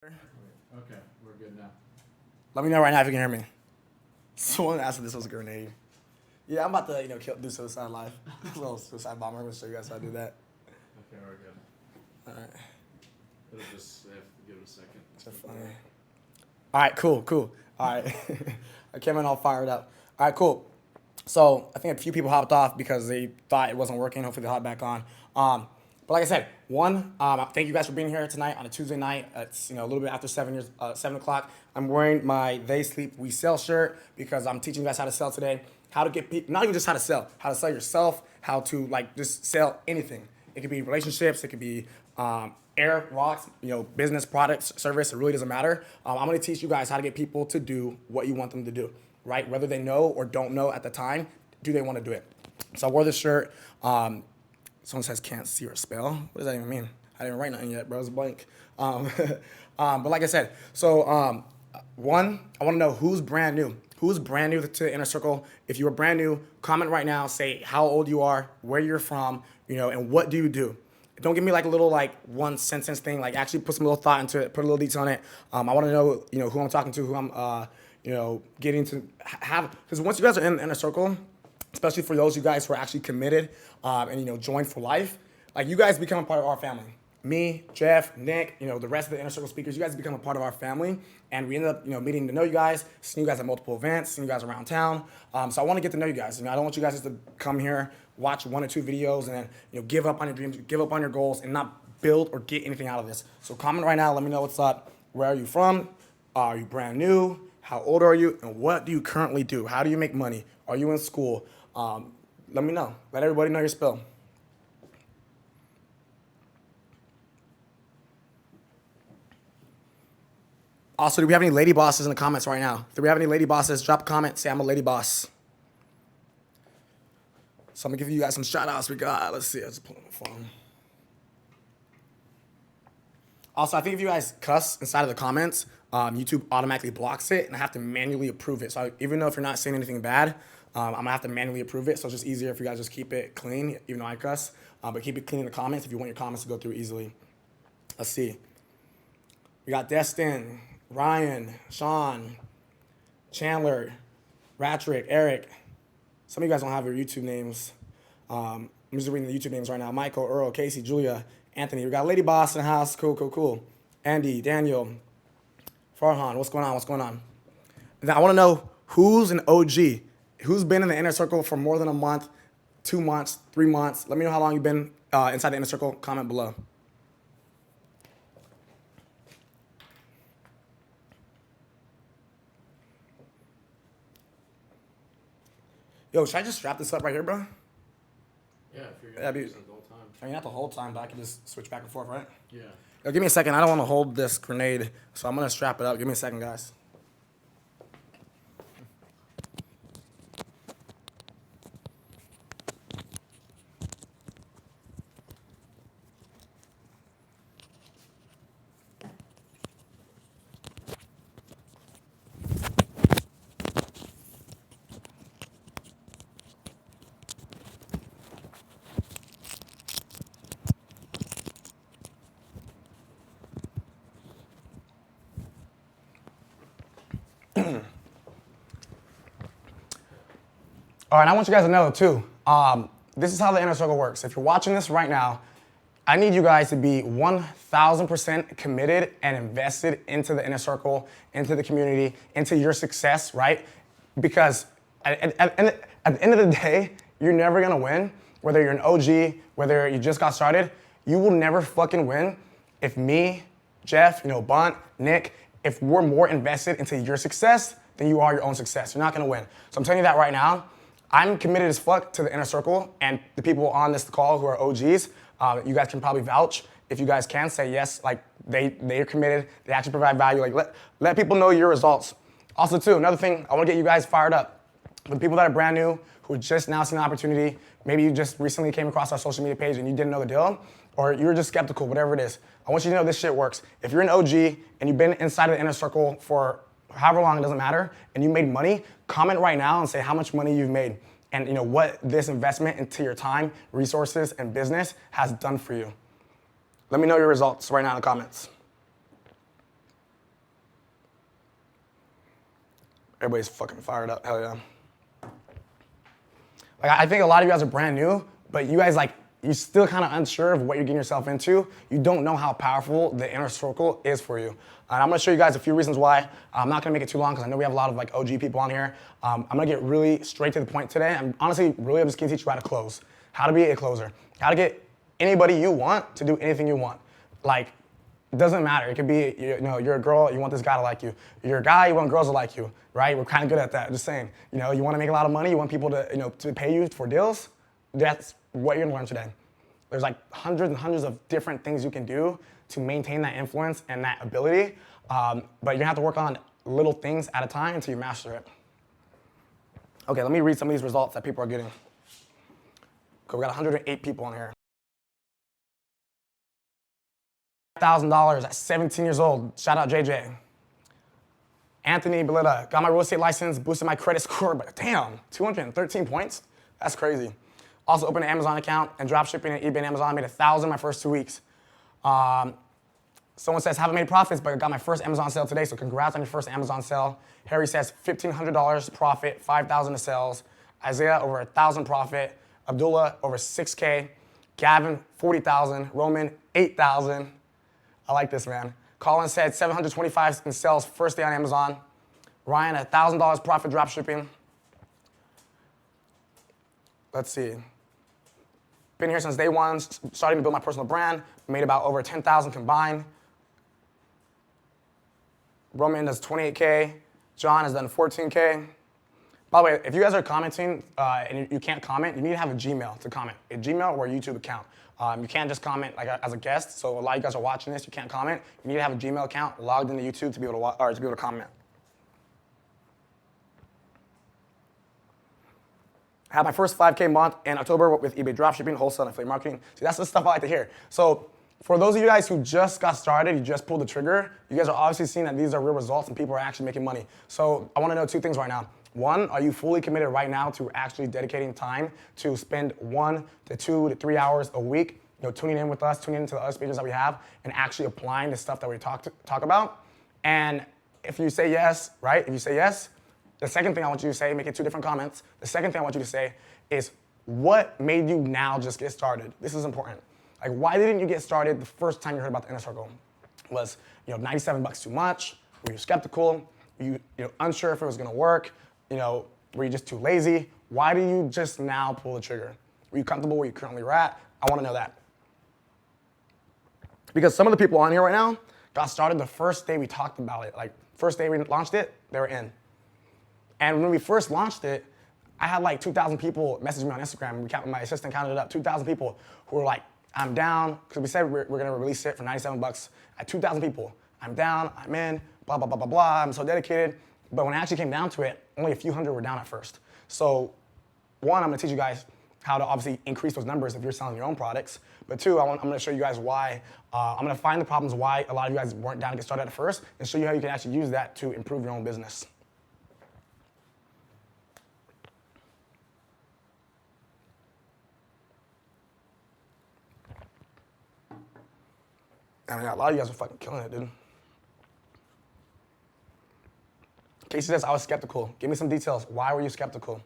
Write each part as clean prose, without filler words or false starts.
Okay, we're good now. Let me know right now if you can hear me. Someone asked if this was a grenade. Yeah, I'm about to, do suicide live. A little suicide bomber. I'm gonna show you guys how to do that. Okay, we're good. All right. It'll just have to give it a second. So funny. All right, cool. All right. I came in all fired up. All right, cool. So I think a few people hopped off because they thought it wasn't working. Hopefully they'll hop back on. But like I said, thank you guys for being here tonight on a Tuesday night. It's a little bit after 7 o'clock. I'm wearing my They Sleep We Sell shirt because I'm teaching you guys how to sell today. How to get people, not even just how to sell yourself, how to just sell anything. It could be relationships, it could be air, rocks, business, products, service. It really doesn't matter. I'm going to teach you guys how to get people to do what you want them to do, right? Whether they know or don't know at the time, do they want to do it? So I wore this shirt. Someone says can't see or spell. What does that even mean? I didn't write nothing yet, bro. It's blank. But like I said, so one, I want to know who's brand new. Who's brand new to the Inner Circle? If you are brand new, comment right now. Say how old you are, where you're from, and what do you do. Don't give me a little one sentence thing. Actually put some little thought into it. Put a little detail on it. I want to know who I'm talking to, who I'm getting to have. Because once you guys are in the Inner Circle, especially for those of you guys who are actually committed and join for life, you guys become a part of our family. Me, Jeff, Nick, the rest of the Inner Circle speakers, you guys become a part of our family, and we ended up getting to know you guys, seeing you guys at multiple events, seeing you guys around town. So I want to get to know you guys. I don't want you guys just to come here, watch 1 or 2 videos, and then give up on your dreams, give up on your goals, and not build or get anything out of this. So comment right now. Let me know what's up. Where are you from? Are you brand new? How old are you? And what do you currently do? How do you make money? Are you in school? Let me know. Let everybody know your spill. Also, do we have any lady bosses in the comments right now? Do we have any lady bosses? Drop a comment. Say I'm a lady boss. So I'm going to give you guys some shout outs we got. Let's see. I just pull up my phone. Also, I think if you guys cuss inside of the comments, YouTube automatically blocks it, and I have to manually approve it. So even though if you're not saying anything bad, I'm going to have to manually approve it. So it's just easier if you guys just keep it clean, even though I cuss. But keep it clean in the comments if you want your comments to go through easily. Let's see. We got Destin, Ryan, Sean, Chandler, Ratrick, Eric. Some of you guys don't have your YouTube names. I'm just reading the YouTube names right now. Michael, Earl, Casey, Julia, Anthony. We got Lady Boss in the house. Cool. Andy, Daniel, Farhan. What's going on? Now I want to know who's an OG. Who's been in the Inner Circle for more than a month, 2 months, 3 months? Let me know how long you've been inside the Inner Circle. Comment below. Yo, should I just strap this up right here, bro? Yeah, if you're going to use it the whole time. I mean, not the whole time, but I can just switch back and forth, right? Yeah. Yo, give me a second. I don't want to hold this grenade, so I'm going to strap it up. Give me a second, guys. All right, I want you guys to know, too, this is how the Inner Circle works. If you're watching this right now, I need you guys to be 1,000% committed and invested into the Inner Circle, into the community, into your success, right? Because at the end of the day, you're never going to win, whether you're an OG, whether you just got started. You will never fucking win if me, Jeff, Bunt, Nick, if we're more invested into your success than you are your own success. You're not going to win. So I'm telling you that right now. I'm committed as fuck to the Inner Circle, and the people on this call who are OGs, you guys can probably vouch. If you guys can say yes, they're committed, they actually provide value. Let people know your results. Also, too, another thing, I want to get you guys fired up. For the people that are brand new, who are just now seeing the opportunity, maybe you just recently came across our social media page and you didn't know the deal, or you were just skeptical, whatever it is. I want you to know this shit works. If you're an OG and you've been inside of the Inner Circle for however long, it doesn't matter, and you made money, comment right now and say how much money you've made and what this investment into your time, resources, and business has done for you. Let me know your results right now in the comments. Everybody's fucking fired up. Hell yeah. Like, I think a lot of you guys are brand new, but you guys, like, you're still kind of unsure of what you're getting yourself into. You don't know how powerful the inner circle is for you. And I'm gonna show you guys a few reasons why. I'm not gonna make it too long because I know we have a lot of like OG people on here. I'm gonna get really straight to the point today. I'm honestly really just gonna teach you how to close, how to be a closer, how to get anybody you want to do anything you want. Like, it doesn't matter. It could be, you know, you're a girl, you want this guy to like you. You're a guy, you want girls to like you, right? We're kind of good at that, just saying. You know, you want to make a lot of money, you want people to, you know, to pay you for deals. That's what you're gonna learn today. There's like hundreds and hundreds of different things you can do to maintain that influence and that ability. But you're gonna have to work on little things at a time until you master it. Okay, let me read some of these results that people are getting. Okay, we got 108 people on here. $1,000 at 17 years old. Shout out JJ. Anthony Belita, got my real estate license, boosted my credit score, but damn, 213 points? That's crazy. Also opened an Amazon account and drop shipping at eBay and Amazon. Made $1,000 my first 2 weeks. Someone says, haven't made profits, but got my first Amazon sale today, so congrats on your first Amazon sale. Harry says, $1,500 profit, 5,000 to sales. Isaiah, over 1,000 profit. Abdullah, over 6K. Gavin, 40,000. Roman, 8,000. I like this, man. Colin said 725 in sales first day on Amazon. Ryan, $1,000 profit drop shipping. Let's see. Been here since day one, starting to build my personal brand. Made about over 10,000 combined. Roman does 28K. John has done 14K. By the way, if you guys are commenting and you can't comment, you need to have a Gmail to comment. A Gmail or a YouTube account. You can't just comment like as a guest. So a lot of you guys are watching this, you can't comment. You need to have a Gmail account logged into YouTube to be able to comment. I had my first 5K month in October with eBay dropshipping, wholesale, and affiliate marketing. See, that's the stuff I like to hear. So for those of you guys who just got started, you just pulled the trigger, you guys are obviously seeing that these are real results and people are actually making money. So I want to know two things right now. One, are you fully committed right now to actually dedicating time to spend 1 to 2 to 3 hours a week, you know, tuning in with us, tuning into the other speakers that we have, and actually applying the stuff that we talk about? And if you say yes, right? If you say yes, the second thing I want you to say, make it 2 different comments. The second thing I want you to say is, what made you now just get started? This is important. Like, why didn't you get started the first time you heard about the inner circle? Was, you know, $97 too much? Were you skeptical? Were you know, unsure if it was gonna work? You know, were you just too lazy? Why do you just now pull the trigger? Were you comfortable where you currently were at? I wanna know that. Because some of the people on here right now got started the first day we talked about it. Like, first day we launched it, they were in. And when we first launched it, I had like 2,000 people message me on Instagram. My assistant counted it up, 2,000 people who were like, I'm down, because we said we're gonna release it for $97. At 2,000 people, I'm down, I'm in, blah, blah, blah, blah, blah, I'm so dedicated. But when it actually came down to it, only a few hundred were down at first. So one, I'm gonna teach you guys how to obviously increase those numbers if you're selling your own products. But two, I'm gonna show you guys why, I'm gonna find the problems why a lot of you guys weren't down to get started at first, and show you how you can actually use that to improve your own business. I mean, a lot of you guys are fucking killing it, dude. Casey says, I was skeptical. Give me some details. Why were you skeptical?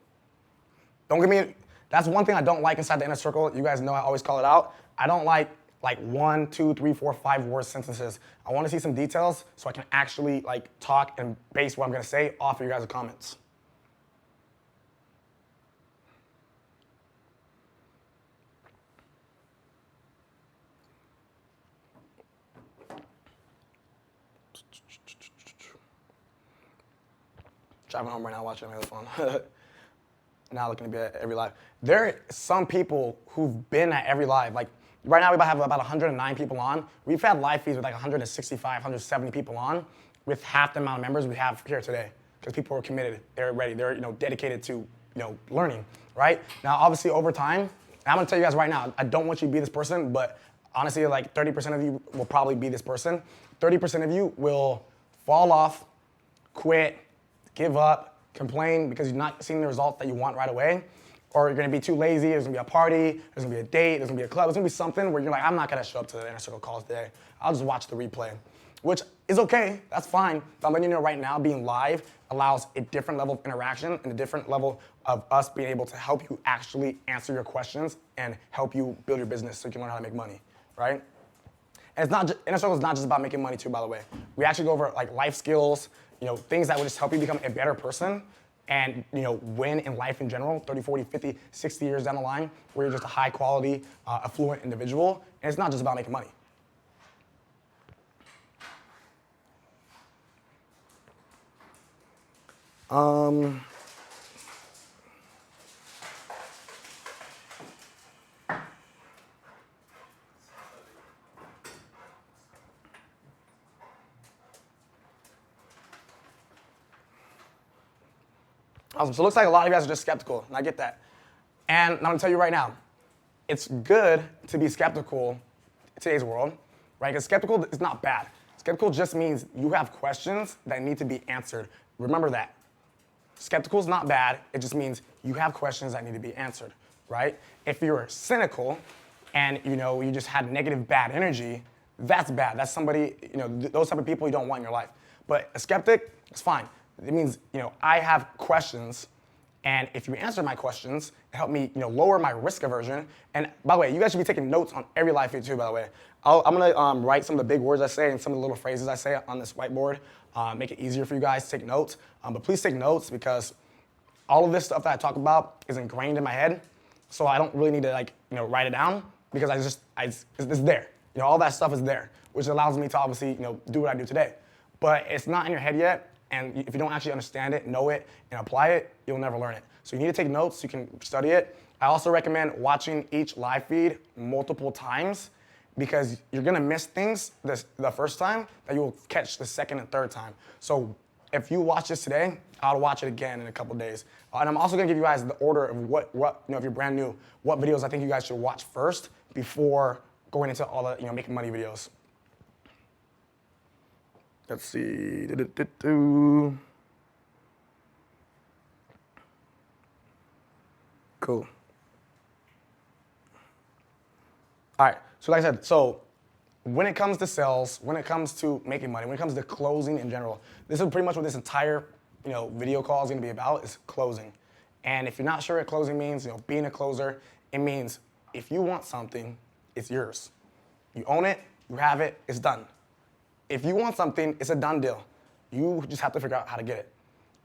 Don't give me, that's one thing I don't like inside the inner circle. You guys know I always call it out. I don't like 1, 2, 3, 4, 5 word sentences. I want to see some details so I can actually like talk and base what I'm gonna say off of you guys' comments. Driving home right now, watching my other phone. Now looking to be at every live. There are some people who've been at every live. Like right now we have about 109 people on. We've had live feeds with like 165, 170 people on with half the amount of members we have here today. Because people are committed, they're ready, they're dedicated to learning, right? Now obviously over time, I'm gonna tell you guys right now, I don't want you to be this person, but honestly like 30% of you will probably be this person. 30% of you will fall off, quit, give up, complain because you're not seeing the results that you want right away, or you're gonna be too lazy, there's gonna be a party, there's gonna be a date, there's gonna be a club, there's gonna be something where you're like, I'm not gonna show up to the inner circle calls today. I'll just watch the replay. which is okay. That's fine. But I'm letting you know right now, being live allows a different level of interaction and a different level of us being able to help you actually answer your questions and help you build your business so you can learn how to make money, right? And it's not Inner Circle is not just about making money too, by the way. We actually go over like life skills, things that will just help you become a better person and win in life in general, 30, 40, 50, 60 years down the line, where you're just a high quality, affluent individual. And it's not just about making money. Awesome. So it looks like a lot of you guys are just skeptical, and I get that. And I'm gonna tell you right now, it's good to be skeptical in today's world, right? Because skeptical is not bad. Skeptical just means you have questions that need to be answered. Remember that. Skeptical is not bad. It just means you have questions that need to be answered, right? If you're cynical and you just had negative, bad energy, that's bad. That's somebody, those type of people you don't want in your life. But a skeptic, it's fine. It means, I have questions, and if you answer my questions, it help me, lower my risk aversion. And by the way, you guys should be taking notes on every live feed too, by the way. I'm gonna write some of the big words I say and some of the little phrases I say on this whiteboard, make it easier for you guys to take notes. But please take notes because all of this stuff that I talk about is ingrained in my head, so I don't really need to write it down because it's there. All that stuff is there, which allows me to obviously do what I do today. But it's not in your head yet. And if you don't actually understand it, know it, and apply it, you'll never learn it. So you need to take notes so you can study it. I also recommend watching each live feed multiple times because you're gonna miss things the first time that you'll catch the second and third time. So if you watch this today, I'll watch it again in a couple days. And I'm also gonna give you guys the order of what if you're brand new, what videos I think you guys should watch first before going into all the making money videos. Let's see. Cool. All right. So like I said, when it comes to sales, when it comes to making money, when it comes to closing in general, this is pretty much what this entire video call is going to be about, is closing. And if you're not sure what closing means, being a closer, it means if you want something, it's yours. You own it, you have it, it's done. If you want something, it's a done deal. You just have to figure out how to get it.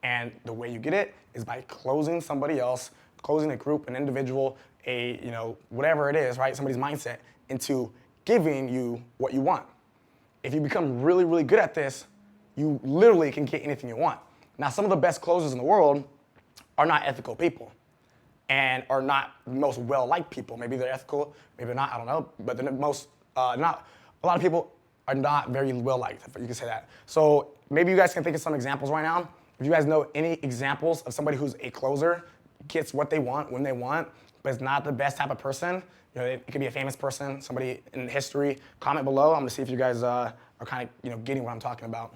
And the way you get it is by closing somebody else, closing a group, an individual, whatever it is, right? Somebody's mindset into giving you what you want. If you become really, really good at this, you literally can get anything you want. Now, some of the best closers in the world are not ethical people and are not the most well-liked people. Maybe they're ethical, maybe they're not, I don't know. But they're a lot of people are not very well-liked, if you can say that. So maybe you guys can think of some examples right now. If you guys know any examples of somebody who's a closer, gets what they want when they want, but is not the best type of person, it could be a famous person, somebody in history, comment below. I'm gonna see if you guys are kind of getting what I'm talking about.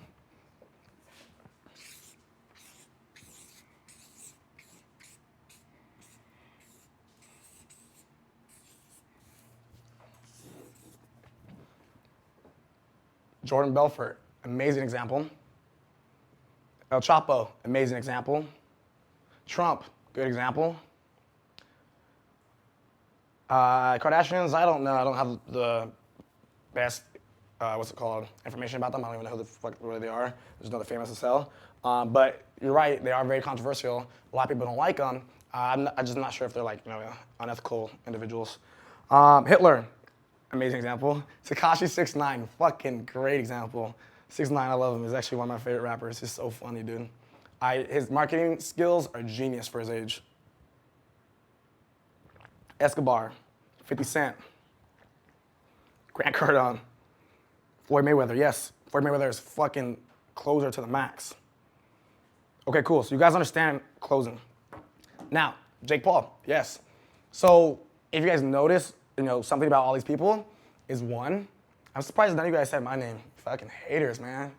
Jordan Belfort, amazing example. El Chapo, amazing example. Trump, good example. Kardashians, I don't know. I don't have the best, information about them. I don't even know who the fuck really they are. There's nothing famous to sell. But you're right, they are very controversial. A lot of people don't like them. I'm just not sure if they're unethical individuals. Hitler, amazing example. Tekashi 6ix9ine, fucking great example. 6ix9ine, I love him. He's actually one of my favorite rappers. He's so funny, dude. His marketing skills are genius for his age. Escobar, 50 Cent, Grant Cardone, Floyd Mayweather. Yes, Floyd Mayweather is fucking closer to the max. Okay, cool. So you guys understand closing. Now, Jake Paul, yes. So if you guys notice, something about all these people is one, I'm surprised none of you guys said my name. Fucking haters, man.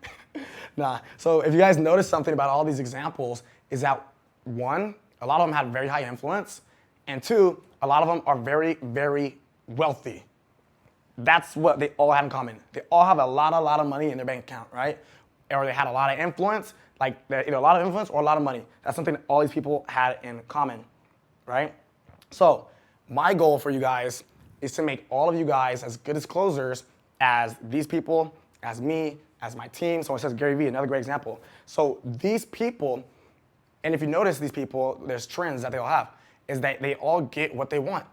Nah. So if you guys notice something about all these examples is that one, a lot of them had very high influence, and two, a lot of them are very, very wealthy. That's what they all have in common. They all have a lot of money in their bank account, right? Or they had a lot of influence, like either a lot of influence or a lot of money. That's something all these people had in common, right? So my goal for you guys is to make all of you guys as good as closers as these people, as me, as my team. Someone says Gary Vee, another great example. So these people, and if you notice these people, there's trends that they all have, is that they all get what they want.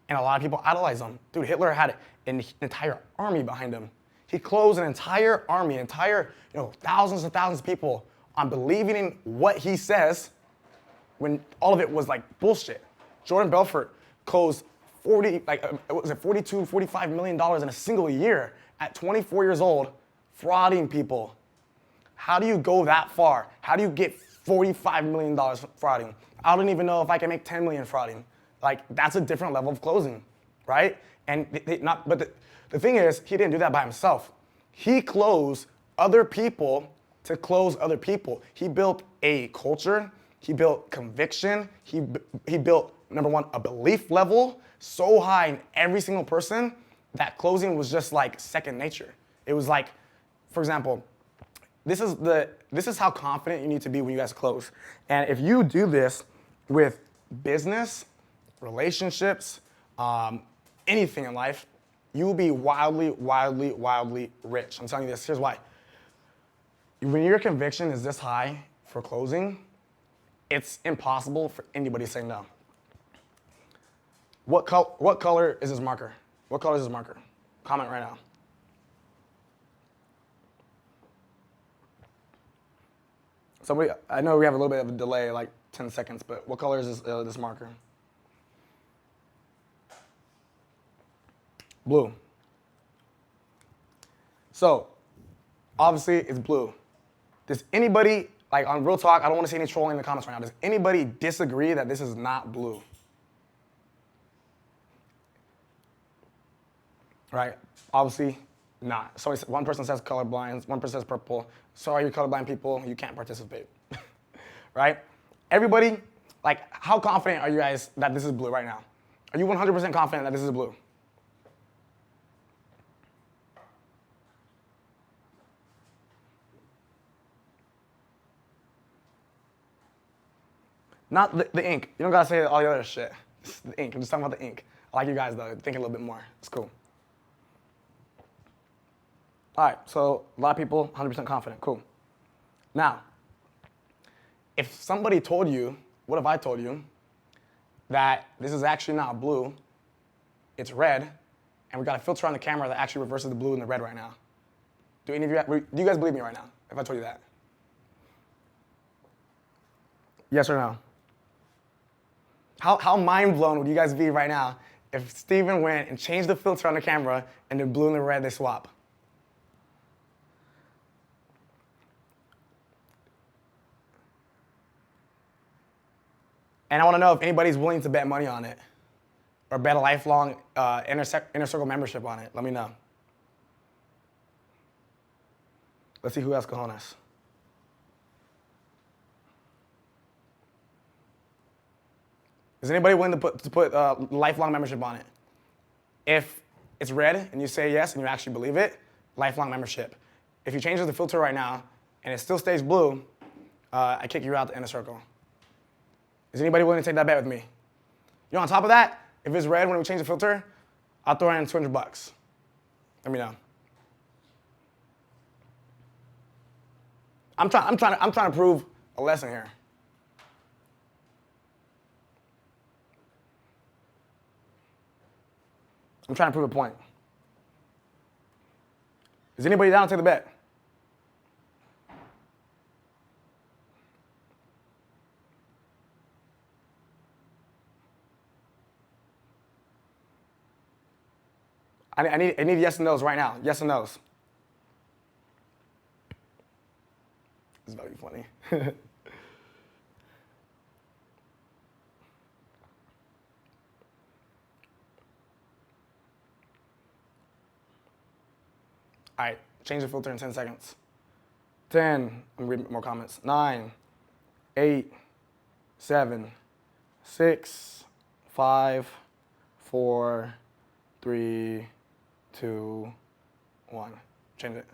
And a lot of people idolize them. Dude, Hitler had an entire army behind him. He closed an entire army, thousands and thousands of people on believing in what he says when all of it was like bullshit. Jordan Belfort closed 45 million dollars in a single year at 24 years old, frauding people. How do you go that far? How do you get $45 million frauding? I don't even know if I can make 10 million frauding. Like, that's a different level of closing, right? And the thing is, he didn't do that by himself. He closed other people to close other people. He built a culture. He built conviction. He built, number one, a belief level so high in every single person that closing was just like second nature. It was like, for example, this is how confident you need to be when you guys close. And if you do this with business, relationships, anything in life, you will be wildly, wildly, wildly rich. I'm telling you this. Here's why. When your conviction is this high for closing, it's impossible for anybody to say no. What color is this marker? What color is this marker? Comment right now. Somebody, I know we have a little bit of a delay, like 10 seconds, but what color is this marker? Blue. So, obviously, it's blue. Does anybody, like on Real Talk, I don't want to see any trolling in the comments right now. Does anybody disagree that this is not blue? Right? Obviously, not. So one person says colorblind, one person says purple. Sorry, you colorblind people, you can't participate. Right? Everybody, like, how confident are you guys that this is blue right now? Are you 100% confident that this is blue? Not the ink. You don't gotta say all the other shit. It's the ink. I'm just talking about the ink. I like you guys though. Think a little bit more. It's cool. All right. So a lot of people 100% confident. Cool. Now, if somebody told you, what if I told you that this is actually not blue, it's red, and we got a filter on the camera that actually reverses the blue and the red right now? Do you guys believe me right now? If I told you that? Yes or no? How mind blown would you guys be right now if Steven went and changed the filter on the camera and the blue and the red, they swap? And I want to know if anybody's willing to bet money on it or bet a lifelong inner circle membership on it. Let me know. Let's see who has cojones. Is anybody willing to put lifelong membership on it? If it's red and you say yes and you actually believe it, lifelong membership. If you change the filter right now and it still stays blue, I kick you out the inner circle. Is anybody willing to take that bet with me? On top of that, if it's red when we change the filter, I'll throw in $200. Let me know. I'm trying to prove a lesson here. I'm trying to prove a point. Is anybody down to take the bet? I need yes and no's right now. Yes and no's. This is about to be funny. All right, change the filter in 10 seconds. 10, I'm reading more comments. 9, 8, 7, 6, 5, 4, 3, 2, 1. Change it.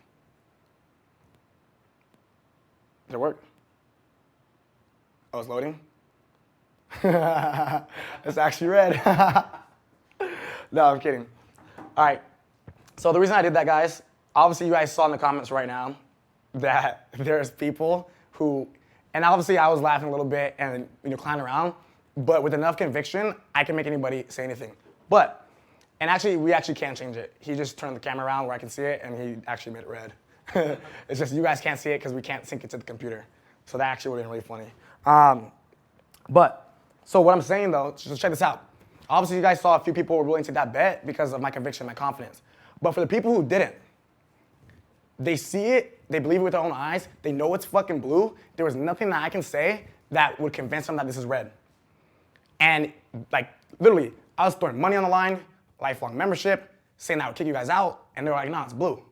Did it work? Oh, it's loading? It's actually red. No, I'm kidding. All right. So the reason I did that, guys, obviously you guys saw in the comments right now that there's people who, and obviously I was laughing a little bit and clowning around, but with enough conviction, I can make anybody say anything. But, and actually, we actually can change it. He just turned the camera around where I can see it, and he actually made it red. It's just you guys can't see it because we can't sync it to the computer. So that actually would have been really funny. So what I'm saying though, just check this out. Obviously, you guys saw a few people were willing to take that bet because of my conviction, my confidence. But for the people who didn't, they see it, they believe it with their own eyes, they know it's fucking blue. There was nothing that I can say that would convince them that this is red. And like, literally, I was throwing money on the line, lifelong membership, saying I would kick you guys out, and they were like, no, it's blue.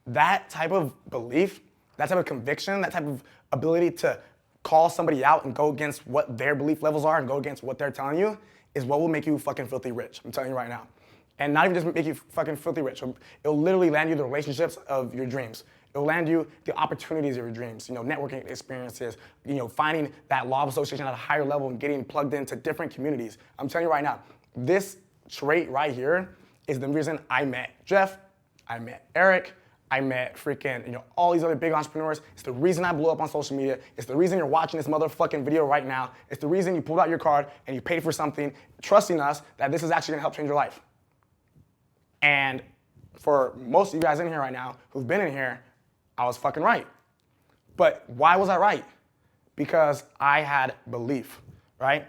That type of belief, that type of conviction, that type of ability to call somebody out and go against what their belief levels are and go against what they're telling you is what will make you fucking filthy rich. I'm telling you right now. And not even just make you fucking filthy rich. It'll literally land you the relationships of your dreams. It'll land you the opportunities of your dreams, networking experiences, finding that law of association at a higher level and getting plugged into different communities. I'm telling you right now, this trait right here is the reason I met Jeff, I met Eric, I met freaking, all these other big entrepreneurs. It's the reason I blew up on social media. It's the reason you're watching this motherfucking video right now. It's the reason you pulled out your card and you paid for something, trusting us that this is actually gonna help change your life. And for most of you guys in here right now who've been in here, I was fucking right. But why was I right? Because I had belief, right?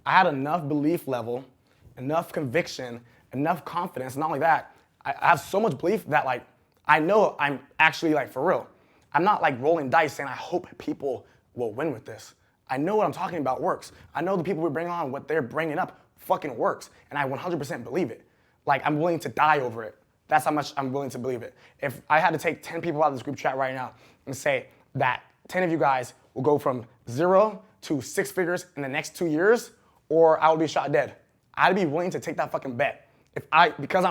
I had enough belief level, enough conviction, enough confidence. Not only that, I have so much belief that I know I'm actually for real. I'm not rolling dice saying I hope people will win with this. I know what I'm talking about works. I know the people we bring on, what they're bringing up fucking works. And I 100% believe it. I'm willing to die over it. That's how much I'm willing to believe it. If I had to take 10 people out of this group chat right now and say that 10 of you guys will go from 0 to 6 figures in the next 2 years, or I will be shot dead, I'd be willing to take that fucking bet. Because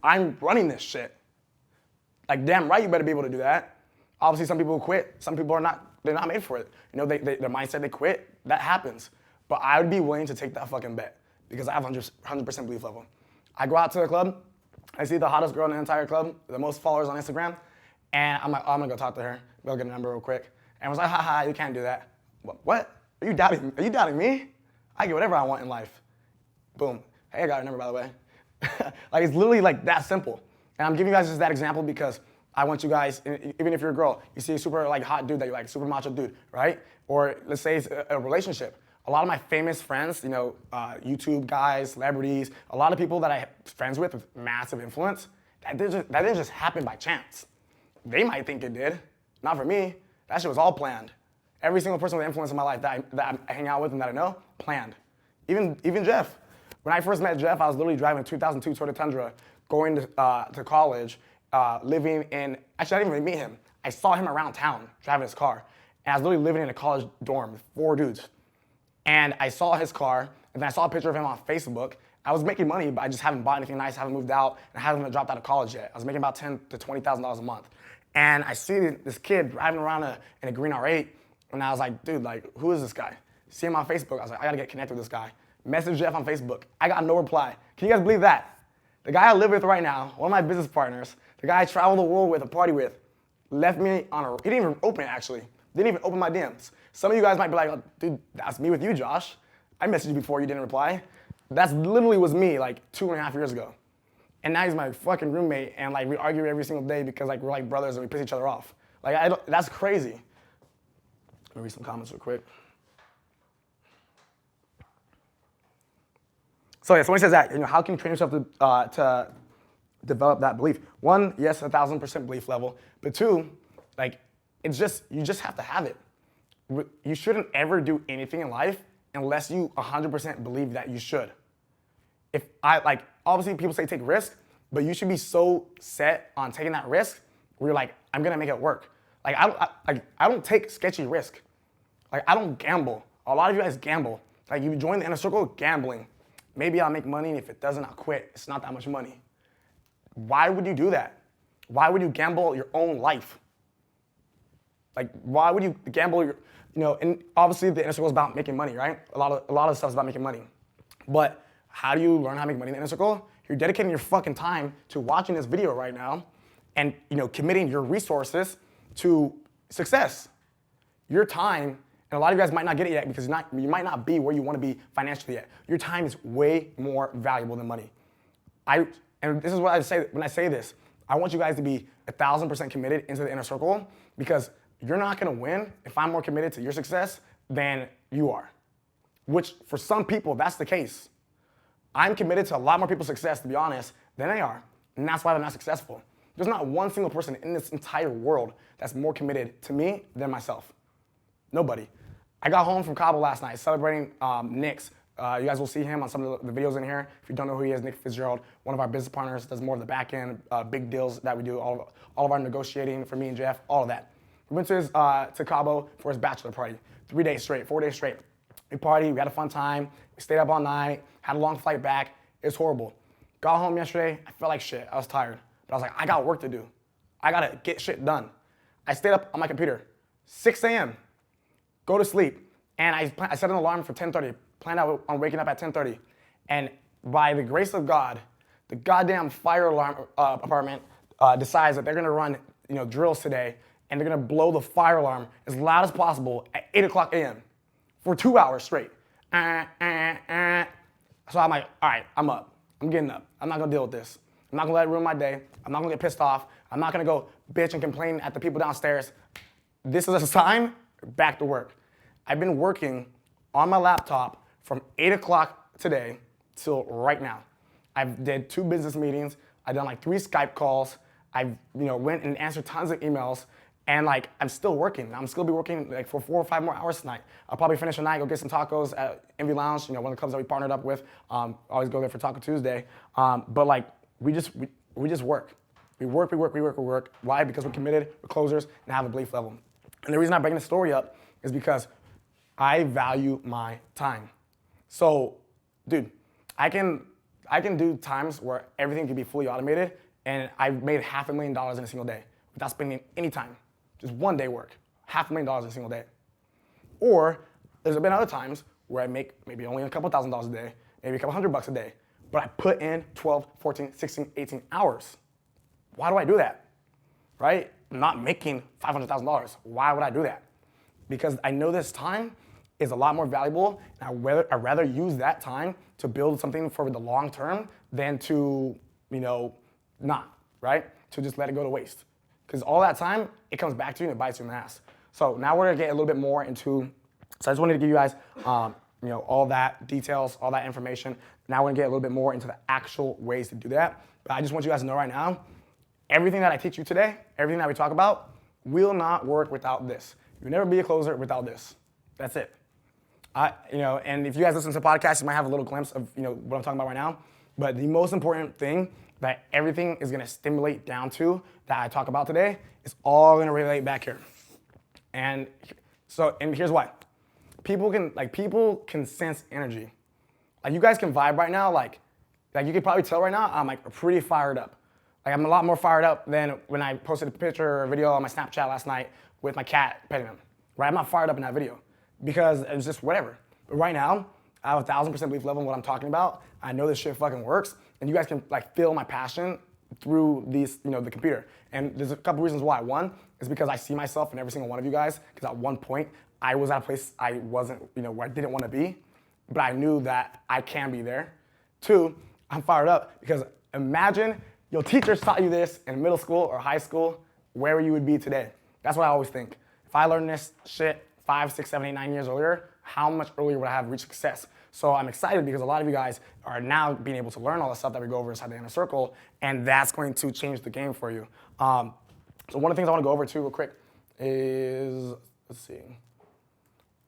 I'm running this shit. Damn right you better be able to do that. Obviously some people will quit, some people are not, they're not made for it. Their mindset, they quit, that happens. But I would be willing to take that fucking bet because I have 100% belief level. I go out to the club, I see the hottest girl in the entire club, the most followers on Instagram, and I'm like, oh, I'm gonna go talk to her, go get a number real quick. And I was like, haha, you can't do that. What? Are you doubting me? I get whatever I want in life. Boom. Hey, I got her number, by the way. It's literally that simple. And I'm giving you guys just that example because I want you guys, even if you're a girl, you see a super hot dude that you like, super macho dude, right? Or let's say it's a relationship. A lot of my famous friends, YouTube guys, celebrities, a lot of people that I'm friends with massive influence, that didn't just happen by chance. They might think it did. Not for me. That shit was all planned. Every single person with influence in my life that I hang out with and that I know, planned. Even Jeff. When I first met Jeff, I was literally driving a 2002 Toyota Tundra, going to college, living in, actually I didn't even meet him. I saw him around town driving his car. And I was literally living in a college dorm with 4 dudes. And I saw his car, and then I saw a picture of him on Facebook. I was making money, but I just haven't bought anything nice, haven't moved out, and I haven't even dropped out of college yet. I was making about $10,000 to $20,000 a month. And I see this kid driving around in a green R8, and I was like, dude, who is this guy? See him on Facebook. I was like, I gotta get connected with this guy. Message Jeff on Facebook. I got no reply. Can you guys believe that? The guy I live with right now, one of my business partners, the guy I travel the world with, a party with, left me he didn't even open it actually. Didn't even open my DMs. Some of you guys might be like, oh, dude, that's me with you, Josh. I messaged you before, you didn't reply. That's literally was me 2.5 years ago. And now he's my fucking roommate, and we argue every single day because we're brothers and we piss each other off. That's crazy. Let me read some comments real quick. So yeah, somebody says that, how can you train yourself to develop that belief? 1, yes, 1,000% belief level. But 2, you just have to have it. You shouldn't ever do anything in life unless you 100% believe that you should. Obviously people say take risk, but you should be so set on taking that risk where you're I'm gonna make it work. I don't take sketchy risk. I don't gamble. A lot of you guys gamble. Like you join the inner circle, gambling. Maybe I'll make money, and if it doesn't, I'll quit. It's not that much money. Why would you do that? Why would you gamble your own life? Like, why would you gamble your, and obviously the inner circle is about making money, right? A lot of stuff is about making money. But how do you learn how to make money in the inner circle? You're dedicating your fucking time to watching this video right now and, committing your resources to success. Your time, and a lot of you guys might not get it yet because you might not be where you want to be financially yet. Your time is way more valuable than money. And this is what I say when I say this. I want you guys to be 1,000% committed into the inner circle because you're not gonna win if I'm more committed to your success than you are. Which for some people, that's the case. I'm committed to a lot more people's success, to be honest, than they are. And that's why they're not successful. There's not one single person in this entire world that's more committed to me than myself. Nobody. I got home from Cabo last night celebrating Nick's. You guys will see him on some of the videos in here. If you don't know who he is, Nick Fitzgerald, one of our business partners, does more of the back end, big deals that we do, all of our negotiating for me and Jeff, all of that. We went to Cabo for his bachelor party, 3 days straight, 4 days straight. We partied, we had a fun time, we stayed up all night, had a long flight back. It was horrible. Got home yesterday, I felt like shit, I was tired. But I was like, I got work to do. I gotta get shit done. I stayed up on my computer, 6 a.m., go to sleep, and I set an alarm for 10:30. Planned out on waking up at 10:30, and by the grace of God, the goddamn fire alarm department decides that they're gonna run drills today, and they're gonna blow the fire alarm as loud as possible at 8:00 a.m. for 2 hours straight. So I'm like, all right, I'm up. I'm getting up. I'm not gonna deal with this. I'm not gonna let it ruin my day. I'm not gonna get pissed off. I'm not gonna go bitch and complain at the people downstairs. This is a sign, back to work. I've been working on my laptop from 8:00 today till right now. I've did 2 business meetings. I've done like 3 Skype calls. I've went and answered tons of emails, and like I'm still working. I'm still be working like for 4 or 5 more hours tonight. I'll probably finish tonight, go get some tacos at Envy Lounge, one of the clubs that we partnered up with. Always go there for Taco Tuesday. But like we just work. We work. Why? Because we're committed, we're closers, and have a belief level. And the reason I'm bringing the story up is because I value my time. So, dude, I can do times where everything can be fully automated, and I've made $500,000 in a single day without spending any time. Just 1 day work, $500,000 in a single day. Or there's been other times where I make maybe only a couple $1,000s a day, maybe a couple $100 a day, but I put in 12, 14, 16, 18 hours. Why do I do that? Right? I'm not making $500,000. Why would I do that? Because I know this time is a lot more valuable, and I'd rather use that time to build something for the long term than to, not, right? To just let it go to waste. Because all that time, it comes back to you and it bites you in the ass. So now we're gonna get a little bit more into, so I just wanted to give you guys, all that details, all that information. Now we're gonna get a little bit more into the actual ways to do that. But I just want you guys to know right now, everything that I teach you today, everything that we talk about, will not work without this. You'll never be a closer without this. That's it. And if you guys listen to podcasts, you might have a little glimpse of what I'm talking about right now. But the most important thing that everything is gonna stimulate down to that I talk about today is all gonna relate back here. And here's why. People can sense energy. Like you guys can vibe right now. Like you can probably tell right now I'm like pretty fired up. Like I'm a lot more fired up than when I posted a picture or a video on my Snapchat last night with my cat petting him. Right? I'm not fired up in that video. Because it's just whatever. But right now, I have 1,000% belief level in what I'm talking about. I know this shit fucking works, and you guys can like feel my passion through these, the computer. And there's a couple reasons why. One is because I see myself in every single one of you guys. Because at one point, I was at a place I wasn't, where I didn't want to be, but I knew that I can be there. 2, I'm fired up because imagine your teachers taught you this in middle school or high school, where you would be today. That's what I always think. If I learned this shit 5, 6, 7, 8, 9 years earlier, how much earlier would I have reached success? So I'm excited because a lot of you guys are now being able to learn all the stuff that we go over inside the inner circle, and that's going to change the game for you. So one of the things I want to go over too real quick is, let's see,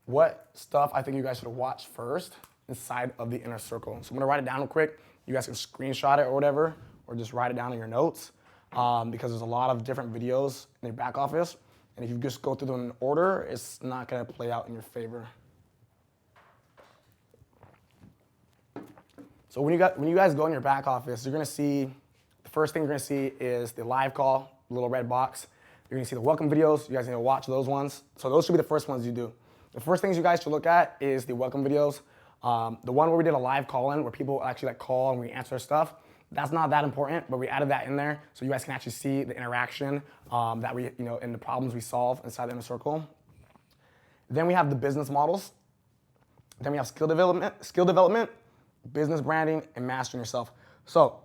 what stuff I think you guys should watch first inside of the inner circle. So I'm gonna write it down real quick. You guys can screenshot it or whatever, or just write it down in your notes because there's a lot of different videos in your back office. And if you just go through them in order, it's not gonna play out in your favor. So when you guys go in your back office, you're gonna see, the first thing you're gonna see is the live call, little red box. You're gonna see the welcome videos. You guys need to watch those ones. So those should be the first ones you do. The first things you guys should look at is the welcome videos. The one where we did a live call-in where people actually like call and we answer stuff. That's not that important, but we added that in there so you guys can actually see the interaction that we, and the problems we solve inside the inner circle. Then we have the business models. Then we have skill development, business branding, and mastering yourself. So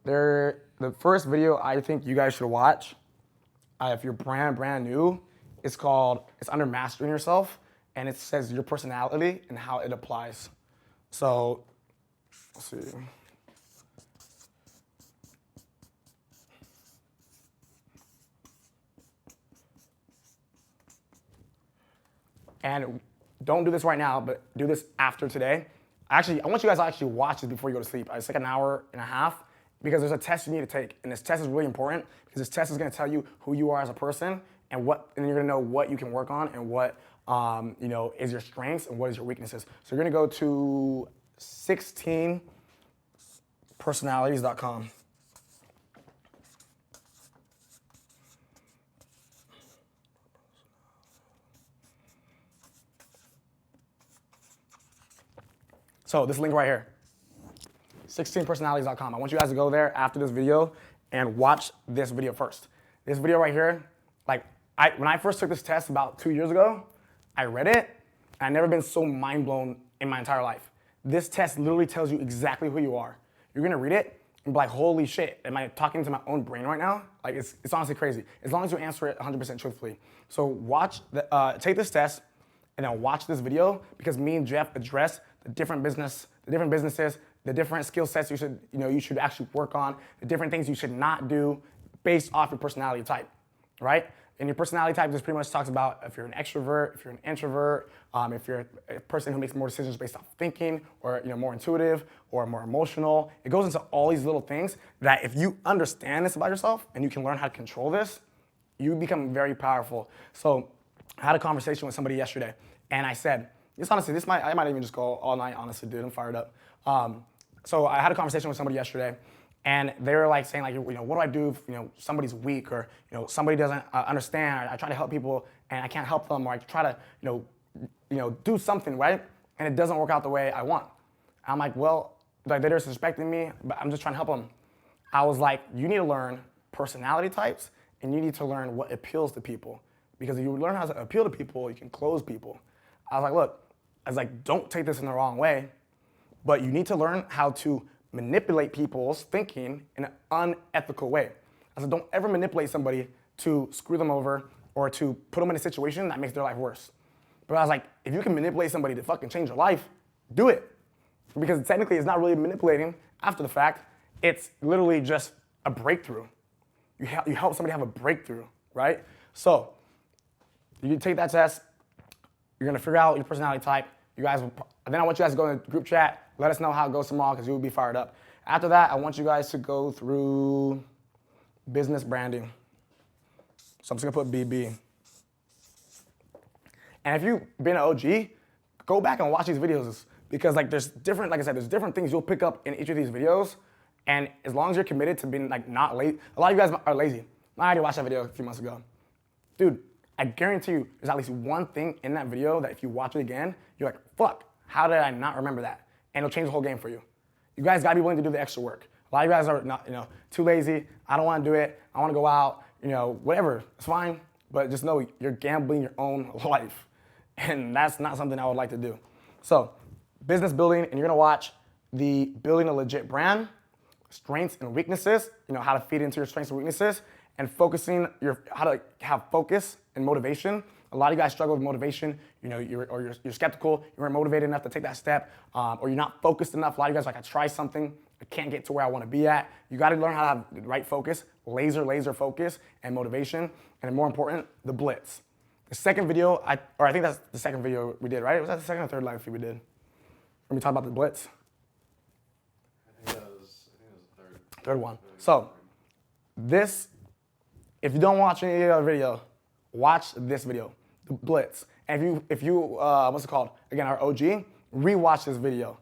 the first video I think you guys should watch, if you're brand new, it's under mastering yourself, and it says your personality and how it applies. So let's see. And don't do this right now, but do this after today. Actually, I want you guys to actually watch this before you go to sleep. It's like an hour and a half because there's a test you need to take. And this test is really important because this test is gonna tell you who you are as a person and you're gonna know what you can work on and what is your strengths and what is your weaknesses. So you're gonna go to 16personalities.com. So this link right here, 16personalities.com. I want you guys to go there after this video and watch this video first. This video right here, when I first took this test about 2 years ago, I read it, and I've never been so mind blown in my entire life. This test literally tells you exactly who you are. You're gonna read it and be like, holy shit, am I talking to my own brain right now? Like it's honestly crazy. As long as you answer it 100% truthfully. So take this test and then watch this video because me and Jeff address the different businesses, the different skill sets you should actually work on, the different things you should not do based off your personality type, right? And your personality type just pretty much talks about if you're an extrovert, if you're an introvert, if you're a person who makes more decisions based off thinking, or more intuitive, or more emotional. It goes into all these little things that if you understand this about yourself and you can learn how to control this, you become very powerful. So I had a conversation with somebody yesterday, and I said, I might even just go all night, honestly, dude, I'm fired up. So I had a conversation with somebody yesterday, and they were like saying, what do I do if, somebody's weak, or, somebody doesn't understand, or I try to help people and I can't help them, or I try to, do something, right? And it doesn't work out the way I want. I'm like, well, they're disrespecting me, but I'm just trying to help them. I was like, you need to learn personality types, and you need to learn what appeals to people. Because if you learn how to appeal to people, you can close people. I was like, look, don't take this in the wrong way, but you need to learn how to manipulate people's thinking in an unethical way. I said, don't ever manipulate somebody to screw them over or to put them in a situation that makes their life worse. But I was like, if you can manipulate somebody to fucking change their life, do it. Because technically it's not really manipulating after the fact. It's literally just a breakthrough. You help somebody have a breakthrough, right? So you take that test. You're gonna figure out your personality type. Then I want you guys to go in the group chat. Let us know how it goes tomorrow because you will be fired up. After that, I want you guys to go through business branding. So I'm just gonna put BB. And if you've been an OG, go back and watch these videos because there's different things you'll pick up in each of these videos. And as long as you're committed to being not late, a lot of you guys are lazy. I already watched that video a few months ago. Dude, I guarantee you there's at least one thing in that video that if you watch it again, you're like, fuck, how did I not remember that? And it'll change the whole game for you. You guys gotta be willing to do the extra work. A lot of you guys are not, too lazy. I don't wanna do it. I wanna go out, whatever, it's fine. But just know you're gambling your own life. And that's not something I would like to do. So, business building, and you're gonna watch the building a legit brand, strengths and weaknesses, how to feed into your strengths and weaknesses, and how to have focus and motivation. A lot of you guys struggle with motivation. You're skeptical. You weren't motivated enough to take that step, or you're not focused enough. A lot of you guys are like, I try something, I can't get to where I want to be at. You got to learn how to have the right focus, laser focus, and motivation, and more important, the blitz. The second video, I think that's the second video we did, right? Was that the second or third live feed we did? When we talked about the blitz. I think that was the third. Third one. So this, if you don't watch any other video, watch this video, the blitz. And if you what's it called? Again, our OG, rewatch this video.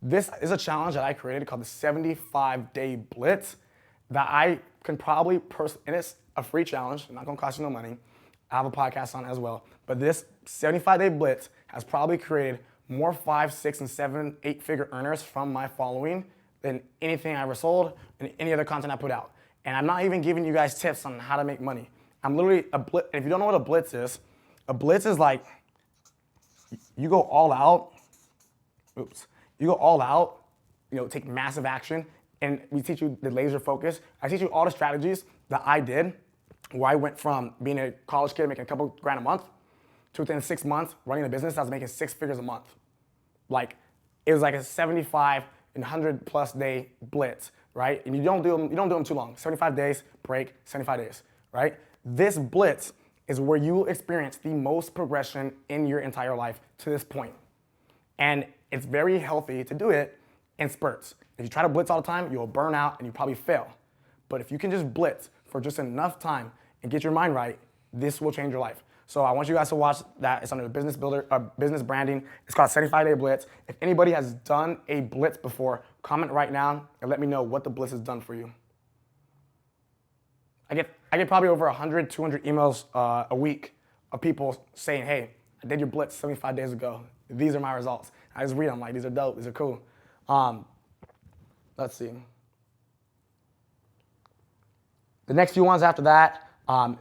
This is a challenge that I created called the 75-day blitz that I can probably, and it's a free challenge, not gonna cost you no money. I have a podcast on it as well. But this 75-day blitz has probably created more 5, 6, and 7, 8-figure earners from my following than anything I ever sold and any other content I put out. And I'm not even giving you guys tips on how to make money. I'm literally if you don't know what a blitz is like you go all out. You go all out, take massive action, and we teach you the laser focus. I teach you all the strategies that I did, where I went from being a college kid making a couple grand a month to within 6 months running a business, I was making 6 figures a month. Like, it was like a 75 and 100 plus day blitz, right? And you don't do them too long. 75 days, break, 75 days, right? This blitz is where you will experience the most progression in your entire life to this point. And it's very healthy to do it in spurts. If you try to blitz all the time, you'll burn out and you probably fail. But if you can just blitz for just enough time and get your mind right, this will change your life. So I want you guys to watch that. It's under the business builder, business branding. It's called 75-day blitz. If anybody has done a blitz before, comment right now and let me know what the blitz has done for you. I get probably over 100, 200 emails a week of people saying, hey, I did your blitz 75 days ago. These are my results. I just read them like, these are dope, these are cool. Let's see. The next few ones after that,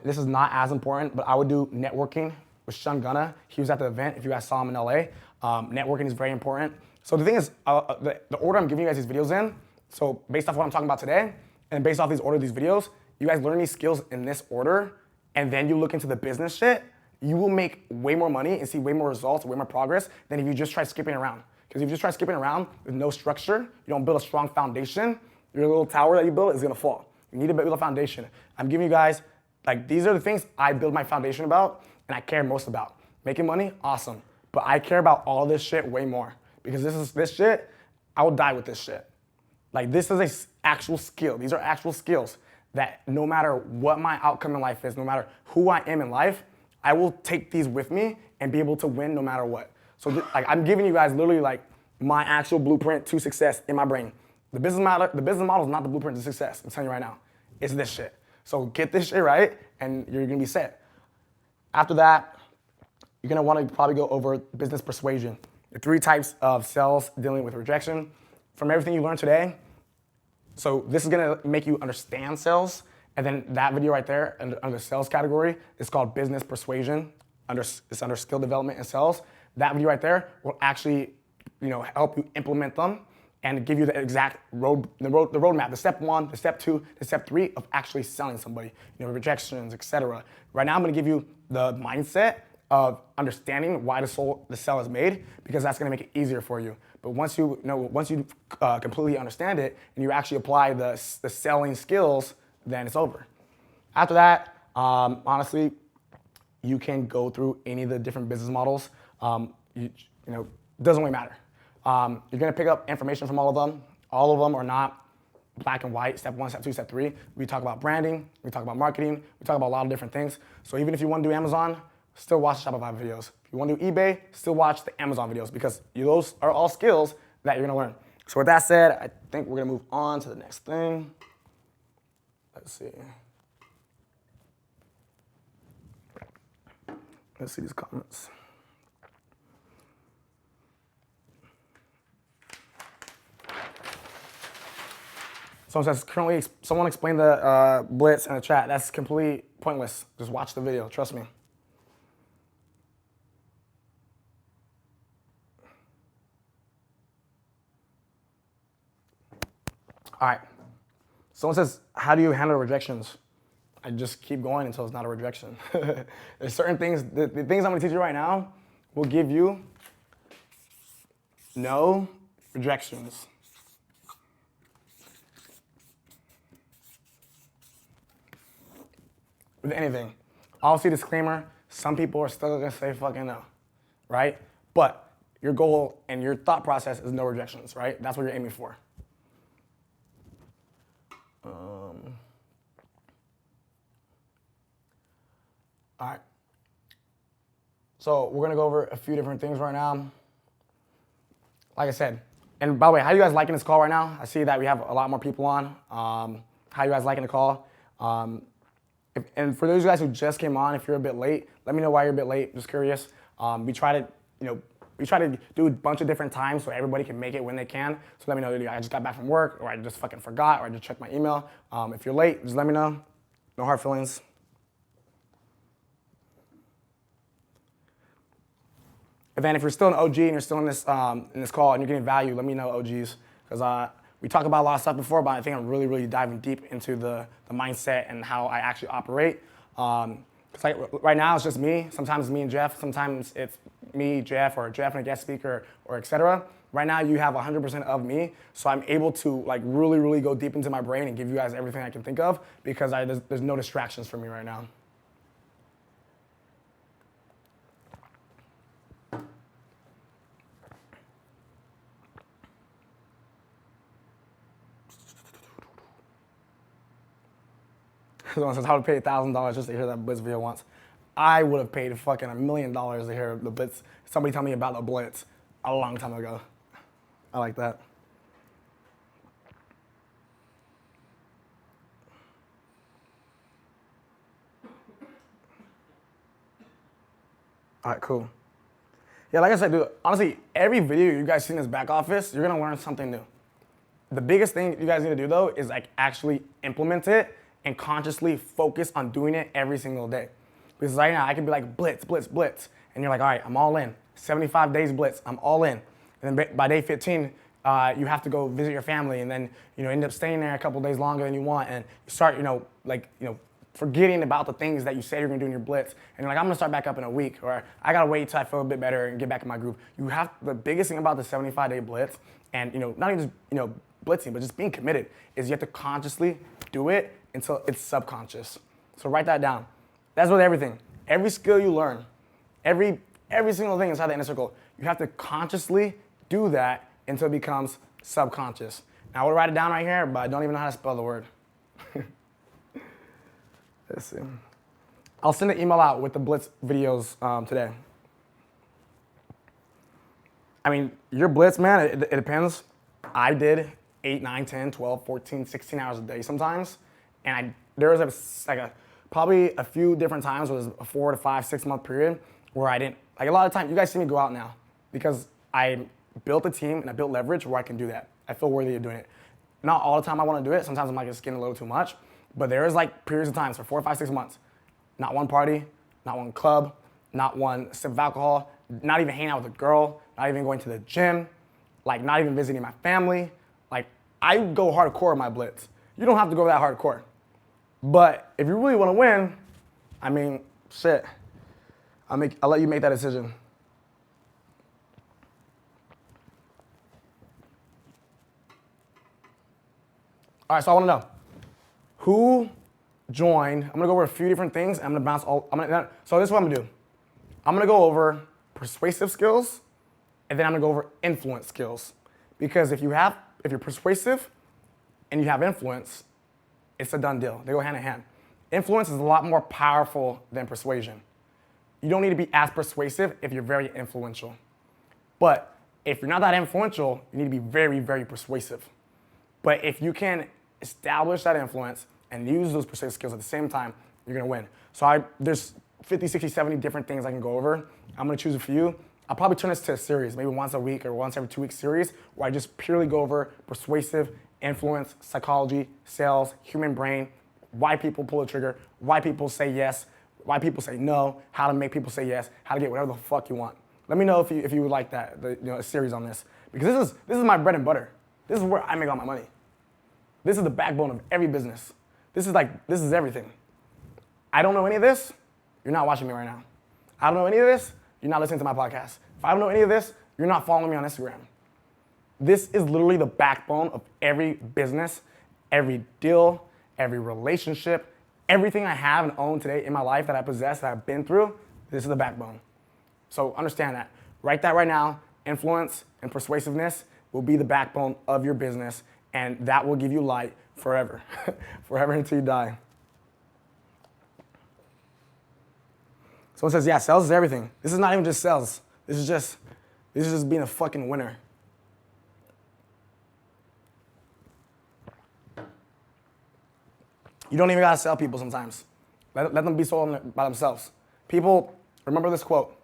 this is not as important, but I would do networking with Sean Gunna. He was at the event, if you guys saw him in LA. Networking is very important. So the thing is, the order I'm giving you guys these videos in, so based off what I'm talking about today, and based off these order of these videos, you guys learn these skills in this order, and then you look into the business shit, you will make way more money and see way more results, way more progress than if you just try skipping around. Because if you just try skipping around with no structure, you don't build a strong foundation, your little tower that you build is gonna fall. You need to build a foundation. I'm giving you guys, these are the things I build my foundation about and I care most about. Making money, awesome. But I care about all this shit way more. Because this shit, I will die with this shit. This is a actual skill. These are actual skills that no matter what my outcome in life is, no matter who I am in life, I will take these with me and be able to win no matter what. So I'm giving you guys literally my actual blueprint to success in my brain. The business model is not the blueprint to success. I'm telling you right now. It's this shit. So get this shit right and you're gonna be set. After that, you're gonna wanna probably go over business persuasion. The 3 types of sales dealing with rejection. From everything you learned today, so this is gonna make you understand sales, and then that video right there under the sales category is called business persuasion. It's under skill development and sales. That video right there will actually, help you implement them and give you the exact roadmap, the step 1, the step 2, the step 3 of actually selling somebody, rejections, etc. Right now I'm gonna give you the mindset of understanding why the sell is made, because that's gonna make it easier for you. But once you completely understand it and you actually apply the selling skills, then it's over. After that, honestly, you can go through any of the different business models. Doesn't really matter. You're gonna pick up information from all of them. All of them are not black and white, step 1, step 2, step 3. We talk about branding, we talk about marketing, we talk about a lot of different things. So even if you wanna do Amazon, still watch the Shopify videos. If you wanna do eBay, still watch the Amazon videos, because those are all skills that you're gonna learn. So with that said, I think we're gonna move on to the next thing. Let's see. Let's see these comments. Someone says, someone explain the blitz in the chat. That's completely pointless. Just watch the video, trust me. All right. Someone says, how do you handle rejections? I just keep going until it's not a rejection. There's certain things, the things I'm gonna teach you right now will give you no rejections. With anything. Obviously, disclaimer, some people are still gonna say fucking no, right? But your goal and your thought process is no rejections, right? That's what you're aiming for. All right. So we're gonna go over a few different things right now. Like I said, And by the way, how you guys liking this call right now? I see that we have a lot more people on. How you guys liking the call? And for those of you guys who just came on, if you're a bit late, let me know why you're a bit late. Just curious. We try to do a bunch of different times so everybody can make it when they can. So let me know, I just got back from work, or I just fucking forgot, or I just checked my email. If you're late, just let me know. No hard feelings. And then if you're still an OG and you're still in this call and you're getting value, let me know, OGs, because we talked about a lot of stuff before, but I think I'm really, really diving deep into the mindset and how I actually operate. Because like right now it's just me. Sometimes it's me and Jeff. Sometimes it's me, Jeff, or Jeff and a guest speaker, or etc. Right now you have 100% of me, so I'm able to like really, really go deep into my brain and give you guys everything I can think of because there's no distractions for me right now. Someone says, I would pay $1,000 just to hear that Blitz video once. I would have paid fucking $1 million to hear the Blitz. Somebody tell me about the Blitz a long time ago. I like that. All right, cool. Yeah, like I said, dude, honestly, every video you guys see in this back office, you're gonna learn something new. The biggest thing you guys need to do though is like actually implement it and consciously focus on doing it every single day. Because right now I can be like blitz, blitz, blitz, and you're like, all right, I'm all in. 75 days blitz, I'm all in. And then by day 15, you have to go visit your family, and then end up staying there a couple days longer than you want, and you start forgetting about the things that you said you're gonna do in your blitz, and you're like, I'm gonna start back up in a week, or I gotta wait till I feel a bit better and get back in my groove. The biggest thing about the 75-day blitz, and not even just blitzing, but just being committed, is you have to consciously do it until it's subconscious. So write that down. That's with everything. Every skill you learn, every single thing inside the inner circle, you have to consciously do that until it becomes subconscious. Now I will write it down right here, but I don't even know how to spell the word. Let's see. I'll send an email out with the Blitz videos today. I mean, your Blitz, man, it depends. I did 8, 9, 10, 12, 14, 16 hours a day sometimes. And there was probably a few different times, it was a 4 to 5, 6 month period where I didn't, like a lot of times, you guys see me go out now because I built a team and I built leverage where I can do that. I feel worthy of doing it. Not all the time I want to do it. Sometimes I'm like just getting a little too much. But there is like periods of times for 4, 5, 6 months. Not one party, not one club, not one sip of alcohol, not even hanging out with a girl, not even going to the gym, like not even visiting my family. Like I go hardcore in my blitz. You don't have to go that hardcore. But if you really want to win, I mean, shit, I'll let you make that decision. All right, so I want to know who joined. I'm gonna go over a few different things. And I'm gonna bounce all. So this is what I'm gonna do. I'm gonna go over persuasive skills, and then I'm gonna go over influence skills. Because if you're persuasive and you have influence, it's a done deal. They go hand in hand. Influence is a lot more powerful than persuasion. You don't need to be as persuasive if you're very influential. But if you're not that influential, you need to be very, very persuasive. But if you can establish that influence and use those persuasive skills at the same time, you're gonna win. So there's 50, 60, 70 different things I can go over. I'm gonna choose a few. I'll probably turn this to a series, maybe once a week or once every 2 weeks series, where I just purely go over persuasive, influence, psychology, sales, human brain, why people pull the trigger, why people say yes, why people say no, how to make people say yes, how to get whatever the fuck you want. Let me know if you would like that, a series on this. Because this is my bread and butter. This is where I make all my money. This is the backbone of every business. This is everything. I don't know any of this, you're not watching me right now. I don't know any of this, you're not listening to my podcast. If I don't know any of this, you're not following me on Instagram. This is literally the backbone of every business, every deal, every relationship, everything I have and own today in my life that I possess, that I've been through, this is the backbone. So understand that. Write that right now. Influence and persuasiveness will be the backbone of your business, and that will give you light forever, forever until you die. Someone says, yeah, sales is everything. This is not even just sales. This is just being a fucking winner. You don't even gotta sell people sometimes. Let them be sold by themselves. People, remember this quote.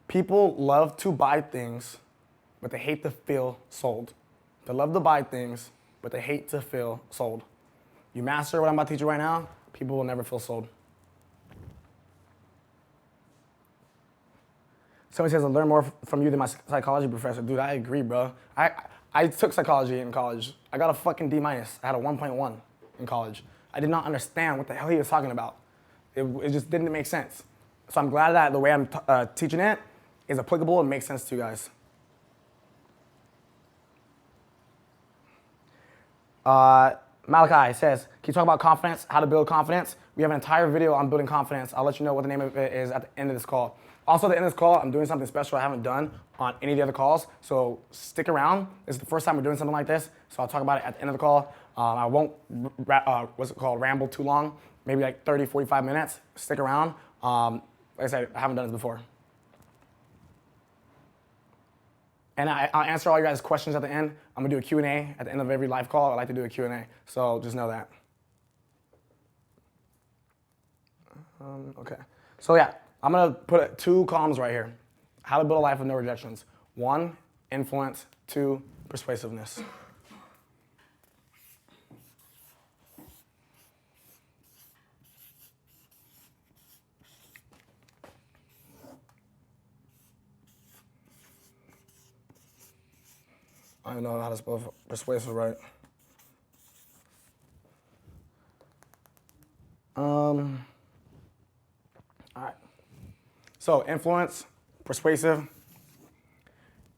People love to buy things, but they hate to feel sold. They love to buy things, but they hate to feel sold. You master what I'm about to teach you right now, people will never feel sold. Somebody says, I learn more from you than my psychology professor. Dude, I agree, bro. I took psychology in college. I got a fucking D-. I had a 1.1 in college. I did not understand what the hell he was talking about. It just didn't make sense. So I'm glad that the way I'm teaching it is applicable and makes sense to you guys. Malachi says, can you talk about confidence, how to build confidence? We have an entire video on building confidence. I'll let you know what the name of it is at the end of this call. Also, at the end of this call, I'm doing something special I haven't done on any of the other calls, so stick around. This is the first time we're doing something like this, so I'll talk about it at the end of the call. I won't, ramble too long, maybe like 30, 45 minutes. Stick around. Like I said, I haven't done this before. And I'll answer all your guys' questions at the end. I'm gonna do a Q&A at the end of every live call. I like to do a Q&A, so just know that. Okay, so yeah, I'm gonna put 2 columns right here. How to build a life with no rejections. 1, influence. 2, persuasiveness. I don't know how to spell persuasive right. All right. So influence, persuasive.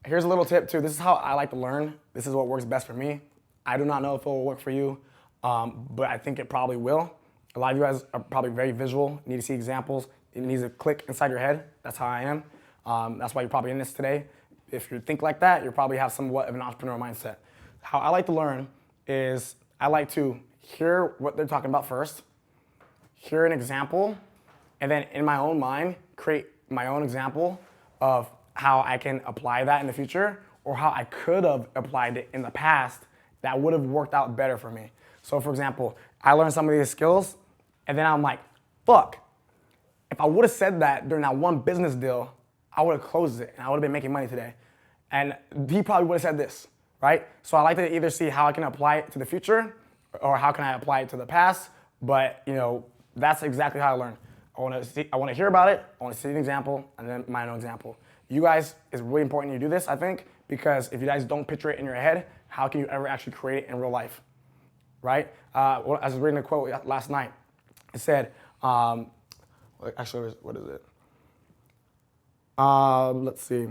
Here's a little tip too. This is how I like to learn. This is what works best for me. I do not know if it will work for you, but I think it probably will. A lot of you guys are probably very visual, need to see examples. It needs to click inside your head. That's how I am. That's why you're probably in this today. If you think like that, you probably have somewhat of an entrepreneurial mindset. How I like to learn is I like to hear what they're talking about first, hear an example, and then in my own mind, create my own example of how I can apply that in the future or how I could have applied it in the past that would have worked out better for me. So for example, I learned some of these skills and then I'm like, fuck, if I would have said that during that one business deal, I would have closed it and I would have been making money today. And he probably would have said this, right? So I like to either see how I can apply it to the future or how can I apply it to the past, but you know, that's exactly how I learn. I want to hear about it, I want to see an example, and then my own example. You guys, it's really important you do this, I think, because if you guys don't picture it in your head, how can you ever actually create it in real life, right? I was reading a quote last night. It said, actually, what is it? Let's see.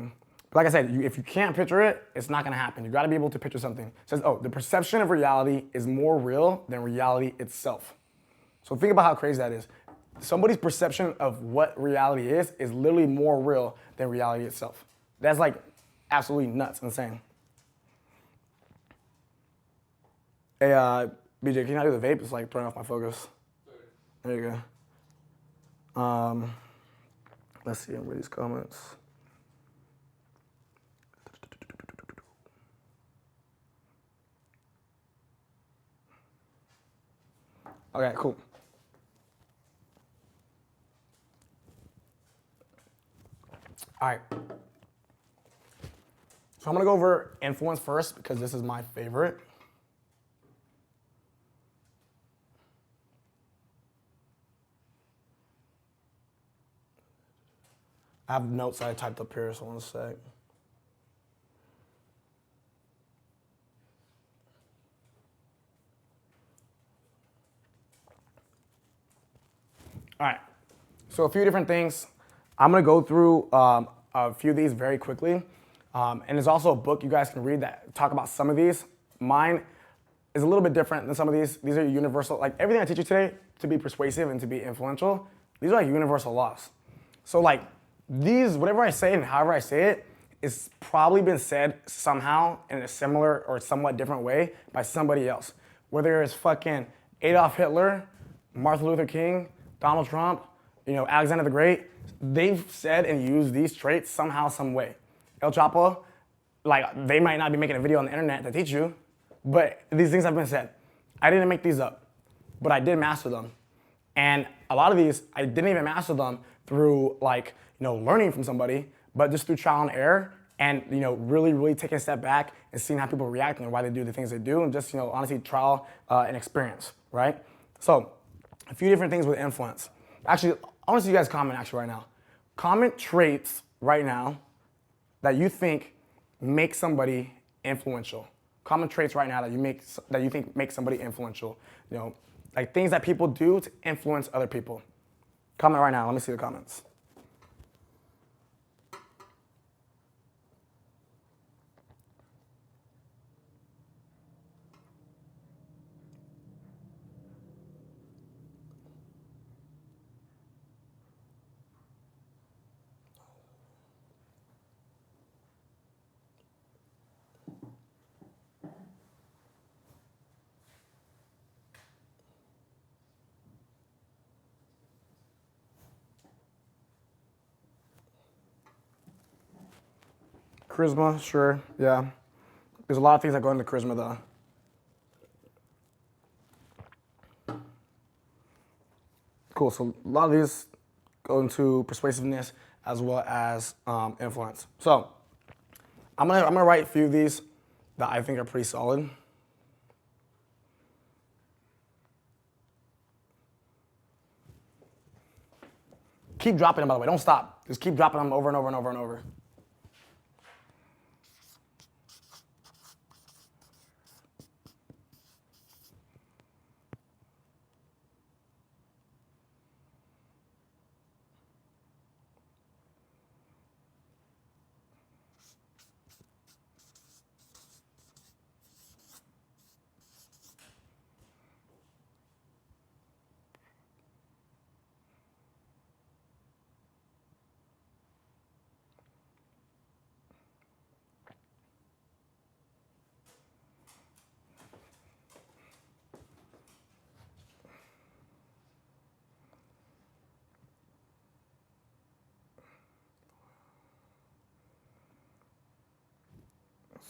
Like I said, if you can't picture it, it's not gonna happen. You gotta be able to picture something. It says, the perception of reality is more real than reality itself. So think about how crazy that is. Somebody's perception of what reality is literally more real than reality itself. That's like absolutely nuts, insane. Hey, BJ, can you not do the vape? It's like throwing off my focus. There you go. Let's see, read these comments. Okay, cool. All right. So I'm gonna go over influence first because this is my favorite. I have notes that I typed up here, so one sec. All right, so a few different things. I'm gonna go through a few of these very quickly. And there's also a book you guys can read that talk about some of these. Mine is a little bit different than some of these. These are universal, like everything I teach you today to be persuasive and to be influential, these are like universal laws. So like these, whatever I say and however I say it, it's probably been said somehow in a similar or somewhat different way by somebody else. Whether it's fucking Adolf Hitler, Martin Luther King, Donald Trump, Alexander the Great, they've said and used these traits somehow, some way. El Chapo, like they might not be making a video on the internet to teach you, but these things have been said. I didn't make these up. but I did master them. And a lot of these, I didn't even master them through like, learning from somebody, but just through trial and error and, really taking a step back and seeing how people react and why they do the things they do and just, honestly trial and experience, right? So a few different things with influence. Actually, I want to see you guys comment actually right now. Comment traits right now that you think make somebody influential. Comment traits right now that you think make somebody influential. Like things that people do to influence other people. Comment right now. Let me see the comments. Charisma, sure, yeah. There's a lot of things that go into charisma though. Cool, so a lot of these go into persuasiveness as well as influence. So I'm gonna write a few of these that I think are pretty solid. Keep dropping them, by the way, don't stop. Just keep dropping them over and over and over and over.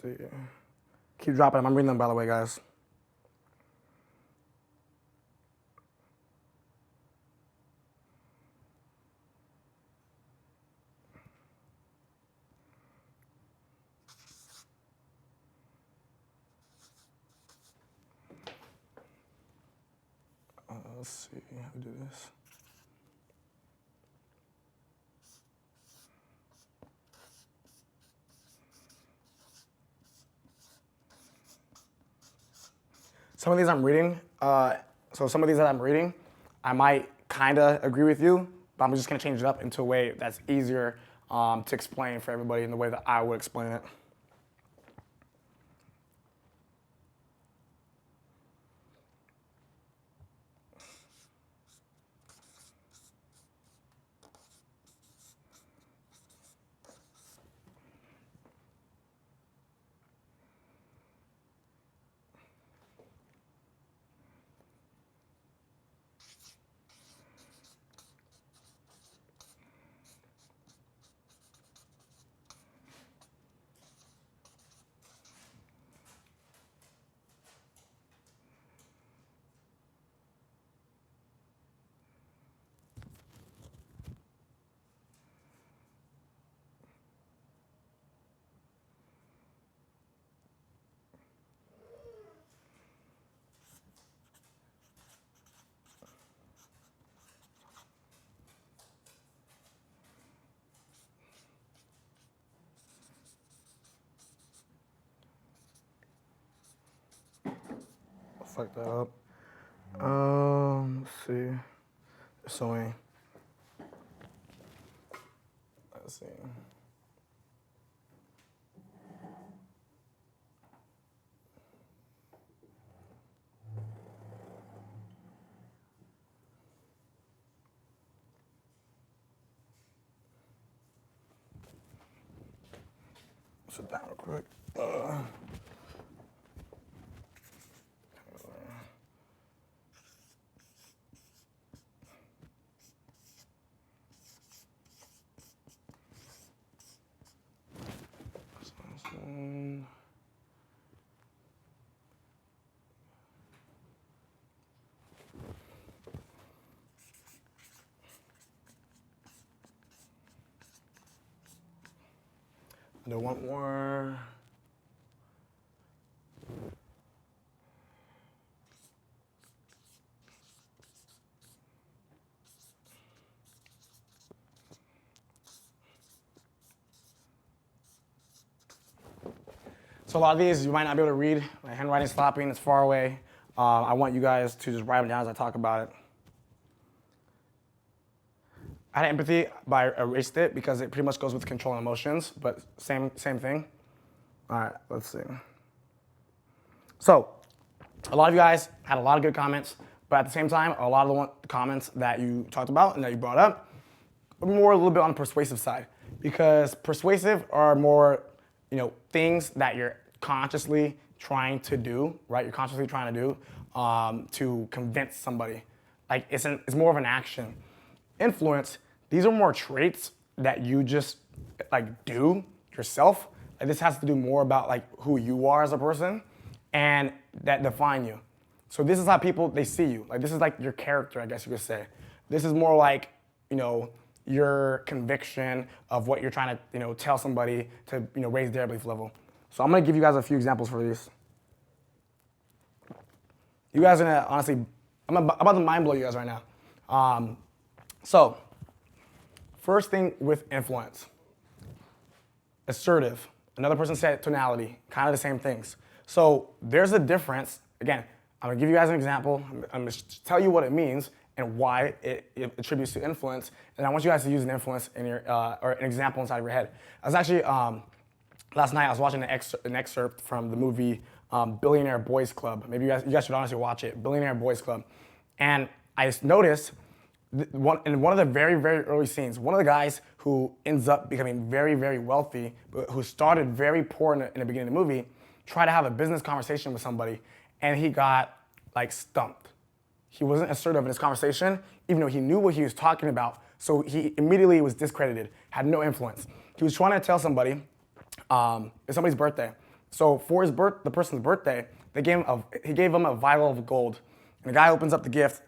Let's see. Keep dropping them. I'm reading them, by the way, guys. Let's see how to do this. Some of these I'm reading, some of these that I'm reading, I might kind of agree with you, but I'm just going to change it up into a way that's easier to explain for everybody in the way that I would explain it. Fuck that up. Let's see. There's so many. Let's see. Sit down real quick. Do one more. So a lot of these you might not be able to read. My handwriting's flopping, it's far away. I want you guys to just write them down as I talk about it. I had empathy, but I erased it because it pretty much goes with controlling emotions, but same thing. All right, let's see. So, a lot of you guys had a lot of good comments, but at the same time, a lot of the comments that you talked about and that you brought up were more a little bit on the persuasive side, because persuasive are more, things that you're consciously trying to do, right? You're consciously trying to do to convince somebody. Like it's more of an action. Influence, these are more traits that you just do yourself. Like this has to do more about who you are as a person and that define you. So this is how people, they see you. Like this is your character, I guess you could say. This is more your conviction of what you're trying to tell somebody to raise their belief level. So I'm gonna give you guys a few examples for these. You guys are gonna honestly, I'm about to mind blow you guys right now. So, first thing with influence. Assertive. Another person said tonality, kind of the same things. So there's a difference. Again, I'm gonna give you guys an example. I'm gonna tell you what it means and why it attributes to influence. And I want you guys to use an influence in your, or an example inside of your head. I was actually, last night I was watching an excerpt from the movie Billionaire Boys Club. Maybe you guys should honestly watch it, Billionaire Boys Club. And I just noticed in one of the very, very early scenes, one of the guys who ends up becoming very, very wealthy, but who started very poor in the beginning of the movie, tried to have a business conversation with somebody, and he got stumped. He wasn't assertive in his conversation, even though he knew what he was talking about, so he immediately was discredited, had no influence. He was trying to tell somebody, it's somebody's birthday. So for the person's birthday, he gave him a vial of gold. And the guy opens up the gift.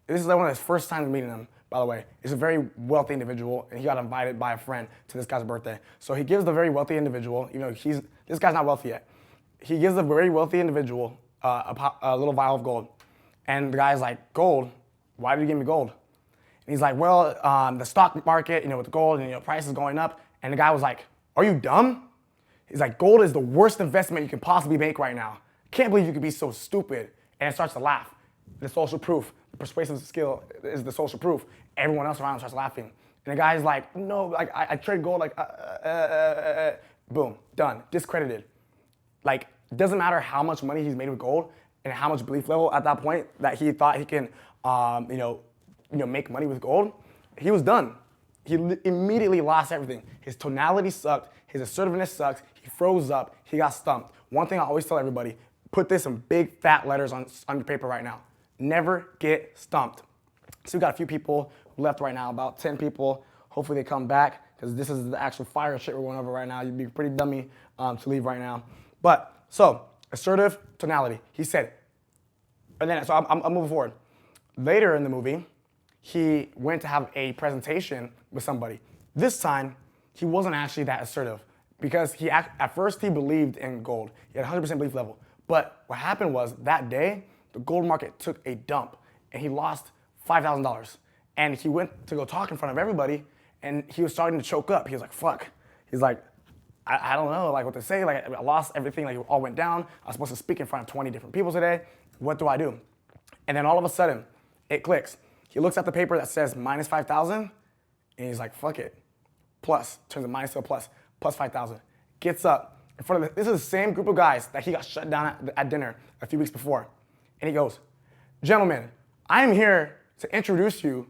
This is one of his first times meeting him, by the way. He's a very wealthy individual, and he got invited by a friend to this guy's birthday. So he gives the very wealthy individual, this guy's not wealthy yet. He gives the very wealthy individual a little vial of gold. And the guy's like, gold? Why did you give me gold? And he's like, well, the stock market, with the gold, and price is going up. And the guy was like, are you dumb? He's like, gold is the worst investment you can possibly make right now. Can't believe you could be so stupid. And it starts to laugh. The social proof, the persuasive skill is the social proof. Everyone else around him starts laughing. And the guy's like, no, I trade gold, boom, done, discredited. It doesn't matter how much money he's made with gold and how much belief level at that point that he thought he can, make money with gold. He was done. He immediately lost everything. His tonality sucked. His assertiveness sucks. He froze up. He got stumped. One thing I always tell everybody, put this in big fat letters on your paper right now. Never get stumped. So we got a few people left right now, about 10 people. Hopefully they come back, because this is the actual fire shit we're going over right now. You'd be pretty dummy to leave right now. But, so, assertive tonality. He said, and then, so I'm moving forward. Later in the movie, he went to have a presentation with somebody. This time, he wasn't actually that assertive, because at first he believed in gold. He had 100% belief level. But what happened was, that day, the gold market took a dump, and he lost $5,000. And he went to go talk in front of everybody, and he was starting to choke up. He was like, fuck. He's like, I don't know what to say. I lost everything. It all went down. I was supposed to speak in front of 20 different people today. What do I do? And then all of a sudden, it clicks. He looks at the paper that says minus 5,000, and he's like, fuck it. Plus, turns a minus to a plus 5,000. Gets up in front of this is the same group of guys that he got shut down at dinner a few weeks before. And he goes, gentlemen, I am here to introduce you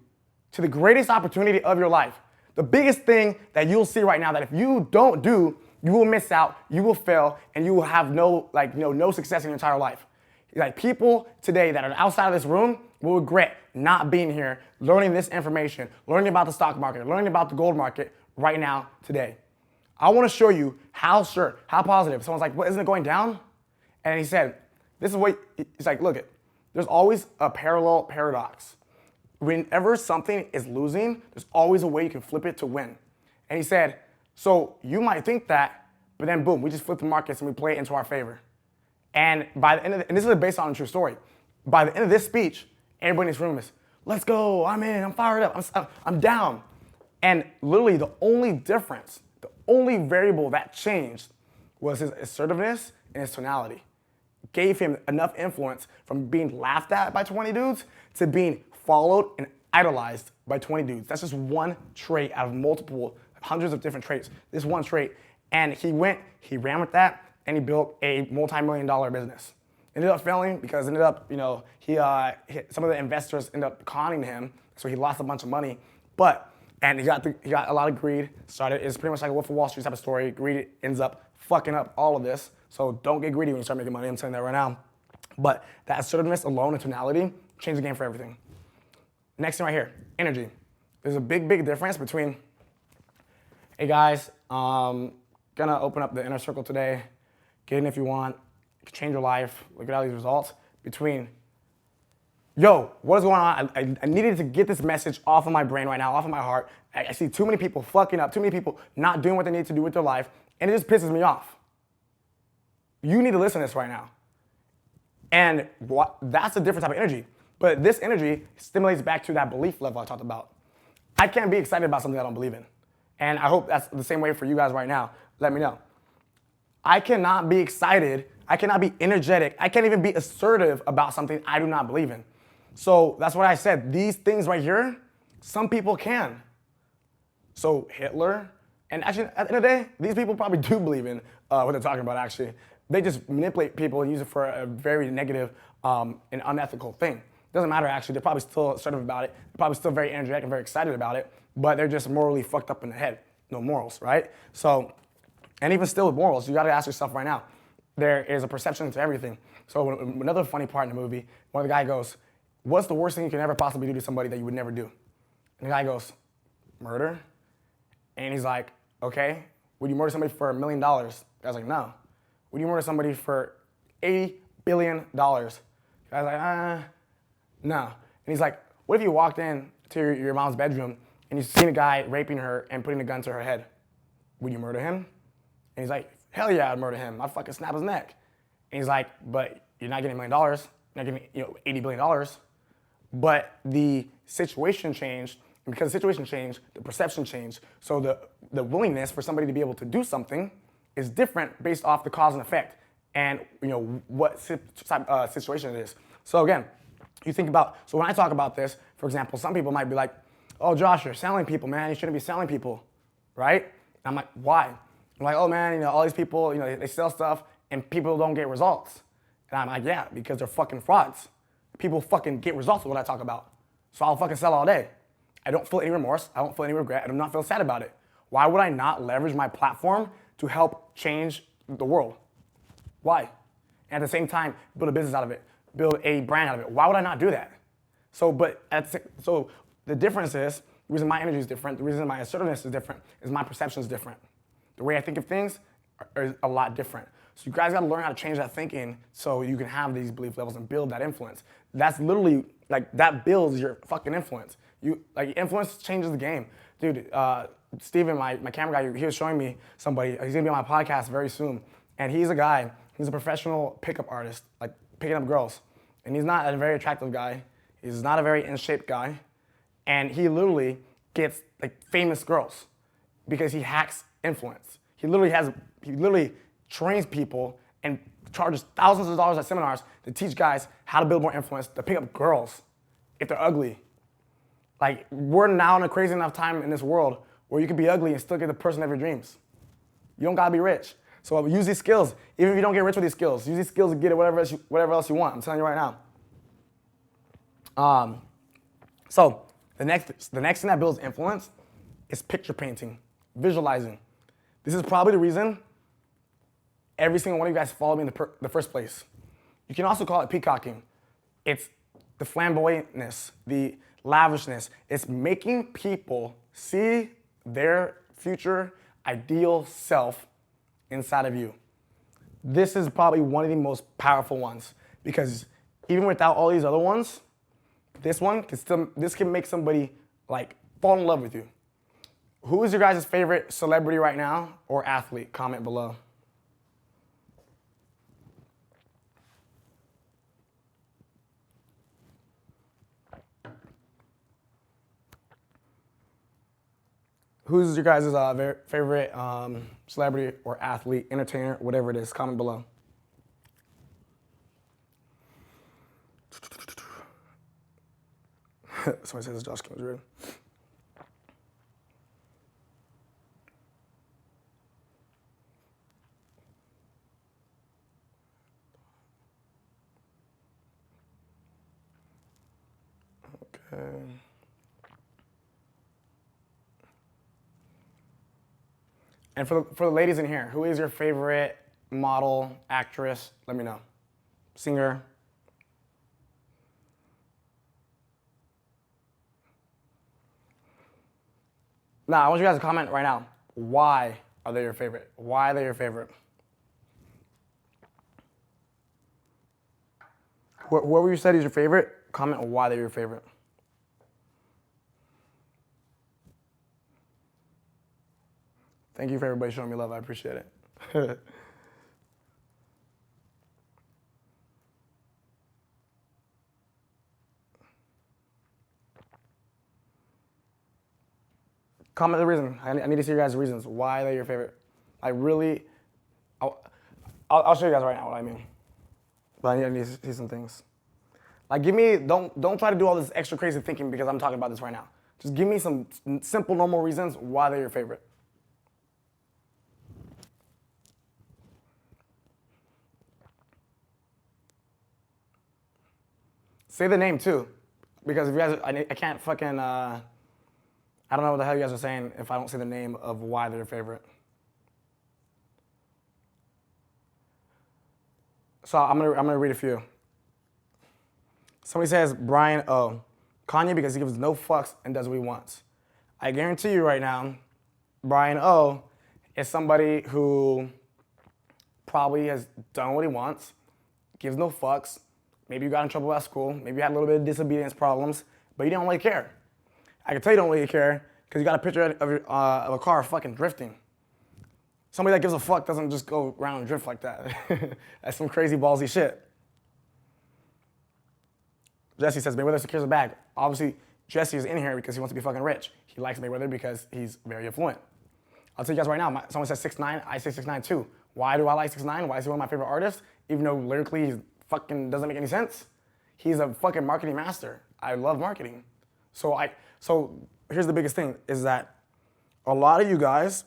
to the greatest opportunity of your life. The biggest thing that you'll see right now that if you don't do, you will miss out, you will fail, and you will have no success in your entire life. People today that are outside of this room will regret not being here, learning this information, learning about the stock market, learning about the gold market right now, today. I want to show you how positive. Someone's like, well, isn't it going down? And he said, this is what, he's like, look it, there's always a parallel paradox. Whenever something is losing, there's always a way you can flip it to win. And he said, so you might think that But then boom, we just flip the markets and we play it into our favor. And by the end of and this is based on a true story. By the end of this speech, everybody in this room is, let's go, I'm in, I'm fired up, I'm down. And literally the only difference, the only variable that changed was his assertiveness and his tonality. Gave him enough influence from being laughed at by 20 dudes to being followed and idolized by 20 dudes. That's just one trait out of multiple, hundreds of different traits. This one trait. And he ran with that, and he built a multi-million-dollar business. Ended up failing because ended up, some of the investors ended up conning him, so he lost a bunch of money. And he got a lot of greed. It's pretty much like a Wolf of Wall Street type of story. Greed ends up fucking up all of this. So don't get greedy when you start making money. I'm saying that right now. But that assertiveness alone and tonality changed the game for everything. Next thing right here, energy. There's a big, big difference between, hey guys, gonna open up the inner circle today. Get in if you want. Change your life. Look at all these results. Between, yo, what is going on? I needed to get this message off of my brain right now, off of my heart. I see too many people fucking up, too many people not doing what they need to do with their life, and it just pisses me off. You need to listen to this right now. And that's a different type of energy. But this energy stimulates back to that belief level I talked about. I can't be excited about something I don't believe in. And I hope that's the same way for you guys right now. Let me know. I cannot be excited. I cannot be energetic. I can't even be assertive about something I do not believe in. So that's what I said. These things right here, some people can. So Hitler, and actually at the end of the day, these people probably do believe in what they're talking about actually. They just manipulate people and use it for a very negative and unethical thing. Doesn't matter actually, they're probably still assertive about it. They're probably still very energetic and very excited about it, but they're just morally fucked up in the head. No morals, right? So, and even still with morals, you gotta ask yourself right now, there is a perception to everything. So another funny part in the movie, one of the guy goes, what's the worst thing you can ever possibly do to somebody that you would never do? And the guy goes, murder? And he's like, okay, would you murder somebody for $1 million? The guy's like, no. Would you murder somebody for $80 billion? The guy's like, no. And he's like, what if you walked in to your mom's bedroom and you seen a guy raping her and putting a gun to her head? Would you murder him? And he's like, hell yeah, I'd murder him. I'd fucking snap his neck. And he's like, but you're not getting $1 million. You're not getting $80 billion. But the situation changed. And because the situation changed, the perception changed. So the willingness for somebody to be able to do something is different based off the cause and effect and what situation it is. So again, you think about, so when I talk about this, for example, some people might be like, oh Josh, you're selling people, man. You shouldn't be selling people, right? And I'm like, why? I'm like, oh man, all these people, they sell stuff and people don't get results. And I'm like, yeah, because they're fucking frauds. People fucking get results with what I talk about. So I'll fucking sell all day. I don't feel any remorse. I don't feel any regret. I do not feel sad about it. Why would I not leverage my platform to help change the world? Why? And at the same time, build a business out of it, build a brand out of it. Why would I not do that? So the difference is, the reason my energy is different, the reason my assertiveness is different, is my perception is different. The way I think of things is a lot different. So you guys gotta learn how to change that thinking so you can have these belief levels and build that influence. That's literally, that builds your fucking influence. Influence changes the game. Dude, Steven, my camera guy, he was showing me somebody, he's gonna be on my podcast very soon. And he's a professional pickup artist, picking up girls. And he's not a very attractive guy. He's not a very in-shape guy. And he literally gets famous girls because he hacks influence. He literally trains people and charges thousands of dollars at seminars to teach guys how to build more influence, to pick up girls if they're ugly. We're now in a crazy enough time in this world where you can be ugly and still get the person of your dreams. You don't gotta be rich. So use these skills. Even if you don't get rich with these skills, use these skills to get whatever else you want. I'm telling you right now. So the next thing that builds influence is picture painting, visualizing. This is probably the reason every single one of you guys follow me in the first place. You can also call it peacocking. It's the flamboyantness, the lavishness. It's making people see their future ideal self inside of you. This is probably one of the most powerful ones because even without all these other ones, this can make somebody fall in love with you. Who is your guys' favorite celebrity right now or athlete? Comment below. Who's your guys' favorite celebrity or athlete, entertainer, whatever it is? Comment below. Somebody says Josh King Madrid. Okay. And for the ladies in here, who is your favorite model, actress? Let me know. Singer. Now, I want you guys to comment right now. Why are they your favorite? Why are they your favorite? Whoever you said is your favorite, comment why they're your favorite. Thank you for everybody showing me love. I appreciate it. Comment the reason. I need to see your guys' reasons. Why they're your favorite. I really, I'll show you guys right now what I mean. But I need to see some things. Like, don't try to do all this extra crazy thinking because I'm talking about this right now. Just give me some simple, normal reasons why they're your favorite. Say the name too, because if you guys, I can't fucking, I don't know what the hell you guys are saying if I don't say the name of why they're your favorite. So I'm gonna read a few. Somebody says Brian O. Kanye because he gives no fucks and does what he wants. I guarantee you right now, Brian O is somebody who probably has done what he wants, gives no fucks. Maybe you got in trouble at school. Maybe you had a little bit of disobedience problems, but you don't really care. I can tell you don't really care because you got a picture of a car fucking drifting. Somebody that gives a fuck doesn't just go around and drift like that. That's some crazy ballsy shit. Jesse says Mayweather secures a bag. Obviously, Jesse is in here because he wants to be fucking rich. He likes Mayweather because he's very affluent. I'll tell you guys right now, someone says 6ix9ine, I say 6ix9ine too. Why do I like 6ix9ine? Why is he one of my favorite artists? Even though lyrically he fucking doesn't make any sense. He's a fucking marketing master. I love marketing. So here's the biggest thing is that a lot of you guys,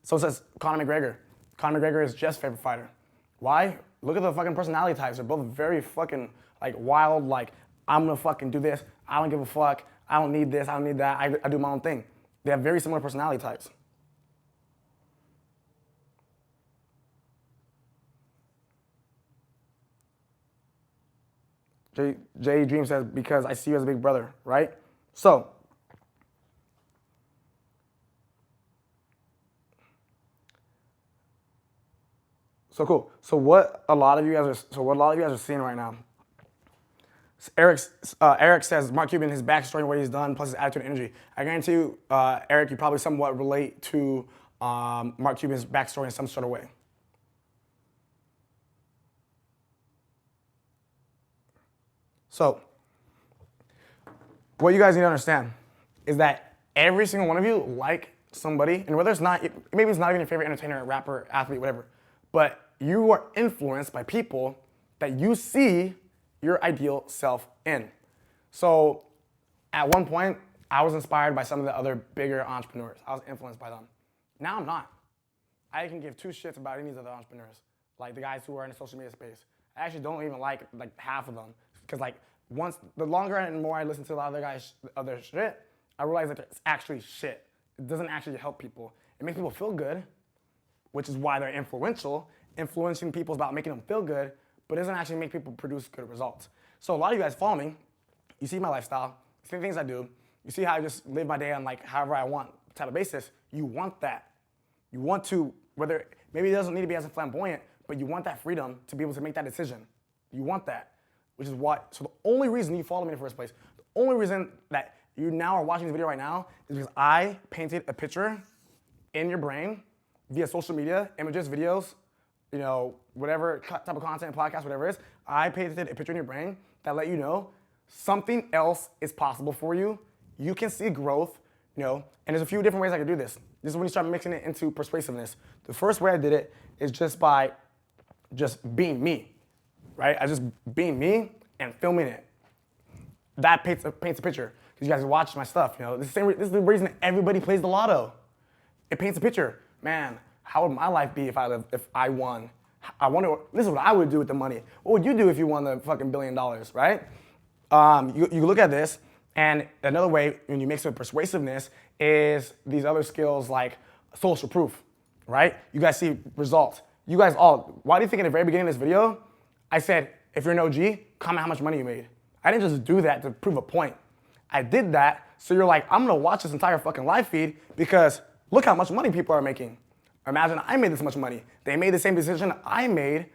so it says Conor McGregor. Conor McGregor is Jeff's favorite fighter. Why? Look at the fucking personality types. They're both very fucking like wild, like I'm gonna fucking do this. I don't give a fuck. I don't need this. I don't need that. I do my own thing. They have very similar personality types. Jay Dream says, because I see you as a big brother, right? So cool. So what a lot of you guys are seeing right now. Eric says Mark Cuban, his backstory, what he's done, plus his attitude and energy. I guarantee you, Eric, you probably somewhat relate to Mark Cuban's backstory in some sort of way. So, what you guys need to understand is that every single one of you like somebody, and whether it's not, maybe it's not even your favorite entertainer, rapper, athlete, whatever, but you are influenced by people that you see your ideal self in. So, at one point, I was inspired by some of the other bigger entrepreneurs. I was influenced by them. Now I'm not. I can give two shits about any of the other entrepreneurs, like the guys who are in the social media space. I actually don't even like half of them. Because the longer and more I listen to a lot of other shit, I realize that it's actually shit. It doesn't actually help people. It makes people feel good, which is why they're influential. Influencing people is about making them feel good, but it doesn't actually make people produce good results. So a lot of you guys follow me. You see my lifestyle. You see the things I do. You see how I just live my day on however I want type of basis. You want that. You want to, maybe it doesn't need to be as flamboyant, but you want that freedom to be able to make that decision. You want that. Which is why, so the only reason you follow me in the first place, the only reason that you now are watching this video right now is because I painted a picture in your brain via social media, images, videos, whatever type of content, podcast, whatever it is. I painted a picture in your brain that let you know something else is possible for you. You can see growth. And there's a few different ways I could do this. This is when you start mixing it into persuasiveness. The first way I did it is just by just being me, right? I just being me and filming it. That paints a picture. Because you guys watch my stuff, This is the reason everybody plays the lotto. It paints a picture. Man, how would my life be if I won? I wonder, this is what I would do with the money. What would you do if you won the fucking $1 billion, right? You look at this, and another way when you mix it with persuasiveness is these other skills like social proof, right? You guys see results. You guys all, why do you think in the very beginning of this video, I said, if you're an OG, comment how much money you made. I didn't just do that to prove a point. I did that so you're like, I'm gonna watch this entire fucking live feed because look how much money people are making. Imagine I made this much money. They made the same decision I made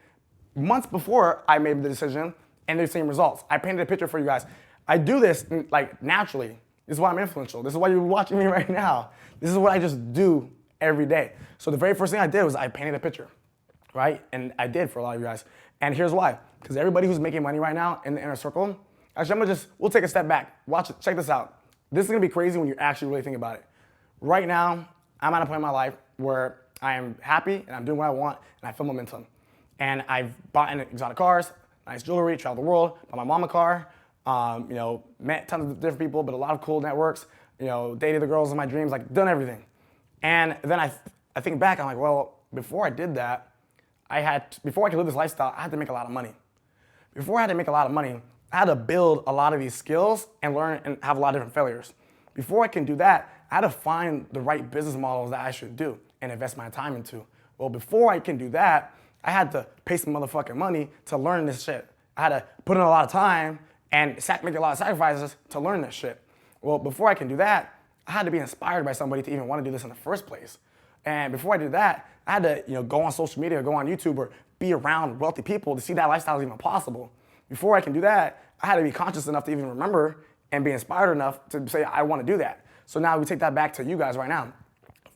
months before I made the decision and the same results. I painted a picture for you guys. I do this like naturally. This is why I'm influential. This is why you're watching me right now. This is what I just do every day. So the very first thing I did was I painted a picture, right? And I did for a lot of you guys. And here's why. Because everybody who's making money right now in the inner circle, actually we'll take a step back. Watch it, check this out. This is gonna be crazy when you actually really think about it. Right now, I'm at a point in my life where I am happy and I'm doing what I want and I feel momentum. And I've bought exotic cars, nice jewelry, traveled the world, bought my mom a car, met tons of different people, but a lot of cool networks, dated the girls of my dreams, like done everything. And then I think back, I'm like, well, before I did that, before I could live this lifestyle, I had to make a lot of money. Before I had to make a lot of money, I had to build a lot of these skills and learn and have a lot of different failures. Before I can do that, I had to find the right business models that I should do and invest my time into. Well, before I can do that, I had to pay some motherfucking money to learn this shit. I had to put in a lot of time and make a lot of sacrifices to learn this shit. Well, before I can do that, I had to be inspired by somebody to even want to do this in the first place. And before I did that, I had to go on social media, go on YouTube, or be around wealthy people to see that lifestyle is even possible. Before I can do that, I had to be conscious enough to even remember and be inspired enough to say, I want to do that. So now we take that back to you guys right now.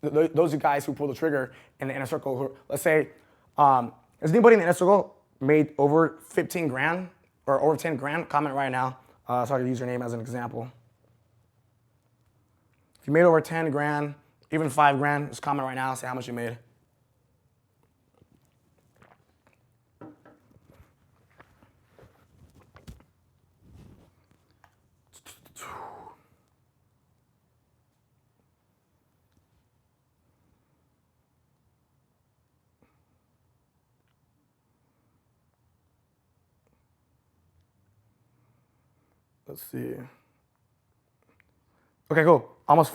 Those you guys who pull the trigger in the inner circle, who, let's say, has anybody in the inner circle made over 15 grand or over 10 grand? Comment right now so I can use your name as an example. If you made over 10 grand, even 5 grand, just comment right now, say how much you made. Let's see. Okay, cool. Almost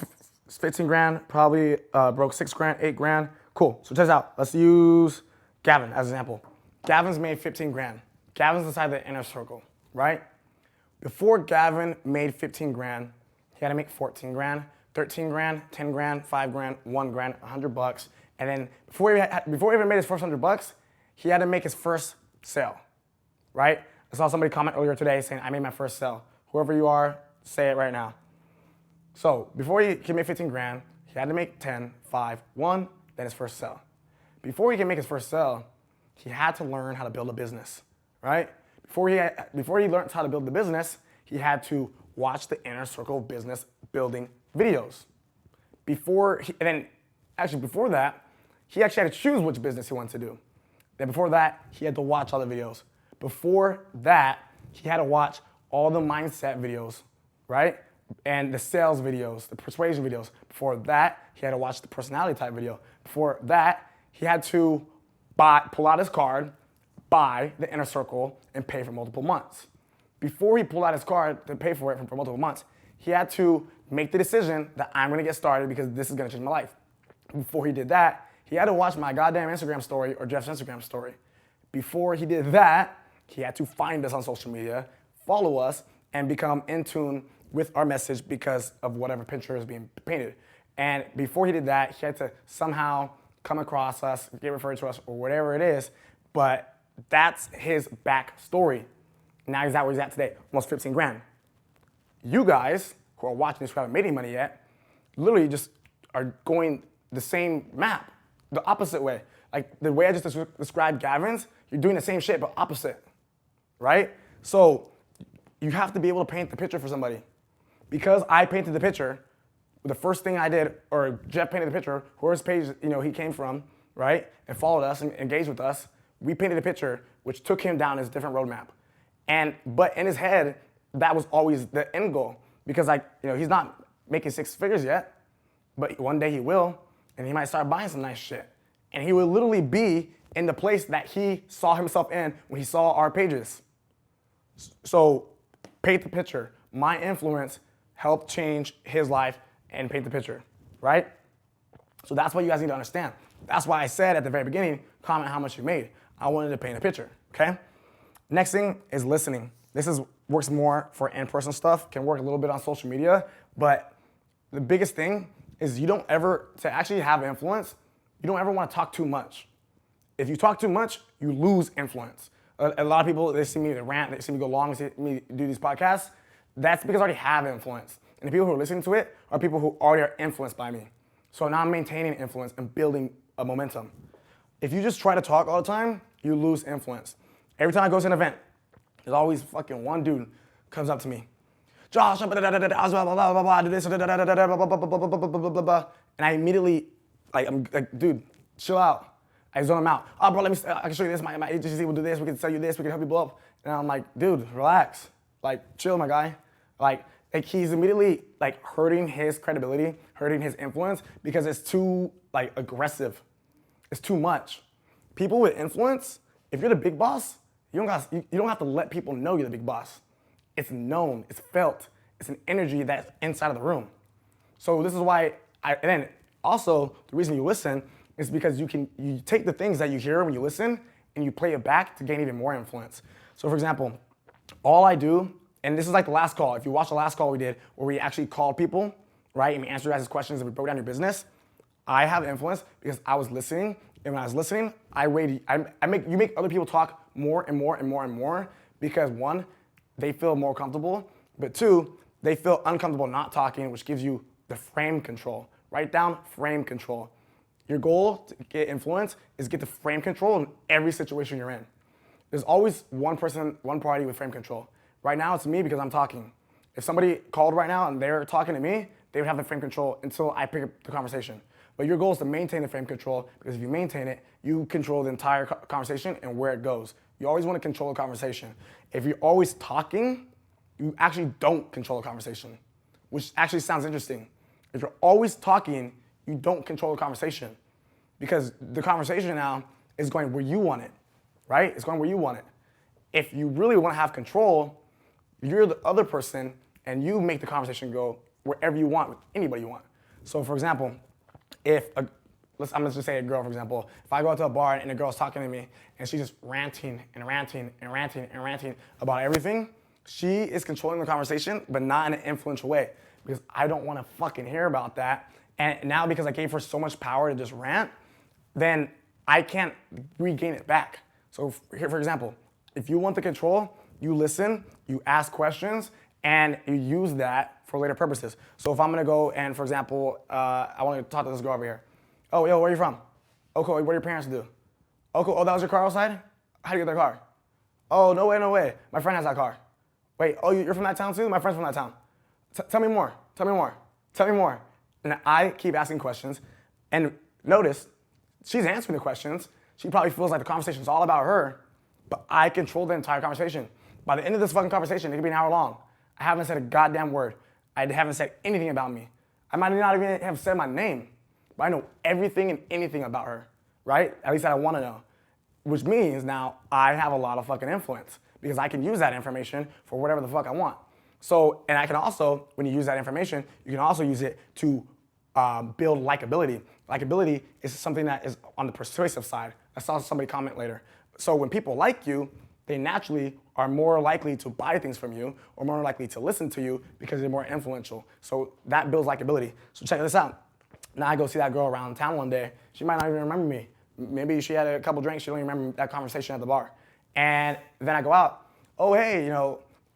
15 grand, probably broke 6 grand, 8 grand. Cool, so check this out. Let's use Gavin as an example. Gavin's made 15 grand. Gavin's inside the inner circle, right? Before Gavin made 15 grand, he had to make 14 grand, 13 grand, 10 grand, 5 grand, 1 grand, $100. And then before he even made his first $100, he had to make his first sale, right? I saw somebody comment earlier today saying, I made my first sale. Whoever you are, say it right now. So before he can make 15 grand, he had to make 10, 5, 1, then his first sale. Before he can make his first sale, he had to learn how to build a business, right? Before he learned how to build the business, he had to watch the inner circle business building videos. Before that, he actually had to choose which business he wanted to do. Then before that, he had to watch all the videos. Before that, he had to watch all the mindset videos, right? And the sales videos, the persuasion videos. Before that, he had to watch the personality type video. Before that, he had to pull out his card, buy the inner circle, and pay for multiple months. Before he pulled out his card to pay for it for multiple months, he had to make the decision that I'm gonna get started because this is gonna change my life. Before he did that, he had to watch my goddamn Instagram story or Jeff's Instagram story. Before he did that, he had to find us on social media, follow us, and become in tune with our message because of whatever picture is being painted. And before he did that, he had to somehow come across us, get referred to us, or whatever it is, but that's his backstory. Now he's at where he's at today, almost 15 grand. You guys who are watching this who haven't made any money yet, literally just are going the same map, the opposite way. Like the way I just described Gavin's, you're doing the same shit but opposite, right? So you have to be able to paint the picture for somebody. Because I painted the picture, the first thing I did, or Jeff painted the picture, whoever's page he came from, right, and followed us and engaged with us, we painted a picture which took him down his different roadmap. But in his head, that was always the end goal, because he's not making six figures yet, but one day he will, and he might start buying some nice shit. And he will literally be in the place that he saw himself in when he saw our pages. So paint the picture. My influence helped change his life and paint the picture, right? So that's what you guys need to understand. That's why I said at the very beginning, comment how much you made. I wanted to paint a picture, okay? Next thing is listening. Works more for in-person stuff, can work a little bit on social media, but the biggest thing is to actually have influence, you don't ever want to talk too much. If you talk too much, you lose influence. A lot of people, they see me rant, they see me go long, they see me do these podcasts. That's because I already have influence. And the people who are listening to it are people who already are influenced by me. So now I'm maintaining influence and building a momentum. If you just try to talk all the time, you lose influence. Every time I go to an event, there's always fucking one dude comes up to me. Josh, blah, blah, blah, blah, blah, do this, blah, blah, blah, blah, blah, blah, blah, blah. And I immediately, I'm like, dude, chill out. I zone him out. Oh, bro, I can show you this. My agency will do this. We can sell you this. We can help you blow up. And I'm like, dude, relax. Chill, my guy. He's immediately hurting his credibility, hurting his influence because it's too aggressive. It's too much. People with influence, if you're the big boss, you don't have to let people know you're the big boss. It's known, it's felt, it's an energy that's inside of the room. So this is why and then also the reason you listen is because you take the things that you hear when you listen and you play it back to gain even more influence. So for example, all I do, and this is like the last call. If you watch the last call we did where we actually called people, right, and we answered guys' questions and we broke down your business, I have influence because I was listening, and when I was listening, you make other people talk more and more and more and more because one, they feel more comfortable, but two, they feel uncomfortable not talking, which gives you the frame control. Write down frame control. Your goal to get influence is get the frame control in every situation you're in. There's always one person, one party with frame control. Right now, it's me because I'm talking. If somebody called right now and they're talking to me, they would have the frame control until I pick up the conversation. But your goal is to maintain the frame control because if you maintain it, you control the entire conversation and where it goes. You always want to control the conversation. If you're always talking, you actually don't control the conversation, which actually sounds interesting. If you're always talking, you don't control the conversation because the conversation now is going where you want it, right? It's going where you want it. If you really want to have control, you're the other person and you make the conversation go wherever you want with anybody you want. So for example, I'm just say a girl, for example. If I go out to a bar and a girl's talking to me and she's just ranting and ranting and ranting and ranting about everything, she is controlling the conversation, but not in an influential way because I don't want to fucking hear about that. And now because I gave her so much power to just rant, then I can't regain it back. So here, for example, if you want the control, you listen, you ask questions, and you use that for later purposes. So if I'm gonna go and, for example, I want to talk to this girl over here. Oh, yo, where are you from? Oh, cool. What do your parents do? Oh, cool. Oh, that was your car outside? How do you get that car? Oh, no way, no way. My friend has that car. Wait, oh, you're from that town too? My friend's from that town. Tell me more. Tell me more. Tell me more. And I keep asking questions. And notice, she's answering the questions. She probably feels like the conversation's all about her, but I control the entire conversation. By the end of this fucking conversation, it could be an hour long. I haven't said a goddamn word. I haven't said anything about me. I might not even have said my name, but I know everything and anything about her, right? At least I want to know. Which means now I have a lot of fucking influence because I can use that information for whatever the fuck I want. So, and I can also, when you use that information, you can also use it to build likability. Likability is something that is on the persuasive side. I saw somebody comment later. So when people like you, they naturally are more likely to buy things from you or more likely to listen to you because they're more influential. So that builds likability. So check this out. Now I go see that girl around town one day. She might not even remember me. Maybe she had a couple drinks. She don't even remember that conversation at the bar. And then I go out. Oh, hey,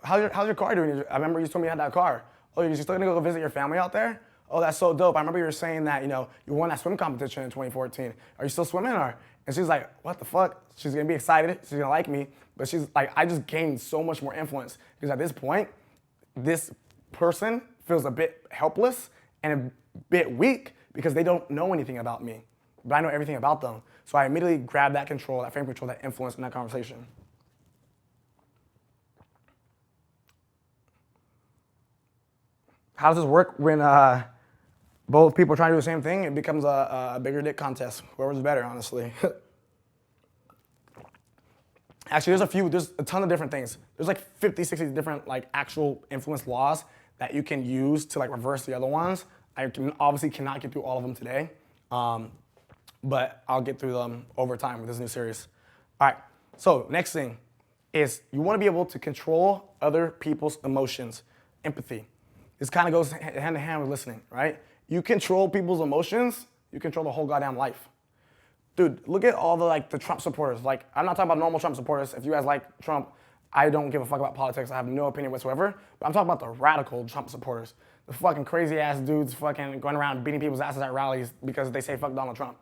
how's your car doing? I remember you told me you had that car. Oh, you're still gonna go visit your family out there? Oh, that's so dope. I remember you were saying that, you won that swim competition in 2014. Are you still swimming or? And she's like, what the fuck? She's gonna be excited. She's gonna like me. But she's like, I just gained so much more influence because at this point, this person feels a bit helpless and a bit weak because they don't know anything about me, but I know everything about them. So I immediately grab that control, that frame control, that influence in that conversation. How does this work when both people are trying to do the same thing? It becomes a bigger dick contest. Whoever's better, honestly. Actually, there's a ton of different things. There's like 50, 60 different like actual influence laws that you can use to like reverse the other ones. Obviously cannot get through all of them today, but I'll get through them over time with this new series. All right, so next thing is you want to be able to control other people's emotions, empathy. This kind of goes hand in hand with listening, right? You control people's emotions, you control the whole goddamn life. Dude, look at all the Trump supporters. Like, I'm not talking about normal Trump supporters. If you guys like Trump, I don't give a fuck about politics. I have no opinion whatsoever. But I'm talking about the radical Trump supporters. The fucking crazy ass dudes fucking going around beating people's asses at rallies because they say fuck Donald Trump,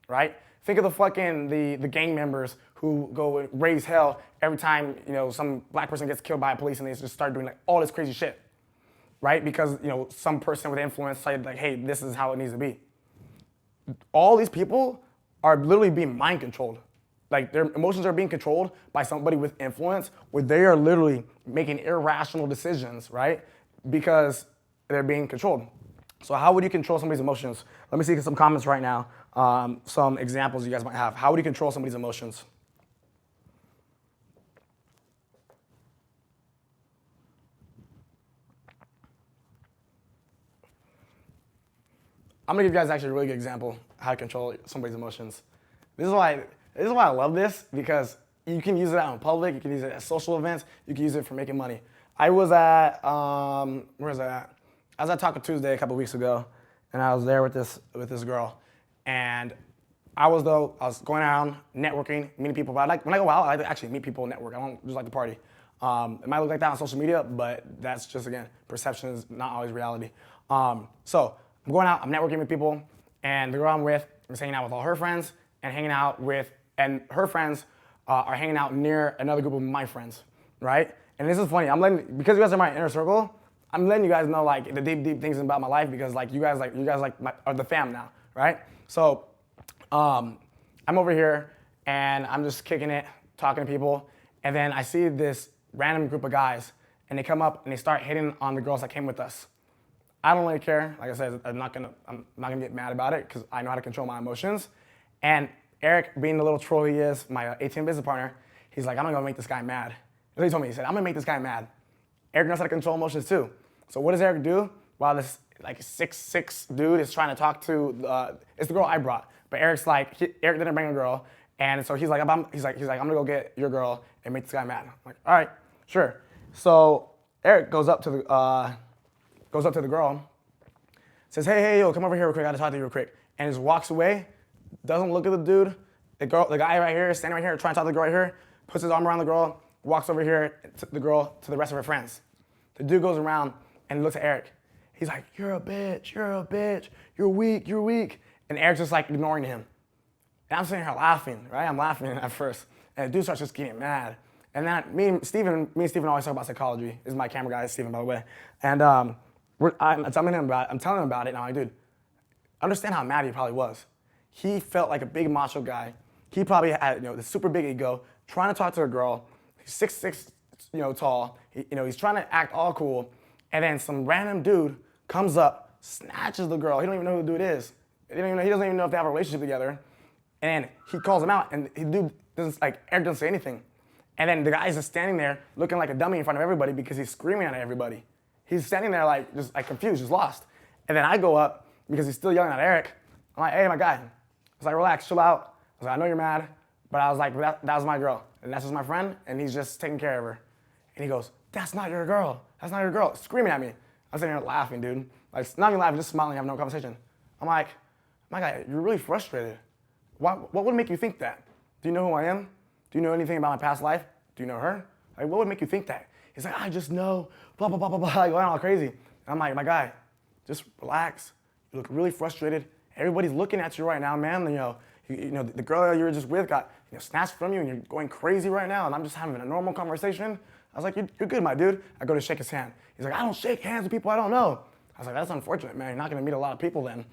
right? Think of the gang members who go and raise hell every time, some black person gets killed by police and they just start doing like all this crazy shit, right? Because, some person with influence said like, hey, this is how it needs to be. All these people are literally being mind controlled. Like their emotions are being controlled by somebody with influence where they are literally making irrational decisions, right? Because they're being controlled. So how would you control somebody's emotions? Let me see some comments right now. Some examples you guys might have. How would you control somebody's emotions? I'm gonna give you guys actually a really good example how to control somebody's emotions. This is why I love this, because you can use it out in public, you can use it at social events, you can use it for making money. I was at where was I at? I was at Taco Tuesday a couple weeks ago, and I was there with this girl, and I was going around networking, meeting people. But when I go out, I like to actually meet people, and network. I don't just like to party. It might look like that on social media, but that's just, again, perception is not always reality. So I'm going out, I'm networking with people, and the girl I'm with is hanging out with all her friends, and her friends are hanging out near another group of my friends, right? And this is funny. Because you guys are my inner circle, I'm letting you guys know like the deep things about my life, because like you guys are the fam now, right? So I'm over here and I'm just kicking it, talking to people, and then I see this random group of guys, and they come up and they start hitting on the girls that came with us. I don't really care. Like I said, I'm not gonna get mad about it because I know how to control my emotions. And Eric, being the little troll he is, my ATM business partner, he's like, I'm gonna make this guy mad. That's what he told me. He said, I'm gonna make this guy mad. Eric knows how to control emotions too. So what does Eric do? While this like 6'6" dude is trying to talk to, it's the girl I brought, but Eric's like, Eric didn't bring a girl, and so he's like, I'm gonna go get your girl and make this guy mad. I'm like, all right, sure. So Eric goes up to the girl, says, hey, yo, come over here real quick, I gotta talk to you real quick, and just walks away, doesn't look at the dude. The guy right here, standing right here, trying to talk to the girl right here, puts his arm around the girl, walks over here to the girl, to the rest of her friends. The dude goes around and looks at Eric. He's like, you're a bitch, you're weak. And Eric's just like ignoring him. And I'm sitting here laughing, right? I'm laughing at first. And the dude starts just getting mad. And then me and Steven always talk about psychology. This is my camera guy, Steven, by the way. And I'm telling him about it, and I'm like, dude, understand how mad he probably was. He felt like a big macho guy. He probably had, this super big ego, trying to talk to a girl. He's 6'6", tall. He's trying to act all cool. And then some random dude comes up, snatches the girl. He don't even know who the dude is. He doesn't even know if they have a relationship together. And he calls him out, and the dude Eric doesn't say anything. And then the guy's just standing there looking like a dummy in front of everybody because he's screaming at everybody. He's standing there just confused, just lost. And then I go up because he's still yelling at Eric. I'm like, hey, my guy. I was like, relax, chill out. I was like, I know you're mad, but I was like, that was my girl. And that's just my friend, and he's just taking care of her. And he goes, that's not your girl. That's not your girl. Screaming at me. I'm sitting here laughing, dude. Like, not even laughing, just smiling, having no conversation. I'm like, my guy, you're really frustrated. What would make you think that? Do you know who I am? Do you know anything about my past life? Do you know her? Like, what would make you think that? He's like, I just know, blah, blah, blah, blah, blah, going all crazy. And I'm like, my guy, just relax. You look really frustrated. Everybody's looking at you right now, man. The girl that you were just with got snatched from you, and you're going crazy right now, and I'm just having a normal conversation. I was like, you're good, my dude. I go to shake his hand. He's like, I don't shake hands with people I don't know. I was like, that's unfortunate, man. You're not gonna meet a lot of people then.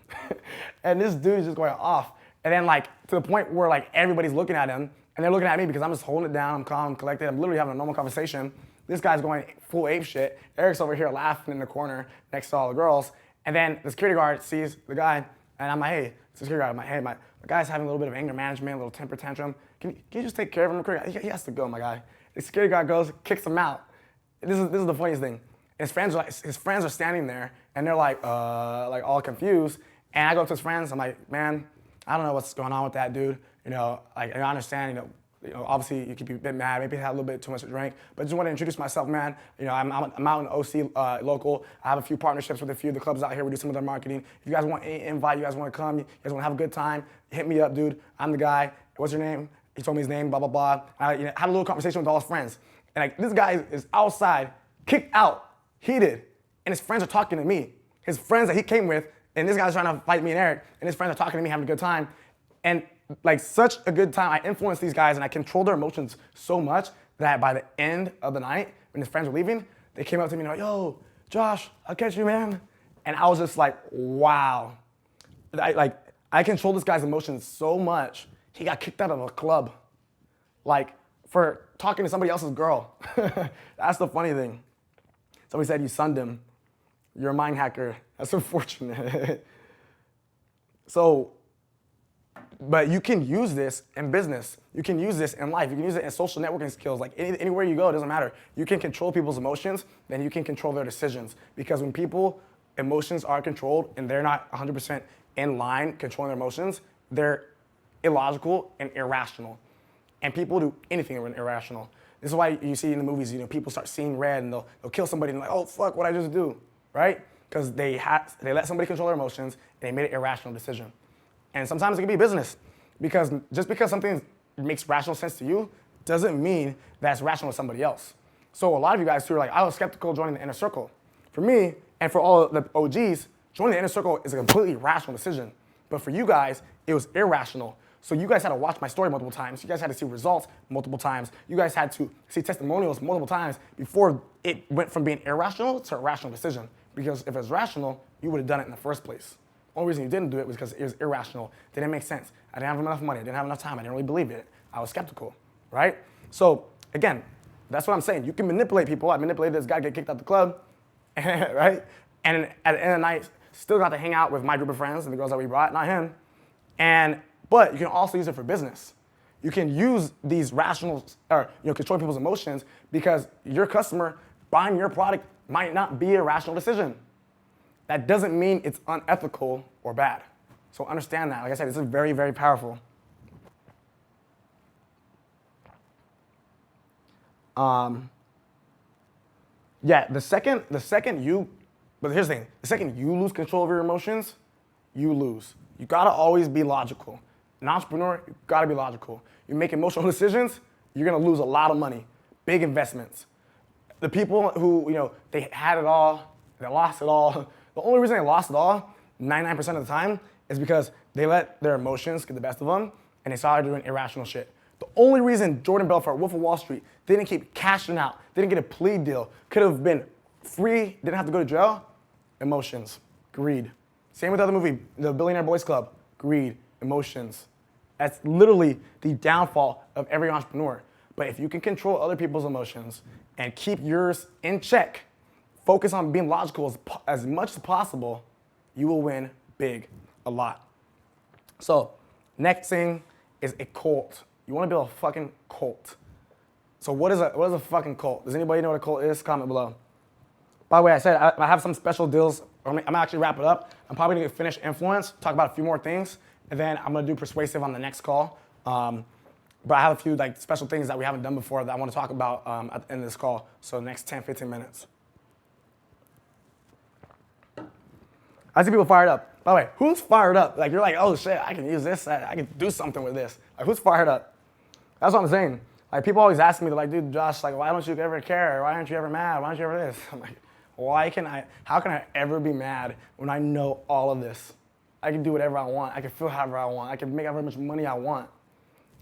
And this dude is just going off. And then like to the point where like everybody's looking at him and they're looking at me because I'm just holding it down, I'm calm, I'm collected, I'm literally having a normal conversation. This guy's going full ape shit. Eric's over here laughing in the corner next to all the girls. And then the security guard sees the guy and I'm like, hey, security guard, I'm like, hey, my guy's having a little bit of anger management, a little temper tantrum. Can you just take care of him? He has to go, my guy. The security guard goes, kicks him out. This is the funniest thing. His friends are standing there and they're like all confused. And I go up to his friends, I'm like, man, I don't know what's going on with that dude. You know, like I understand, obviously you could be a bit mad, maybe had a little bit too much to drink, but I just want to introduce myself, man. You know, I'm out in OC local. I have a few partnerships with a few of the clubs out here. We do some of their marketing. If you guys want an invite, you guys want to come, you guys want to have a good time, hit me up, dude. I'm the guy. What's your name? He told me his name, blah, blah, blah. I had a little conversation with all his friends. And like this guy is outside, kicked out, heated, and his friends are talking to me. His friends that he came with, and this guy's trying to fight me and Eric, and his friends are talking to me, having a good time. And like such a good time, I influenced these guys and I controlled their emotions so much that by the end of the night, when his friends were leaving, they came up to me and were like, yo, Josh, I'll catch you, man. And I was just like, wow. I controlled this guy's emotions so much, he got kicked out of a club. Like, for talking to somebody else's girl. That's the funny thing. Somebody said you sunned him. You're a mind hacker. That's unfortunate. So, but you can use this in business. You can use this in life. You can use it in social networking skills. Like anywhere you go, it doesn't matter. You can control people's emotions, then you can control their decisions. Because when people emotions are controlled and they're not 100% in line controlling their emotions, they're illogical and irrational. And people do anything irrational. This is why you see in the movies, people start seeing red and they'll kill somebody and like, oh fuck, what'd I just do, right? Because they let somebody control their emotions and they made an irrational decision. And sometimes it can be business, because just because something makes rational sense to you doesn't mean that's rational to somebody else. So a lot of you guys who are like, I was skeptical joining the inner circle. For me, and for all the OGs, joining the inner circle is a completely rational decision. But for you guys, it was irrational. So you guys had to watch my story multiple times. You guys had to see results multiple times. You guys had to see testimonials multiple times before it went from being irrational to a rational decision. Because if it was rational, you would have done it in the first place. The only reason you didn't do it was because it was irrational. It didn't make sense. I didn't have enough money. I didn't have enough time. I didn't really believe it. I was skeptical, right? So again, that's what I'm saying. You can manipulate people. I manipulated this guy, get kicked out the club, right? And at the end of the night, still got to hang out with my group of friends and the girls that we brought, not him. But you can also use it for business. You can use these rational, or control people's emotions, because your customer buying your product might not be a rational decision. That doesn't mean it's unethical or bad. So understand that. Like I said, this is very, very powerful. Yeah, the second you, but here's the thing, the second you lose control of your emotions, you lose. You gotta always be logical. An entrepreneur, you gotta be logical. You make emotional decisions, you're gonna lose a lot of money, big investments. The people who, they had it all, they lost it all. The only reason they lost it all, 99% of the time, is because they let their emotions get the best of them and they started doing irrational shit. The only reason Jordan Belfort, Wolf of Wall Street, didn't keep cashing out, didn't get a plea deal, could have been free, didn't have to go to jail, emotions, greed. Same with the other movie, The Billionaire Boys Club, greed, emotions. That's literally the downfall of every entrepreneur. But if you can control other people's emotions and keep yours in check, focus on being logical as much as possible, you will win big, a lot. So, next thing is a cult. You want to build a fucking cult. So what is a fucking cult? Does anybody know what a cult is? Comment below. By the way, I said I have some special deals. I'm gonna actually wrap it up. I'm probably gonna finish influence, talk about a few more things, and then I'm gonna do persuasive on the next call. But I have a few special things that we haven't done before that I want to talk about at the end of this call. So next 10, 15 minutes. I see people fired up. By the way, who's fired up? You're like, oh shit, I can use this. I can do something with this. Who's fired up? That's what I'm saying. People always ask me, they're like, dude, Josh, why don't you ever care? Why aren't you ever mad? Why aren't you ever this? I'm like, how can I ever be mad when I know all of this? I can do whatever I want. I can feel however I want. I can make however much money I want.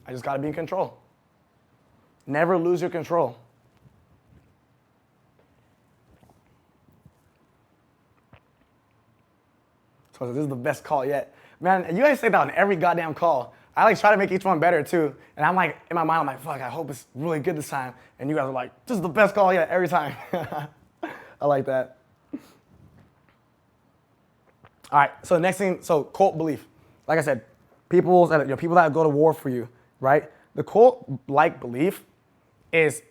I just gotta be in control. Never lose your control. So this is the best call yet. Man, you guys say that on every goddamn call. I like try to make each one better too. And I'm like, in my mind, I'm like, fuck, I hope it's really good this time. And you guys are like, this is the best call yet every time. I like that. All right, so the next thing, so cult belief. Like I said, people that go to war for you, right? The cult-like belief is,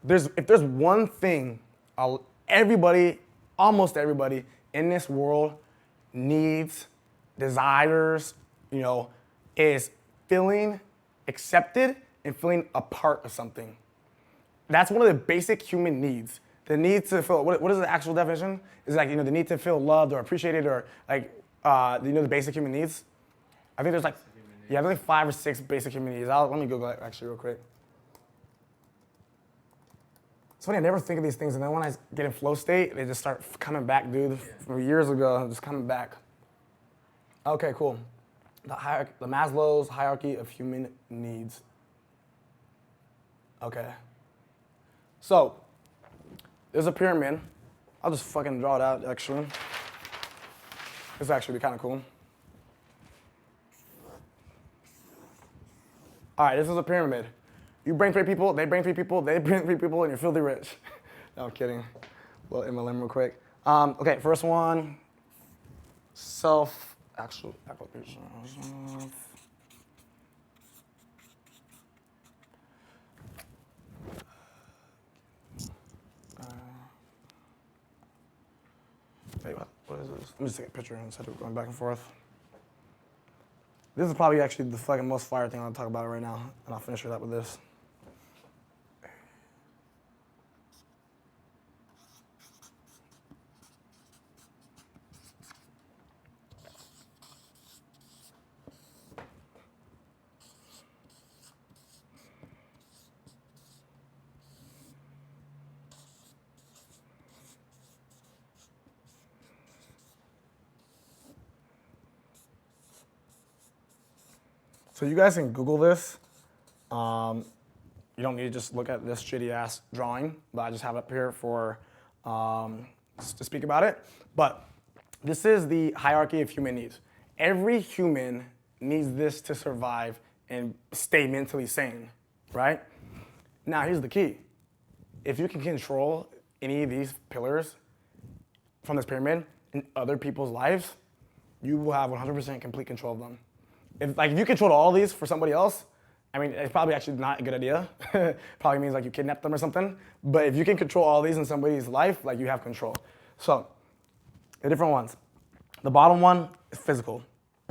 if there's one thing almost everybody in this world needs, desires, is feeling accepted and feeling a part of something. That's one of the basic human needs. The need to feel, what is the actual definition? Is like, the need to feel loved or appreciated or like, the basic human needs? I think there's like, there's like 5 or 6 basic human needs. Let me Google it actually real quick. It's funny, I never think of these things, and then when I get in flow state, they just start coming back, dude. From years ago, just coming back. Okay, cool. The Maslow's hierarchy of human needs. Okay. So, there's a pyramid. I'll just fucking draw it out, actually. This actually be kind of cool. All right, this is a pyramid. You bring 3 people, they bring 3 people, they bring 3 people, and you're filthy rich. No, I'm kidding. Well, MLM real quick. Okay, first one, actual application. Wait, what is this? Let me just take a picture instead of going back and forth. This is probably actually the fucking most fire thing I'll talk about right now, and I'll finish it up with this. So you guys can Google this. You don't need to just look at this shitty ass drawing, but I just have it up here for to speak about it. But this is the hierarchy of human needs. Every human needs this to survive and stay mentally sane, right? Now here's the key. If you can control any of these pillars from this pyramid in other people's lives, you will have 100% complete control of them. If you control all these for somebody else, I mean, it's probably actually not a good idea. Probably means like you kidnap them or something. But if you can control all these in somebody's life, like you have control. So, the different ones. The bottom one is physical.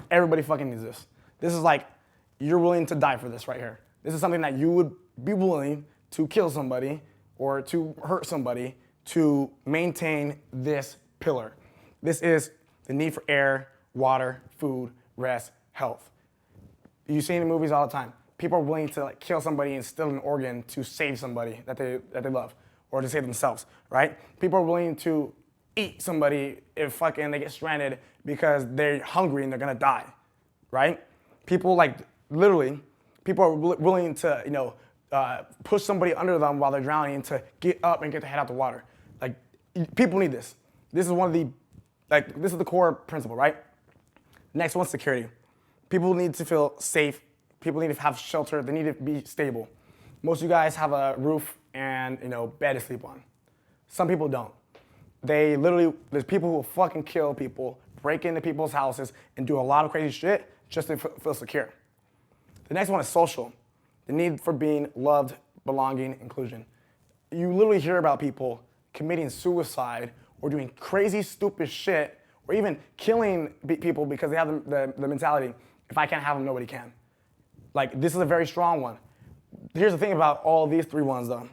Everybody fucking needs this. This is like, you're willing to die for this right here. This is something that you would be willing to kill somebody or to hurt somebody to maintain this pillar. This is the need for air, water, food, rest, health. You see in movies all the time. People are willing to like kill somebody and steal an organ to save somebody that they love or to save themselves, right? People are willing to eat somebody if fucking they get stranded because they're hungry and they're gonna die, right? People people are willing to push somebody under them while they're drowning to get up and get the head out the water. Like people need this. This is this is the core principle, right? Next one's security. People need to feel safe. People need to have shelter. They need to be stable. Most of you guys have a roof and bed to sleep on. Some people don't. There's people who will fucking kill people, break into people's houses, and do a lot of crazy shit just to feel secure. The next one is social. The need for being loved, belonging, inclusion. You literally hear about people committing suicide or doing crazy, stupid shit or even killing people because they have the mentality, if I can't have them, nobody can. Like, this is a very strong one. Here's the thing about all these 3 ones, though.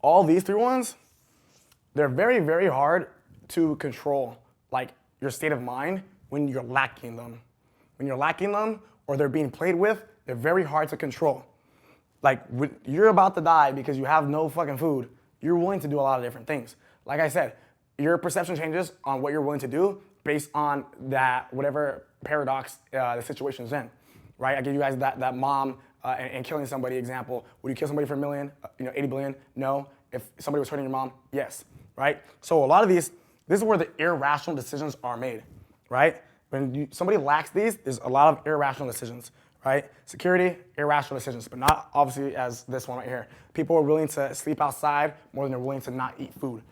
All these 3 ones, they're very, very hard to control, like, your state of mind when you're lacking them. When you're lacking them or they're being played with, they're very hard to control. Like, when you're about to die because you have no fucking food, you're willing to do a lot of different things. Like I said, your perception changes on what you're willing to do based on that whatever paradox the situation's in, right? I give you guys that mom and killing somebody example. Would you kill somebody for $1 million? 80 billion? No. If somebody was hurting your mom? Yes, right? So a lot of this is where the irrational decisions are made, right? When somebody lacks these, there's a lot of irrational decisions, right? Security, irrational decisions, but not obviously as this one right here. People are willing to sleep outside more than they're willing to not eat food.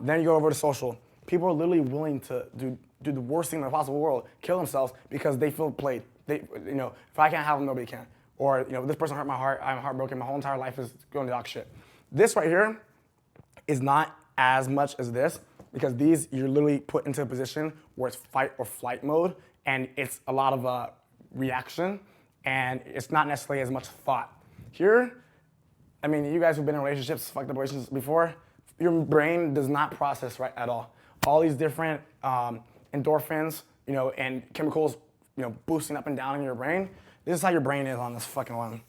Then you go over to social. People are literally willing to do the worst thing in the possible world, kill themselves because they feel played. If I can't have them, nobody can. Or, this person hurt my heart, I'm heartbroken, my whole entire life is going to dog shit. This right here is not as much as this because these, you're literally put into a position where it's fight or flight mode and it's a lot of reaction and it's not necessarily as much thought. Here, you guys who've been in relationships, fucked up relationships before, your brain does not process right at all. All these different endorphins, and chemicals, boosting up and down in your brain. This is how your brain is on this fucking one.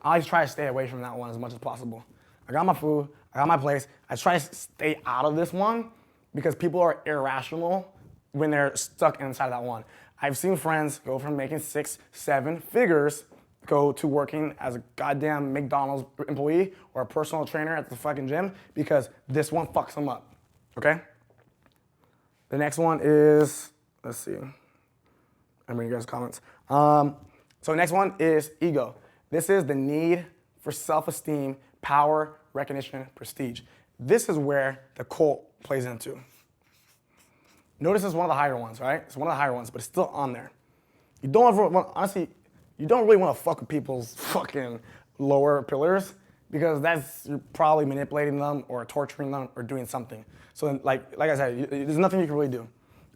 I always try to stay away from that one as much as possible. I got my food, I got my place. I try to stay out of this one because people are irrational when they're stuck inside of that one. I've seen friends go from making 6, 7 figures go to working as a goddamn McDonald's employee or a personal trainer at the fucking gym because this one fucks them up, okay? The next one is, let's see. I'm reading you guys' comments. So the next one is ego. This is the need for self-esteem, power, recognition, prestige. This is where the cult plays into. Notice it's one of the higher ones, right? It's one of the higher ones, but it's still on there. You don't really want to fuck with people's fucking lower pillars because you're probably manipulating them or torturing them or doing something. So like I said, there's nothing you can really do.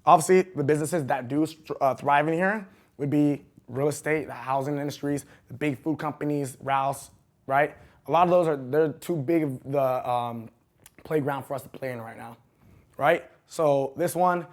Obviously, the businesses that do thrive in here would be real estate, the housing industries, the big food companies, Rouse, right? A lot of those they're too big of the playground for us to play in right now, right? So this one,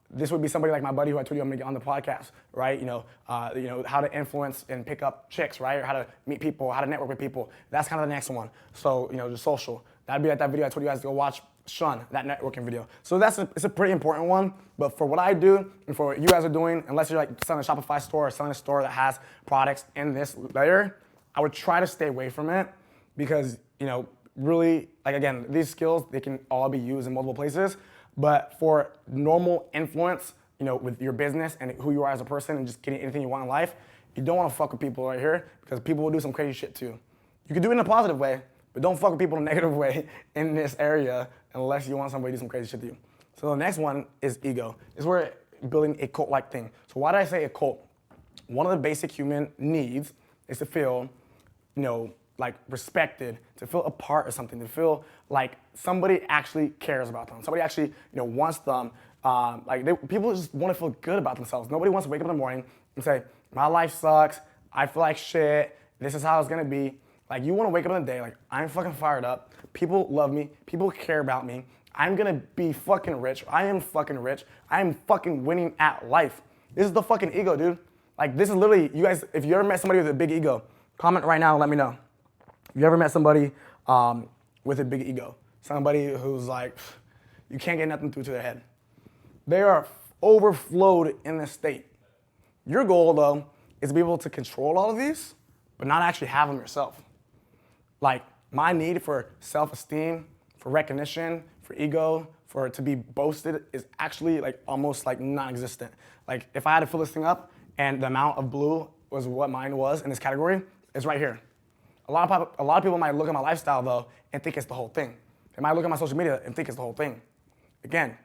this would be somebody like my buddy who I told you I'm gonna get on the podcast, right? How to influence and pick up chicks, right? Or how to meet people, how to network with people. That's kind of the next one. So, the social. That'd be like that video I told you guys to go watch, Shun, that networking video. So it's a pretty important one, but for what I do and for what you guys are doing, unless you're like selling a Shopify store or selling a store that has products in this layer, I would try to stay away from it because, really, like again, these skills, they can all be used in multiple places, but for normal influence, with your business and who you are as a person and just getting anything you want in life, you don't want to fuck with people right here because people will do some crazy shit too. You can do it in a positive way, but don't fuck with people in a negative way in this area unless you want somebody to do some crazy shit to you. So the next one is ego. It's where building a cult-like thing. So why did I say a cult? One of the basic human needs is to feel, like respected, to feel a part of something, to feel like somebody actually cares about them. Somebody actually, wants them. People just want to feel good about themselves. Nobody wants to wake up in the morning and say, my life sucks, I feel like shit, this is how it's gonna be. Like you wanna wake up in the day like, I'm fucking fired up, people love me, people care about me, I'm gonna be fucking rich, I am fucking rich, I am fucking winning at life. This is the fucking ego, dude. Like this is literally, you guys, if you ever met somebody with a big ego, comment right now and let me know. If you ever met somebody with a big ego, somebody who's like, you can't get nothing through to their head. They are overflowed in this state. Your goal, though, is to be able to control all of these, but not actually have them yourself. Like, my need for self-esteem, for recognition, for ego, for it to be boasted is actually like almost like non-existent. Like, if I had to fill this thing up and the amount of blue was what mine was in this category, it's right here. A lot of people might look at my lifestyle, though, and think it's the whole thing. They might look at my social media and think it's the whole thing. Again,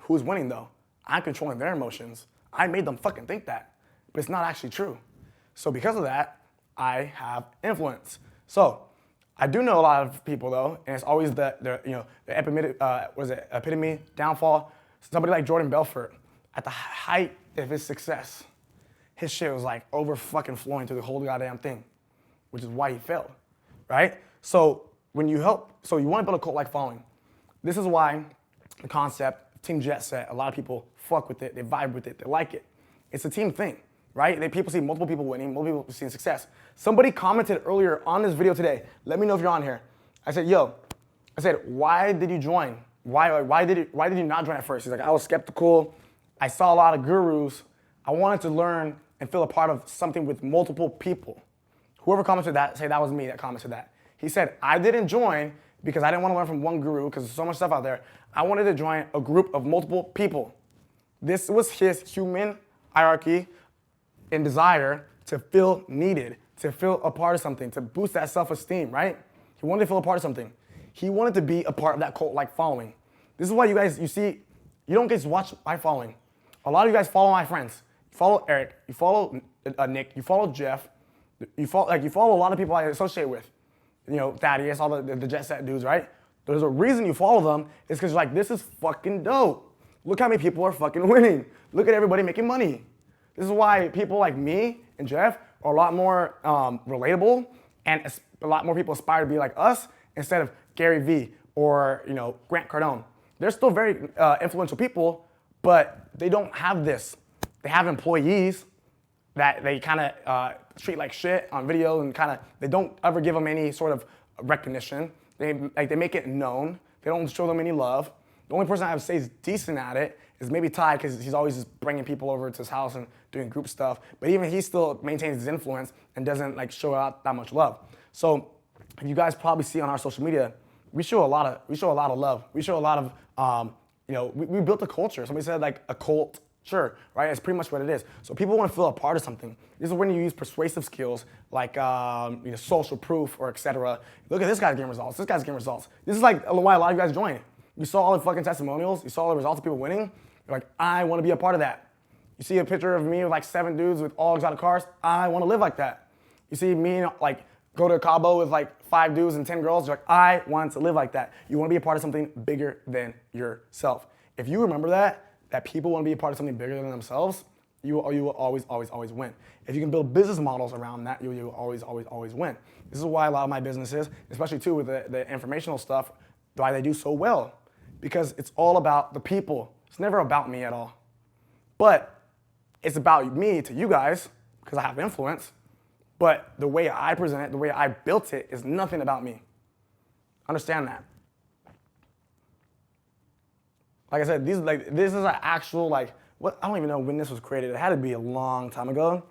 who's winning, though? I'm controlling their emotions. I made them fucking think that, but it's not actually true. So because of that, I have influence. So I do know a lot of people, though, and it's always the epitome, downfall. Somebody like Jordan Belfort, at the height of his success, his shit was like over fucking flowing through the whole goddamn thing, which is why he failed, right? So you want to build a cult-like following. This is why the concept, Team Jetset, a lot of people fuck with it, they vibe with it, they like it. It's a team thing, right? People see multiple people winning, multiple people seeing success. Somebody commented earlier on this video today, let me know if you're on here. I said, why did you join? Why did you not join at first? He's like, I was skeptical, I saw a lot of gurus, I wanted to learn and feel a part of something with multiple people. Whoever commented that, say that was me that commented that. He said, I didn't join because I didn't want to learn from one guru because there's so much stuff out there. I wanted to join a group of multiple people. This was his human hierarchy and desire to feel needed, to feel a part of something, to boost that self-esteem, right? He wanted to feel a part of something. He wanted to be a part of that cult-like following. This is why you guys, you see, you don't get to watch my following. A lot of you guys follow my friends. You follow Eric, you follow Nick, you follow Jeff, you follow a lot of people I associate with. You know, Thaddeus, all the Jetset dudes, right? There's a reason you follow them, is because you're like, this is fucking dope. Look how many people are fucking winning. Look at everybody making money. This is why people like me and Jeff are a lot more relatable, and a lot more people aspire to be like us instead of Gary Vee or Grant Cardone. They're still very influential people, but they don't have this. They have employees that they kind of treat like shit on video, and they don't ever give them any sort of recognition. They make it known. They don't show them any love. The only person I would say is decent at it is maybe Ty, because he's always just bringing people over to his house and doing group stuff. But even he still maintains his influence and doesn't show out that much love. So you guys probably see on our social media, we show a lot of love. We show a lot of we built a culture. Somebody said a cult. Sure, right? It's pretty much what it is. So people want to feel a part of something. This is when you use persuasive skills like social proof or etc. Look at this guy's getting results. This guy's getting results. This is why a lot of you guys join. You saw all the fucking testimonials. You saw all the results of people winning. You're like, I want to be a part of that. You see a picture of me with 7 dudes with all exotic cars. I want to live like that. You see me go to Cabo with 5 dudes and 10 girls. You're like, I want to live like that. You want to be a part of something bigger than yourself. If you remember that people want to be a part of something bigger than themselves, you will always win. If you can build business models around that, you will always win. This is why a lot of my businesses, especially too with the informational stuff, why they do so well. Because it's all about the people. It's never about me at all. But it's about me to you guys, because I have influence. But the way I present it, the way I built it, is nothing about me. Understand that. Like I said, this is an actual I don't even know when this was created. It had to be a long time ago.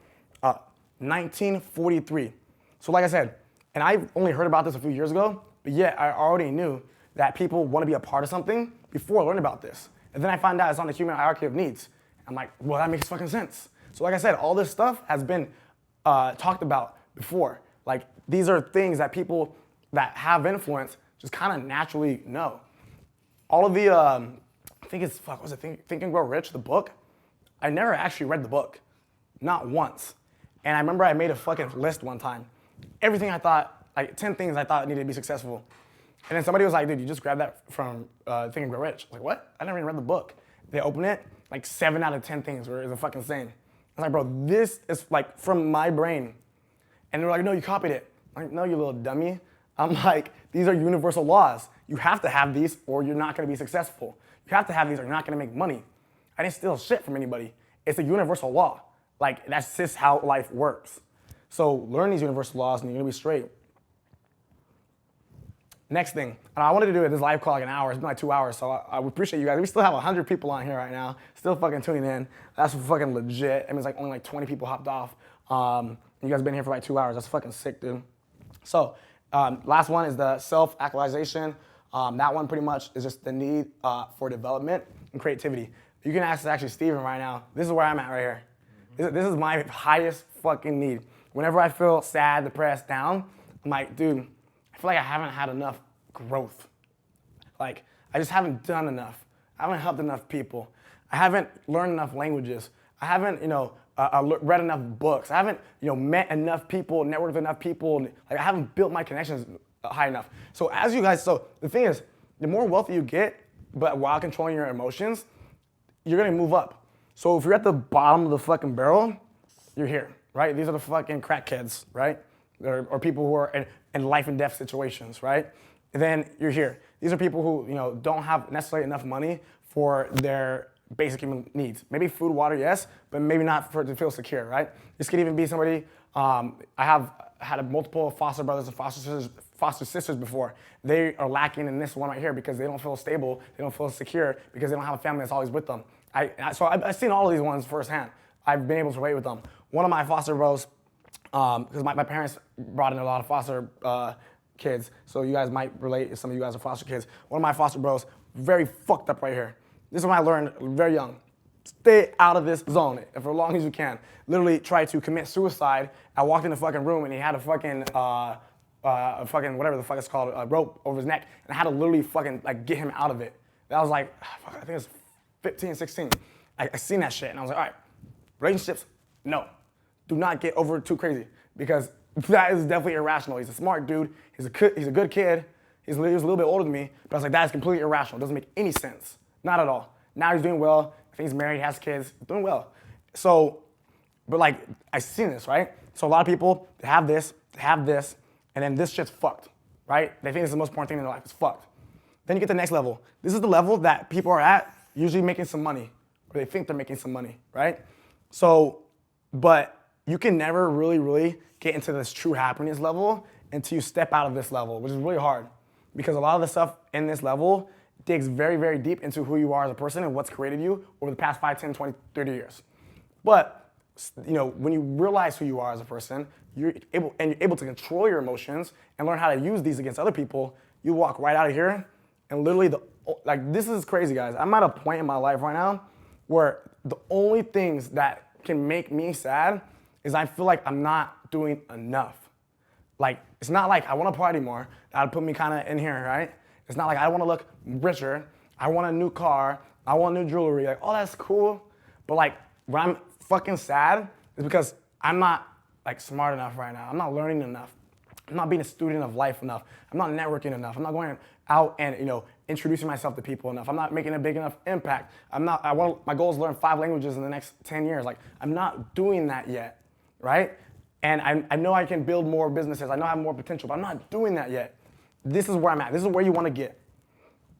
1943. So like I said, and I only heard about this a few years ago, but yet I already knew that people want to be a part of something before I learned about this. And then I find out it's on the human hierarchy of needs. I'm like, well, that makes fucking sense. So like I said, all this stuff has been talked about before. These are things that people that have influence just kind of naturally know. All of the, I think it's, Think and Grow Rich, the book? I never actually read the book. Not once. And I remember I made a fucking list one time. Everything I thought, 10 things I thought needed to be successful. And then somebody was like, dude, you just grabbed that from Think and Grow Rich. I was like, what? I never even read the book. They open it, 7 out of 10 things were the fucking same. I was like, bro, this is from my brain. And they were like, no, you copied it. I'm like, no, you little dummy. I'm like, these are universal laws. You have to have these or you're not gonna be successful. You have to have these or you're not gonna make money. I didn't steal shit from anybody. It's a universal law. That's just how life works. So learn these universal laws and you're gonna be straight. Next thing, and I wanted to do this live call an hour. It's been 2 hours, so I would appreciate you guys. We still have 100 people on here right now, still fucking tuning in. That's fucking legit. I mean, it's only 20 people hopped off. You guys been here for 2 hours. That's fucking sick, dude. So last one is the self-actualization. That one pretty much is just the need for development and creativity. You can ask actually Steven right now. This is where I'm at right here. This is my highest fucking need. Whenever I feel sad, depressed, down, I'm like, dude, I feel like I haven't had enough growth. I just haven't done enough. I haven't helped enough people. I haven't learned enough languages. I haven't, read enough books. I haven't, met enough people, networked with enough people. I haven't built my connections high enough. So the thing is, the more wealthy you get, but while controlling your emotions, you're gonna move up. So if you're at the bottom of the fucking barrel, you're here, right? These are the fucking crackheads, right? Or people who are in life and death situations, right? And then you're here. These are people who don't have necessarily enough money for their basic human needs. Maybe food, water, yes, but maybe not to feel secure, right? This could even be somebody. I have had multiple foster brothers and foster sisters before. They are lacking in this one right here because they don't feel stable, they don't feel secure because they don't have a family that's always with them. So I've seen all of these ones firsthand. I've been able to relate with them. One of my foster bros, because my parents brought in a lot of foster kids, so you guys might relate if some of you guys are foster kids. One of my foster bros, very fucked up right here. This is when I learned very young. stay out of this zone for as long as you can. Literally tried to commit suicide. I walked in the fucking room and he had a fucking whatever the fuck it's called, a rope over his neck, and I had to literally fucking like get him out of it. That was like, I think it was 15, 16. I seen that shit and I was like, all right, relationships, no. Do not get over too crazy because that is definitely irrational. He's a smart dude. He's a good kid. He was a little bit older than me, but I was like, that is completely irrational. It doesn't make any sense. Not at all. Now he's doing well. I think he's married, has kids, doing well. So, but like, I seen this, right? So a lot of people, they have this, and then this shit's fucked, right? They think it's the most important thing in their life. It's fucked. Then you get to the next level. This is the level that people are at, usually making some money, or they think they're making some money, right? So, but you can never really get into this true happiness level until you step out of this level, which is really hard. Because a lot of the stuff in this level digs very deep into who you are as a person and what's created you over the past 5, 10, 20, 30 years. But, you know, when you realize who you are as a person, you're able to control your emotions and learn how to use these against other people, you walk right out of here and literally, this is crazy, guys. I'm at a point in my life right now where the only things that can make me sad is I feel like I'm not doing enough. Like, it's not like I want to party more. That would put me kind of in here, right? It's not like I want to look richer. I want a new car. I want new jewelry. Like, oh, that's cool. But like, when I'm fucking sad, is because I'm not like smart enough right now. I'm not learning enough. I'm not being a student of life enough. I'm not networking enough. I'm not going out and, you know, introducing myself to people enough. I'm not making a big enough impact. My goal is to learn 5 languages in the next 10 years. Like, I'm not doing that yet, right? And I know I can build more businesses. I know I have more potential, but I'm not doing that yet. This is where I'm at. This is where you want to get.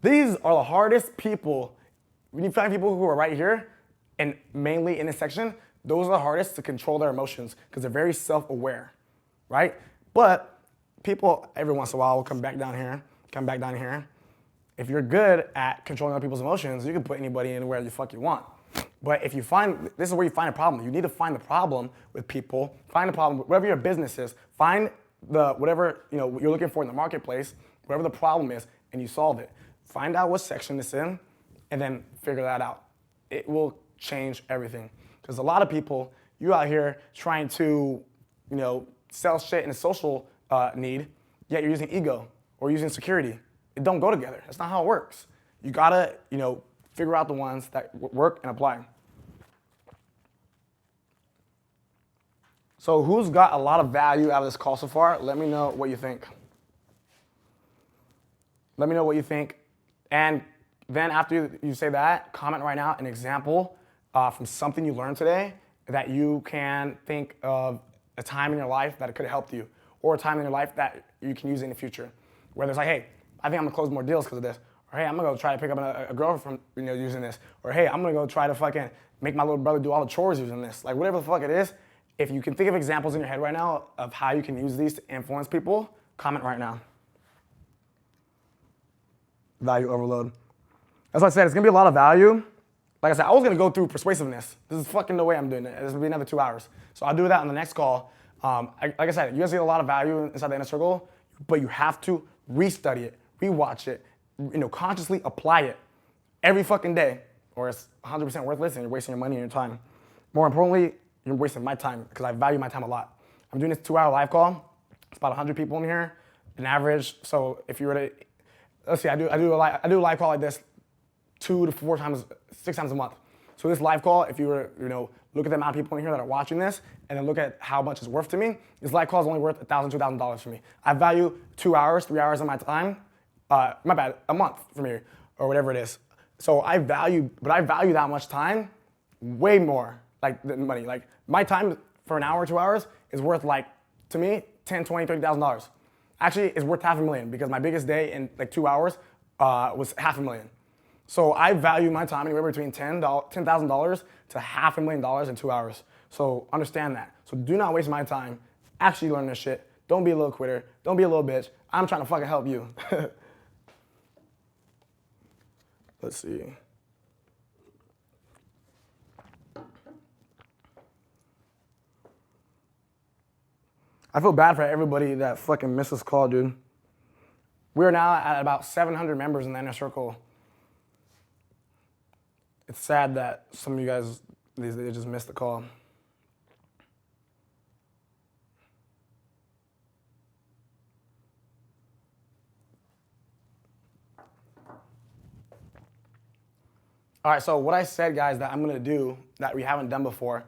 These are the hardest people. When you find people who are right here, and mainly in this section, those are the hardest to control their emotions because they're very self-aware, right? But people, every once in a while, will come back down here. If you're good at controlling other people's emotions, you can put anybody anywhere the fuck you want. But if you find, this is where you find a problem. You need to find the problem with people. Find the problem, whatever your business is. Find whatever you're looking for in the marketplace, whatever the problem is, and you solve it. Find out what section it's in, and then figure that out. It will change everything. Because a lot of people, you out here trying to, sell shit in a social need, yet you're using ego or using security. It don't go together. That's not how it works. You gotta, figure out the ones that work and apply. So who's got a lot of value out of this call so far? Let me know what you think. Let me know what you think. And then after you say that, comment right now an example from something you learned today that you can think of a time in your life that it could have helped you, or a time in your life that you can use in the future. Whether it's like, hey, I think I'm gonna close more deals because of this. Or hey, I'm gonna go try to pick up a girl from using this. Or hey, I'm gonna go try to fucking make my little brother do all the chores using this. Like whatever the fuck it is, if you can think of examples in your head right now of how you can use these to influence people, comment right now. Value overload. That's what I said, it's gonna be a lot of value. Like I said, I was gonna go through persuasiveness. This is fucking no way I'm doing it. This will be another 2 hours. So I'll do that on the next call. Like I said, you guys get a lot of value inside the inner circle, but you have to restudy it, rewatch it, consciously apply it every fucking day, or it's 100% worthless and you're wasting your money and your time. More importantly, you're wasting my time because I value my time a lot. I'm doing this 2-hour live call. It's about 100 people in here, an average. So if you were to, let's see, I do a live call like this 2 to 4 times, 6 times a month. So this live call, if you were, look at the amount of people in here that are watching this, and then look at how much it's worth to me, this live call is only worth $1,000, $2,000 for me. I value 2 hours, 3 hours of my time, a month for me, or whatever it is. So I value that much time way more, like than money. Like my time for an hour, 2 hours is worth to me, $10,000, $20,000, $30,000. Actually, it's worth $500,000 because my biggest day in 2 hours was $500,000. So I value my time anywhere between $10,000 to $500,000 in 2 hours. So understand that. So do not waste my time. Actually learn this shit. Don't be a little quitter. Don't be a little bitch. I'm trying to fucking help you. Let's see. I feel bad for everybody that fucking missed this call, dude. We're now at about 700 members in the inner circle. It's sad that some of you guys, they just missed the call. All right, so what I said, guys, that I'm gonna do that we haven't done before,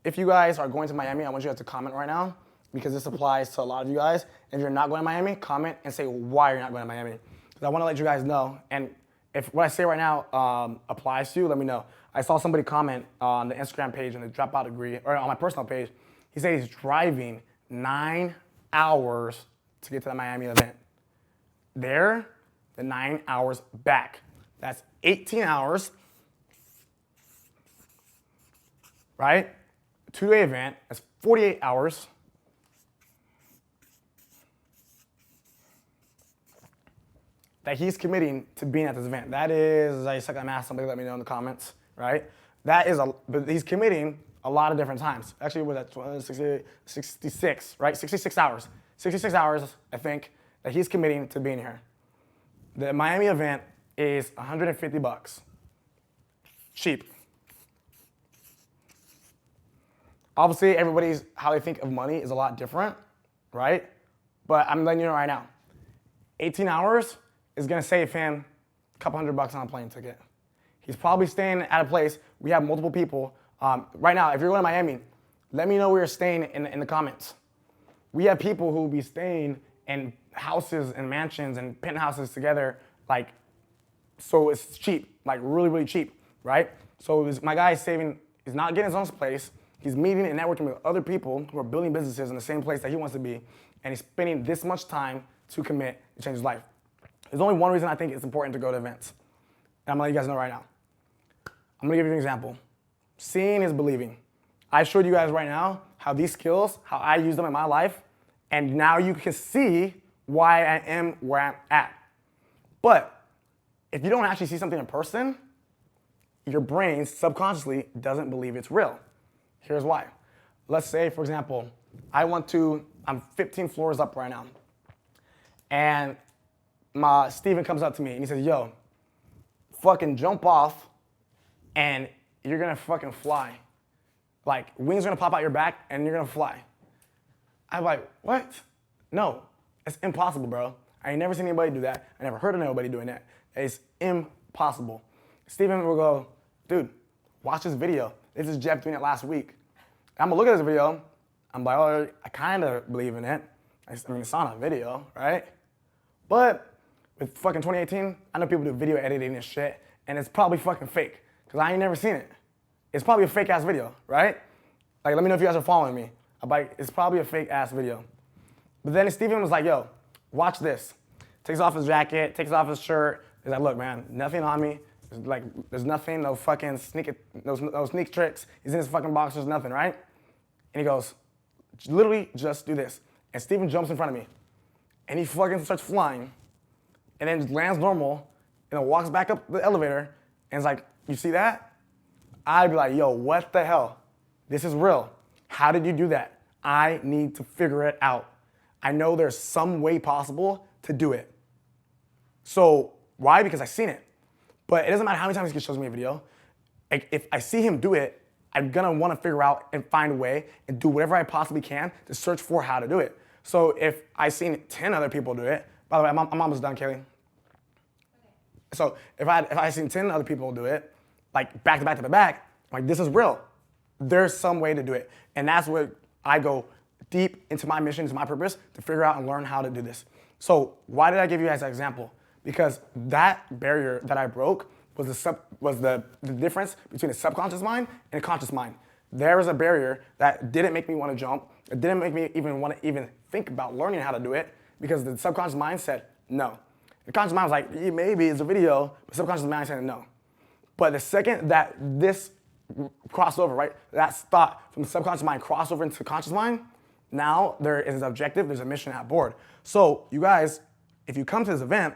if you guys are going to Miami, I want you guys to comment right now because this applies to a lot of you guys. If you're not going to Miami, comment and say why you're not going to Miami. Because I wanna let you guys know, and if what I say right now applies to you, let me know. I saw somebody comment on the Instagram page and the Dropout Degree, or on my personal page, he said he's driving 9 hours to get to the Miami event. There, the 9 hours back. That's 18 hours. Right? 2-day event, that's 48 hours. That he's committing to being at this event. That is, I suck at math, somebody let me know in the comments, right? That is, but he's committing a lot of different times. Actually, was that 66, right? 66 hours. 66 hours, I think, that he's committing to being here. The Miami event is $150. Cheap. Obviously, everybody's, how they think of money is a lot different, right? But I'm letting you know right now, 18 hours is gonna save him a couple $100 on a plane ticket. He's probably staying at a place, we have multiple people. Right now, if you're going to Miami, let me know where you're staying in the comments. We have people who will be staying in houses and mansions and penthouses together, like, so it's cheap, like really, really cheap, right? So my guy is saving, he's not getting his own place, he's meeting and networking with other people who are building businesses in the same place that he wants to be, and he's spending this much time to commit to change his life. There's only one reason I think it's important to go to events, and I'm gonna let you guys know right now. I'm gonna give you an example. Seeing is believing. I showed you guys right now how these skills, how I use them in my life, and now you can see why I am where I'm at. But if you don't actually see something in person, your brain subconsciously doesn't believe it's real. Here's why. Let's say, for example, I'm 15 floors up right now. And Steven comes up to me and he says, yo, fucking jump off and you're gonna fucking fly. Like, wings are gonna pop out your back and you're gonna fly. I'm like, what? No, it's impossible, bro. I ain't never seen anybody do that. I never heard of nobody doing that. It's impossible. Steven will go, dude, watch this video. This is Jeff doing it last week. And I'm gonna look at this video. I'm like, oh, I kind of believe in it. I mean, it's on a video, right? But with fucking 2018, I know people do video editing and shit, and it's probably fucking fake, because I ain't never seen it. It's probably a fake ass video, right? Like, let me know if you guys are following me. I'm like, it's probably a fake ass video. But then Steven was like, yo, watch this. Takes off his jacket, takes off his shirt. He's like, look, man, nothing on me. There's nothing, no fucking no sneak tricks. He's in his fucking boxers, nothing, right? And he goes, literally just do this. And Steven jumps in front of me. And he fucking starts flying. And then just lands normal. And then walks back up the elevator. And is like, you see that? I'd be like, yo, what the hell? This is real. How did you do that? I need to figure it out. I know there's some way possible to do it. So why? Because I've seen it. But it doesn't matter how many times he shows me a video. Like, if I see him do it, I'm gonna wanna figure out and find a way and do whatever I possibly can to search for how to do it. So if I've seen 10 other people do it, by the way, I'm almost done, Kaylee. Okay. So if I seen 10 other people do it, like back to back to back, like, this is real. There's some way to do it. And that's where I go deep into my mission, into my purpose, to figure out and learn how to do this. So why did I give you guys that example? Because that barrier that I broke was the difference between a subconscious mind and a conscious mind. There was a barrier that didn't make me want to jump. It didn't make me even want to even think about learning how to do it, because the subconscious mind said no. The conscious mind was like, yeah, maybe it's a video, but subconscious mind said no. But the second that this crossover, right, that thought from the subconscious mind crossed over into the conscious mind, now there is an objective, there's a mission at board. So you guys, if you come to this event,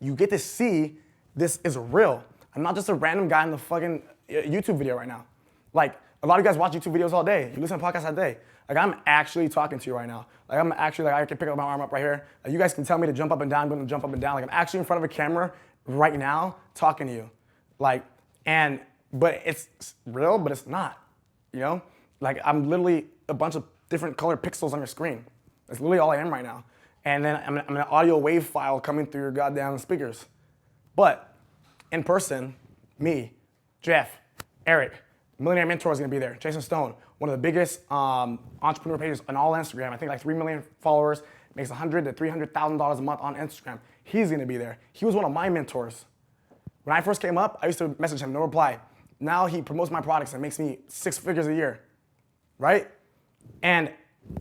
you get to see this is real. I'm not just a random guy in the fucking YouTube video right now. Like, a lot of you guys watch YouTube videos all day. You listen to podcasts all day. Like, I'm actually talking to you right now. Like, I'm actually, like, I can pick up my arm up right here. Like, you guys can tell me to jump up and down, I'm gonna jump up and down. Like, I'm actually in front of a camera right now talking to you. Like, and but it's real, but it's not, you know? Like I'm literally a bunch of different colored pixels on your screen. That's literally all I am right now. And then I'm an audio wave file coming through your goddamn speakers. But in person, me, Jeff, Eric, Millionaire Mentor is gonna be there. Jason Stone, one of the biggest entrepreneur pages on all Instagram. I think like 3 million followers, makes $100,000 to $300,000 a month on Instagram. He's gonna be there. He was one of my mentors. When I first came up, I used to message him, no reply. Now he promotes my products and makes me 6 figures a year, right?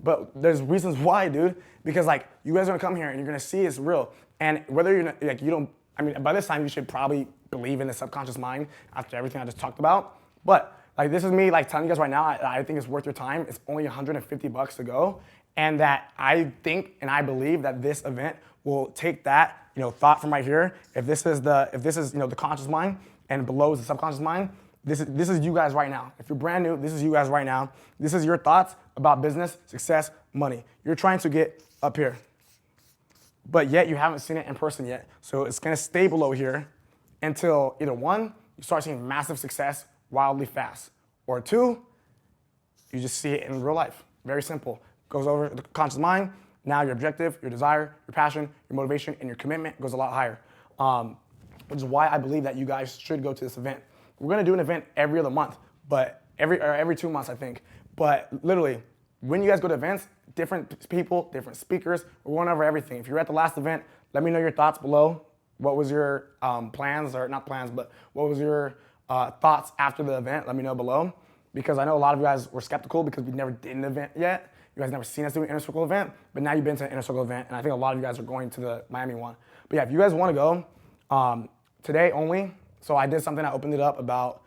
But there's reasons why, dude. Because like you guys are gonna come here and you're gonna see it's real. And whether you're like you don't, I mean, by this time you should probably believe in the subconscious mind after everything I just talked about. But like this is me like telling you guys right now, I think it's worth your time. It's only $150 to go, and that I think and I believe that this event will take that thought from right here. If this is the conscious mind, and below is the subconscious mind. This is you guys right now. If you're brand new, this is you guys right now. This is your thoughts about business, success, money. You're trying to get up here, but yet you haven't seen it in person yet. So it's gonna stay below here until either one, you start seeing massive success wildly fast, or two, you just see it in real life. Very simple. Goes over the conscious mind. Now your objective, your desire, your passion, your motivation, and your commitment goes a lot higher. Which is why I believe that you guys should go to this event. We're gonna do an event every other month, but every 2 months, I think. But literally, when you guys go to events, different people, different speakers, we're going over everything. If you're at the last event, let me know your thoughts below. What was your plans, or not plans, but what was your thoughts after the event? Let me know below. Because I know a lot of you guys were skeptical because we never did an event yet. You guys never seen us do an Inner Circle event, but now you've been to an Inner Circle event, and I think a lot of you guys are going to the Miami one. But yeah, if you guys wanna go, today only, so I did something, I opened it up about,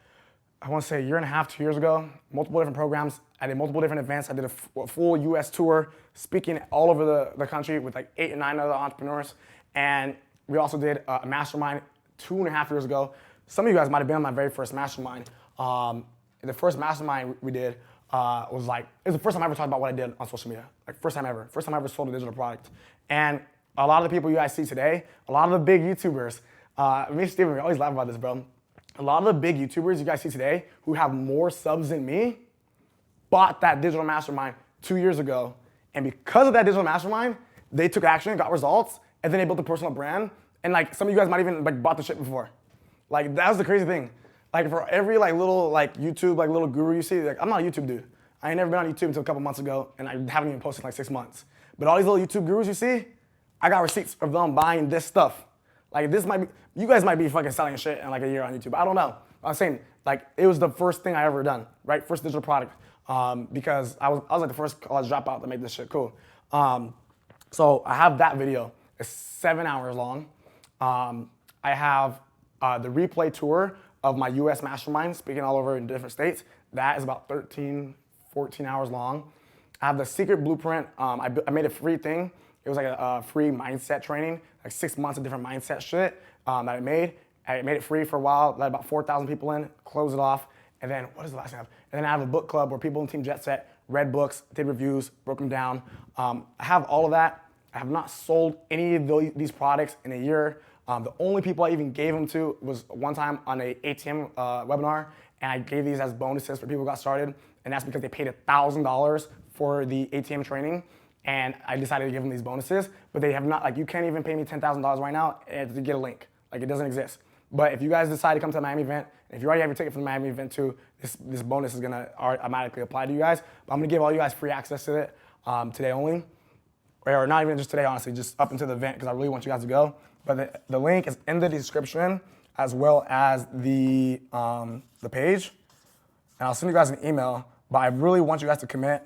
I wanna say a year and a half, 2 years ago, multiple different programs. I did multiple different events. I did a full US tour, speaking all over the country with like 8 or 9 other entrepreneurs. And we also did a mastermind 2.5 years ago. Some of you guys might have been on my very first mastermind. The first mastermind we did was like, it was the first time I ever talked about what I did on social media. Like first time ever. First time I ever sold a digital product. And a lot of the people you guys see today, a lot of the big YouTubers, me and Steven, we always laugh about this, bro. A lot of the big YouTubers you guys see today who have more subs than me bought that digital mastermind 2 years ago. And because of that digital mastermind, they took action, got results, and then they built a personal brand. And like some of you guys might even like bought the shit before. Like that was the crazy thing. Like for every like little like YouTube like little guru you see, like I'm not a YouTube dude. I ain't never been on YouTube until a couple months ago, and I haven't even posted in like 6 months. But all these little YouTube gurus you see, I got receipts of them buying this stuff. Like this might be, you guys might be fucking selling shit in like a year on YouTube. I don't know. I'm saying like it was the first thing I ever done, right? First digital product, because I was like the first college dropout to make this shit cool. So I have that video. It's 7 hours long. I have the replay tour of my US mastermind, speaking all over in different states. That is about 13, 14 hours long. I have the secret blueprint. I made a free thing. It was like a free mindset training, like 6 months of different mindset shit that I made. I made it free for a while, let about 4,000 people in, closed it off. And then, what is the last thing I have? And then I have a book club where people in Team Jetset read books, did reviews, broke them down. I have all of that. I have not sold any of these products in a year. The only people I even gave them to was one time on a ATM webinar, and I gave these as bonuses for people who got started, and that's because they paid $1,000 for the ATM training, and I decided to give them these bonuses, but they have not, like you can't even pay me $10,000 right now to get a link. Like it doesn't exist. But if you guys decide to come to the Miami event, and if you already have your ticket for the Miami event too, this bonus is gonna automatically apply to you guys. But I'm gonna give all you guys free access to it today only, or not even just today, honestly, just up until the event, because I really want you guys to go. But the link is in the description, as well as the page. And I'll send you guys an email, but I really want you guys to commit.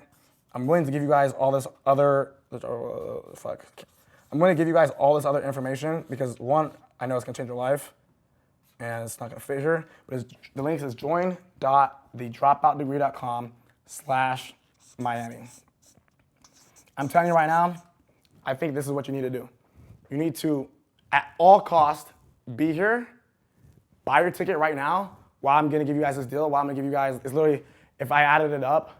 I'm willing to give you guys all this other, I'm going to give you guys all this other information because one, I know it's going to change your life, and it's not going to fit here, but the link is join.thedropoutdegree.com/Miami. I'm telling you right now, I think this is what you need to do. You need to, at all cost, be here, buy your ticket right now, while I'm gonna give you guys this deal, while I'm gonna give you guys, it's literally, if I added it up,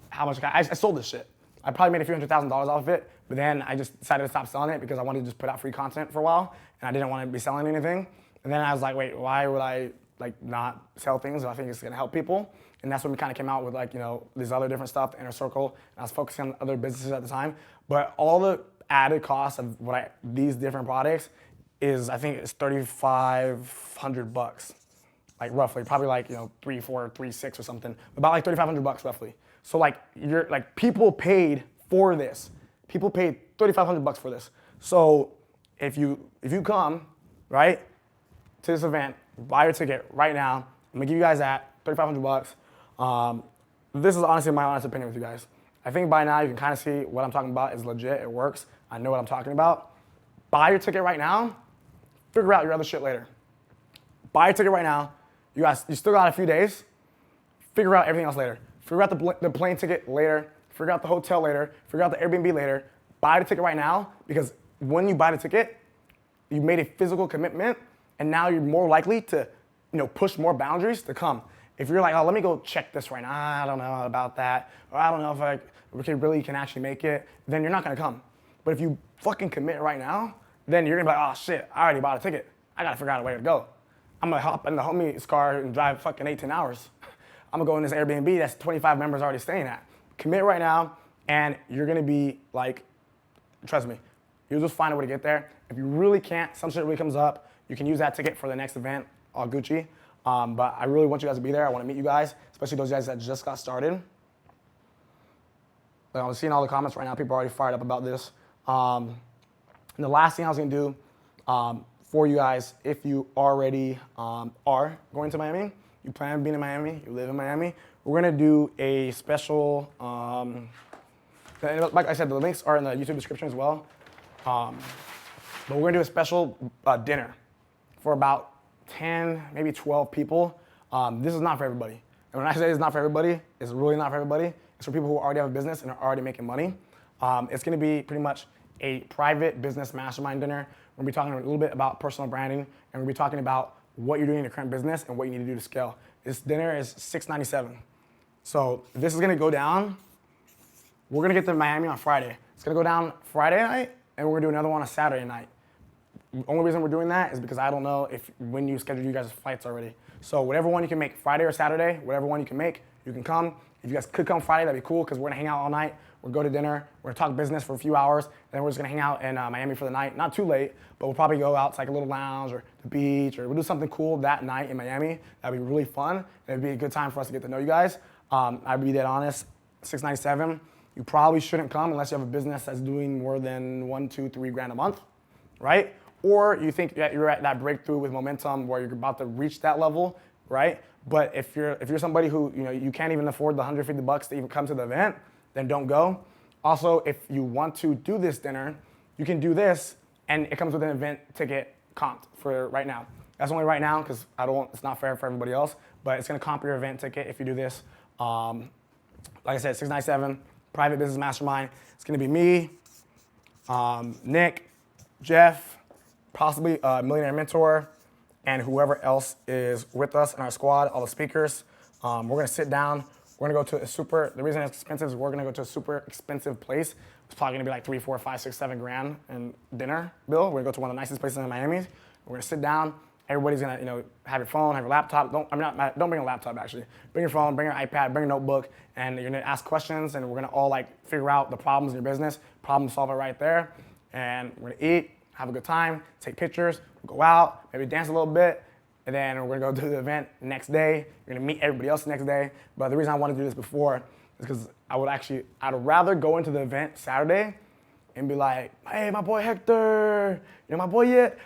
how much, I sold this shit. I probably made a few $100,000 off of it, but then I just decided to stop selling it because I wanted to just put out free content for a while, and I didn't want to be selling anything. And then I was like, wait, why would I like not sell things. I think it's gonna help people, and that's when we kind of came out with like these other different stuff, the inner circle. And I was focusing on other businesses at the time, but all the added cost of these different products is I think it's $3,500, like roughly, probably like 3,400, 3,600 or something, about like $3,500 roughly. So like people paid for this. People paid $3,500 for this. So if you come right to this event, buy your ticket right now. I'm gonna give you guys that $3,500. This is honestly my honest opinion with you guys. I think by now you can kind of see what I'm talking about is legit. It works. I know what I'm talking about. Buy your ticket right now. Figure out your other shit later. Buy your ticket right now. You still got a few days. Figure out everything else later. Figure out the plane ticket later. Figure out the hotel later. Figure out the Airbnb later. Buy the ticket right now, because when you buy the ticket, you made a physical commitment, and now you're more likely to push more boundaries to come. If you're like, oh, let me go check this right now, I don't know about that, or I don't know if I really can actually make it, then you're not gonna come. But if you fucking commit right now, then you're gonna be like, oh shit, I already bought a ticket. I gotta figure out a way to go. I'm gonna hop in the homie's car and drive fucking 18 hours. I'm gonna go in this Airbnb that's 25 members already staying at. Commit right now, and you're gonna be like, trust me, you'll just find a way to get there. If you really can't, some shit really comes up, you can use that ticket for the next event, all Gucci. But I really want you guys to be there. I want to meet you guys, especially those guys that just got started. Like, I'm seeing all the comments right now. People are already fired up about this. And the last thing I was going to do for you guys, if you already are going to Miami, you plan on being in Miami, you live in Miami, we're going to do a special, like I said, the links are in the YouTube description as well. But we're going to do a special dinner for about 10, maybe 12 people. This is not for everybody. And when I say it's not for everybody, it's really not for everybody. It's for people who already have a business and are already making money. It's gonna be pretty much a private business mastermind dinner. We're gonna be talking a little bit about personal branding, and we're gonna be talking about what you're doing in your current business and what you need to do to scale. This dinner is $697. So this is gonna go down. We're gonna get to Miami on Friday. It's gonna go down Friday night, and we're gonna do another one on Saturday night. The only reason we're doing that is because I don't know when you schedule you guys' flights already. So whatever one you can make, Friday or Saturday, whatever one you can make, you can come. If you guys could come Friday, that'd be cool, because we're gonna hang out all night. We'll go to dinner, we're gonna talk business for a few hours, and then we're just gonna hang out in Miami for the night. Not too late, but we'll probably go out to like a little lounge or the beach, or we'll do something cool that night in Miami. That'd be really fun, and it'd be a good time for us to get to know you guys. I'd be dead honest, $697. You probably shouldn't come unless you have a business that's doing more than $1, $2, $3 a month, right? Or you think that you're at that breakthrough with momentum where you're about to reach that level, right? But if you're somebody who you can't even afford the $150 to even come to the event, then don't go. Also, if you want to do this dinner, you can do this, and it comes with an event ticket comped for right now. That's only right now, because it's not fair for everybody else, but it's gonna comp your event ticket if you do this. Like I said, $697, private business mastermind. It's gonna be me, Nick, Jeff, possibly a millionaire mentor, and whoever else is with us in our squad, all the speakers. We're gonna sit down. We're gonna go to the reason it's expensive is we're gonna go to a super expensive place. It's probably gonna be like 3, 4, 5, 6, 7 grand in dinner bill. We're gonna go to one of the nicest places in Miami. We're gonna sit down. Everybody's gonna have your phone, have your laptop. Don't bring a laptop actually. Bring your phone, bring your iPad, bring a notebook, and you're gonna ask questions, and we're gonna all figure out the problems in your business, problem solve it right there. And we're gonna eat, have a good time, take pictures, go out, maybe dance a little bit, and then we're gonna go to the event next day. You're gonna meet everybody else the next day. But the reason I wanted to do this before is because I'd rather go into the event Saturday and be like, hey, my boy Hector, my boy yet?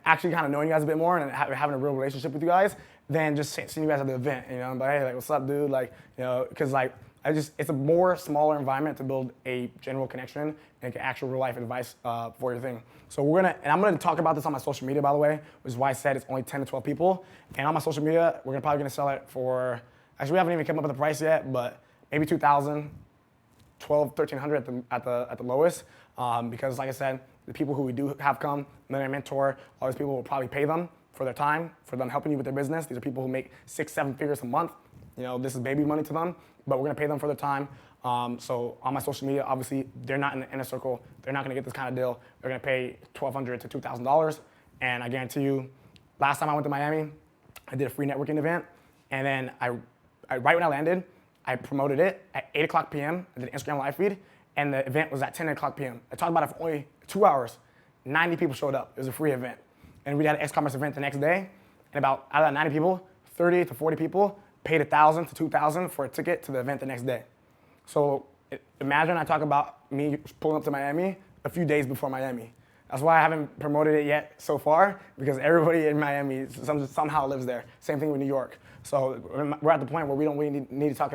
Actually kind of knowing you guys a bit more and having a real relationship with you guys than just seeing you guys at the event, but hey, what's up, dude? Because it's a more smaller environment to build a general connection and get actual real life advice for your thing. So I'm gonna talk about this on my social media, by the way, which is why I said it's only 10 to 12 people. And on my social media, we're probably gonna sell it for, actually we haven't even come up with the price yet, but maybe 2,000, 12, 1,300 at the lowest. Because like I said, the people who we do have come, Millionaire Mentor, all these people will probably pay them for their time, for them helping you with their business. These are people who make 6, 7 figures a month. This is baby money to them, but we're gonna pay them for their time. So on my social media, obviously, they're not in the inner circle. They're not gonna get this kind of deal. They're gonna pay $1,200 to $2,000. And I guarantee you, last time I went to Miami, I did a free networking event, and then right when I landed, I promoted it at 8 o'clock p.m. I did an Instagram live feed, and the event was at 10 o'clock p.m. I talked about it for only 2 hours. 90 people showed up. It was a free event. And we had an X-commerce event the next day, and about out of that 90 people, 30 to 40 people paid $1,000 to $2,000 for a ticket to the event the next day. So imagine I talk about me pulling up to Miami a few days before Miami. That's why I haven't promoted it yet so far, because everybody in Miami somehow lives there. Same thing with New York. So we're at the point where we don't really need to talk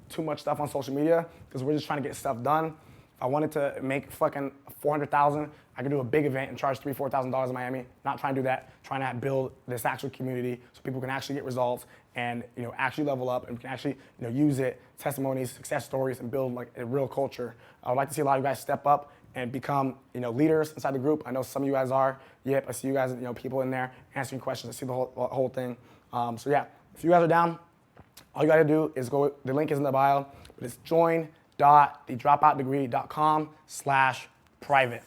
too much stuff on social media, because we're just trying to get stuff done. If I wanted to make fucking $400,000, I could do a big event and charge $3,000, $4,000 in Miami. Not trying to do that. Trying to build this actual community so people can actually get results and actually level up and can actually use it, testimonies, success stories, and build like a real culture. I would like to see a lot of you guys step up and become leaders inside the group. I know some of you guys are. Yep, I see you guys, people in there answering questions. I see the whole thing. So yeah, if you guys are down, all you gotta do is go. The link is in the bio, but it's join.thedropoutdegree.com/private.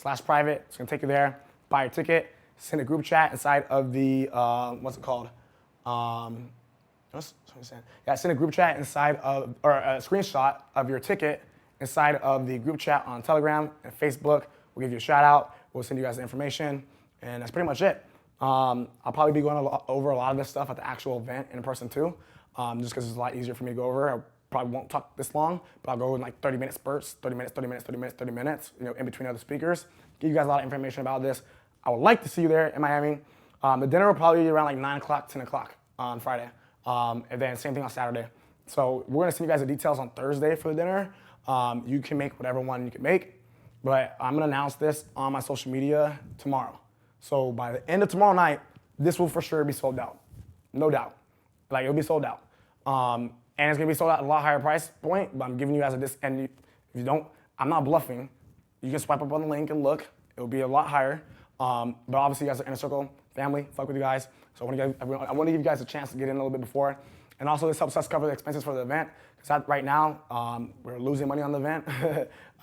/private. It's gonna take you there. Buy your ticket. Send a group chat inside of the what's it called? Send a group chat inside of, or a screenshot of your ticket inside of the group chat on Telegram and Facebook. We'll give you a shout out. We'll send you guys the information, and that's pretty much it. I'll probably be going over a lot of this stuff at the actual event in person too, just because it's a lot easier for me to go over. I probably won't talk this long, but I'll go in like 30-minute spurts, 30 minutes, 30 minutes, 30 minutes, 30 minutes, in between other speakers. Give you guys a lot of information about this. I would like to see you there in Miami. The dinner will probably be around like 9 o'clock, 10 o'clock on Friday, and then same thing on Saturday. So we're gonna send you guys the details on Thursday for the dinner. You can make whatever one you can make, but I'm gonna announce this on my social media tomorrow. So by the end of tomorrow night, this will for sure be sold out, no doubt. Like it'll be sold out, and it's gonna be sold out at a lot higher price point. But I'm giving you guys and if you don't, I'm not bluffing. You can swipe up on the link and look. It'll be a lot higher. But obviously, you guys are Inner Circle family. Fuck with you guys. So I want to give you guys a chance to get in a little bit before. And also, this helps us cover the expenses for the event. Because right now, we're losing money on the event.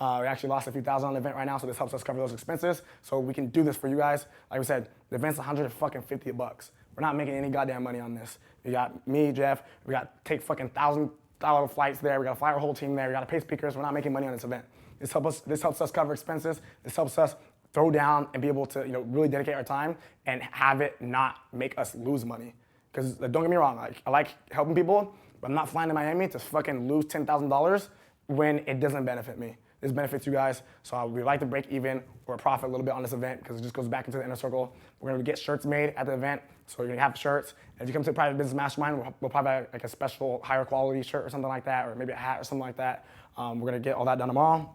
We actually lost a few thousand on the event right now, so this helps us cover those expenses. So we can do this for you guys. Like we said, the event's $150. We're not making any goddamn money on this. We got me, Jeff. We got to take fucking $1,000 flights there. We got to fly our whole team there. We got to pay speakers. We're not making money on this event. This helps us cover expenses. This helps us throw down and be able to really dedicate our time and have it not make us lose money. Because don't get me wrong, I like helping people, but I'm not flying to Miami to fucking lose $10,000 when it doesn't benefit me. This benefits you guys, so we'd like to break even or profit a little bit on this event because it just goes back into the Inner Circle. We're gonna get shirts made at the event, so you're gonna have shirts. And if you come to the Private Business Mastermind, we'll probably have like a special higher quality shirt or something like that, or maybe a hat or something like that. We're gonna get all that done tomorrow.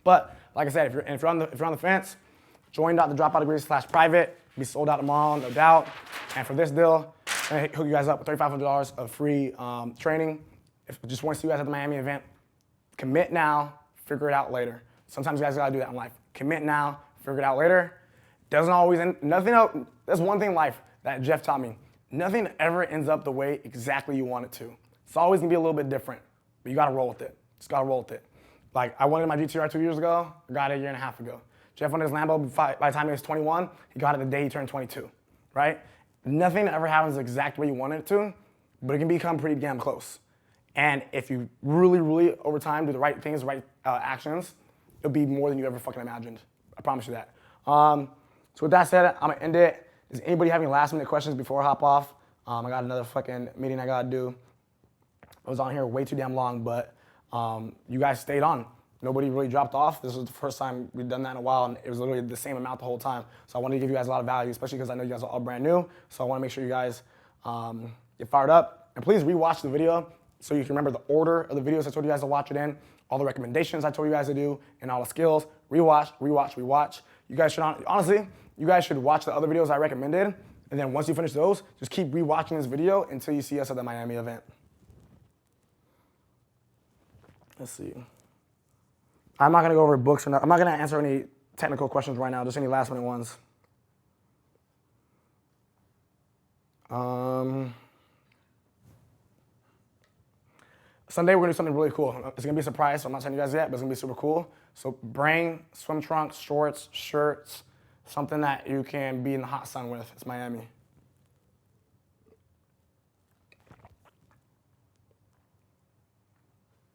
But like I said, if you're on the fence, join.thedropoutdegree/private. Be sold out tomorrow, no doubt. And for this deal, I'm gonna hook you guys up with $3,500 of free training. If you just want to see you guys at the Miami event, commit now, figure it out later. Sometimes you guys gotta do that in life. Commit now, figure it out later. Doesn't always end, nothing else, that's one thing in life that Jeff taught me. Nothing ever ends up the way exactly you want it to. It's always gonna be a little bit different, but you gotta roll with it. Just gotta roll with it. Like I wanted my GTR 2 years ago, I got it a year and a half ago. Jeff wanted his Lambo by the time he was 21, he got it the day he turned 22, right? Nothing ever happens the exact way you want it to, but it can become pretty damn close. And if you really, really, over time, do the right things, the right actions, it'll be more than you ever fucking imagined. I promise you that. So with that said, I'm gonna end it. Does anybody have any last minute questions before I hop off? I got another fucking meeting I gotta do. I was on here way too damn long, but you guys stayed on. Nobody really dropped off. This was the first time we've done that in a while, and it was literally the same amount the whole time. So I wanted to give you guys a lot of value, especially because I know you guys are all brand new. So I want to make sure you guys get fired up. And please rewatch the video so you can remember the order of the videos I told you guys to watch it in, all the recommendations I told you guys to do, and all the skills. Rewatch, rewatch, rewatch. You guys should, honestly, you guys should watch the other videos I recommended, and then once you finish those, just keep rewatching this video until you see us at the Miami event. Let's see. I'm not gonna go over books or not. I'm not gonna answer any technical questions right now, just any last minute ones. Sunday we're gonna do something really cool. It's gonna be a surprise, so I'm not telling you guys yet, but it's gonna be super cool. So bring swim trunks, shorts, shirts, something that you can be in the hot sun with. It's Miami.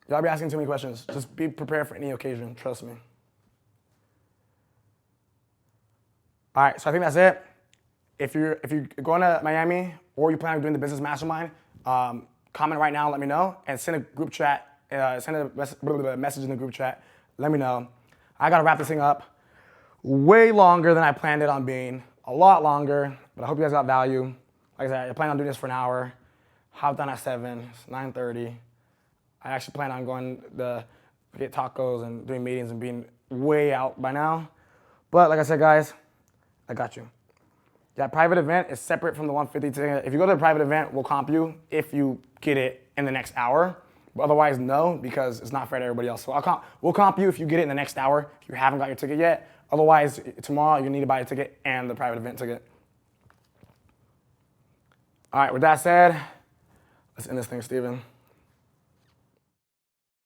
Y'all be asking too many questions. Just be prepared for any occasion. Trust me. All right, so I think that's it. If you're going to Miami or you plan on doing the business mastermind, comment right now. Let me know and send a group chat. Send a message in the group chat. Let me know. I gotta wrap this thing up. Way longer than I planned it on being. A lot longer, but I hope you guys got value. Like I said, I plan on doing this for an hour. Hopped on at 7. It's 9:30. I actually plan on going to get tacos and doing meetings and being way out by now. But like I said, guys, I got you. That private event is separate from the 150 ticket. If you go to the private event, we'll comp you if you get it in the next hour. But otherwise, no, because it's not fair to everybody else. So we'll comp you if you get it in the next hour if you haven't got your ticket yet. Otherwise, tomorrow you need to buy a ticket and the private event ticket. All right, with that said, let's end this thing, Steven.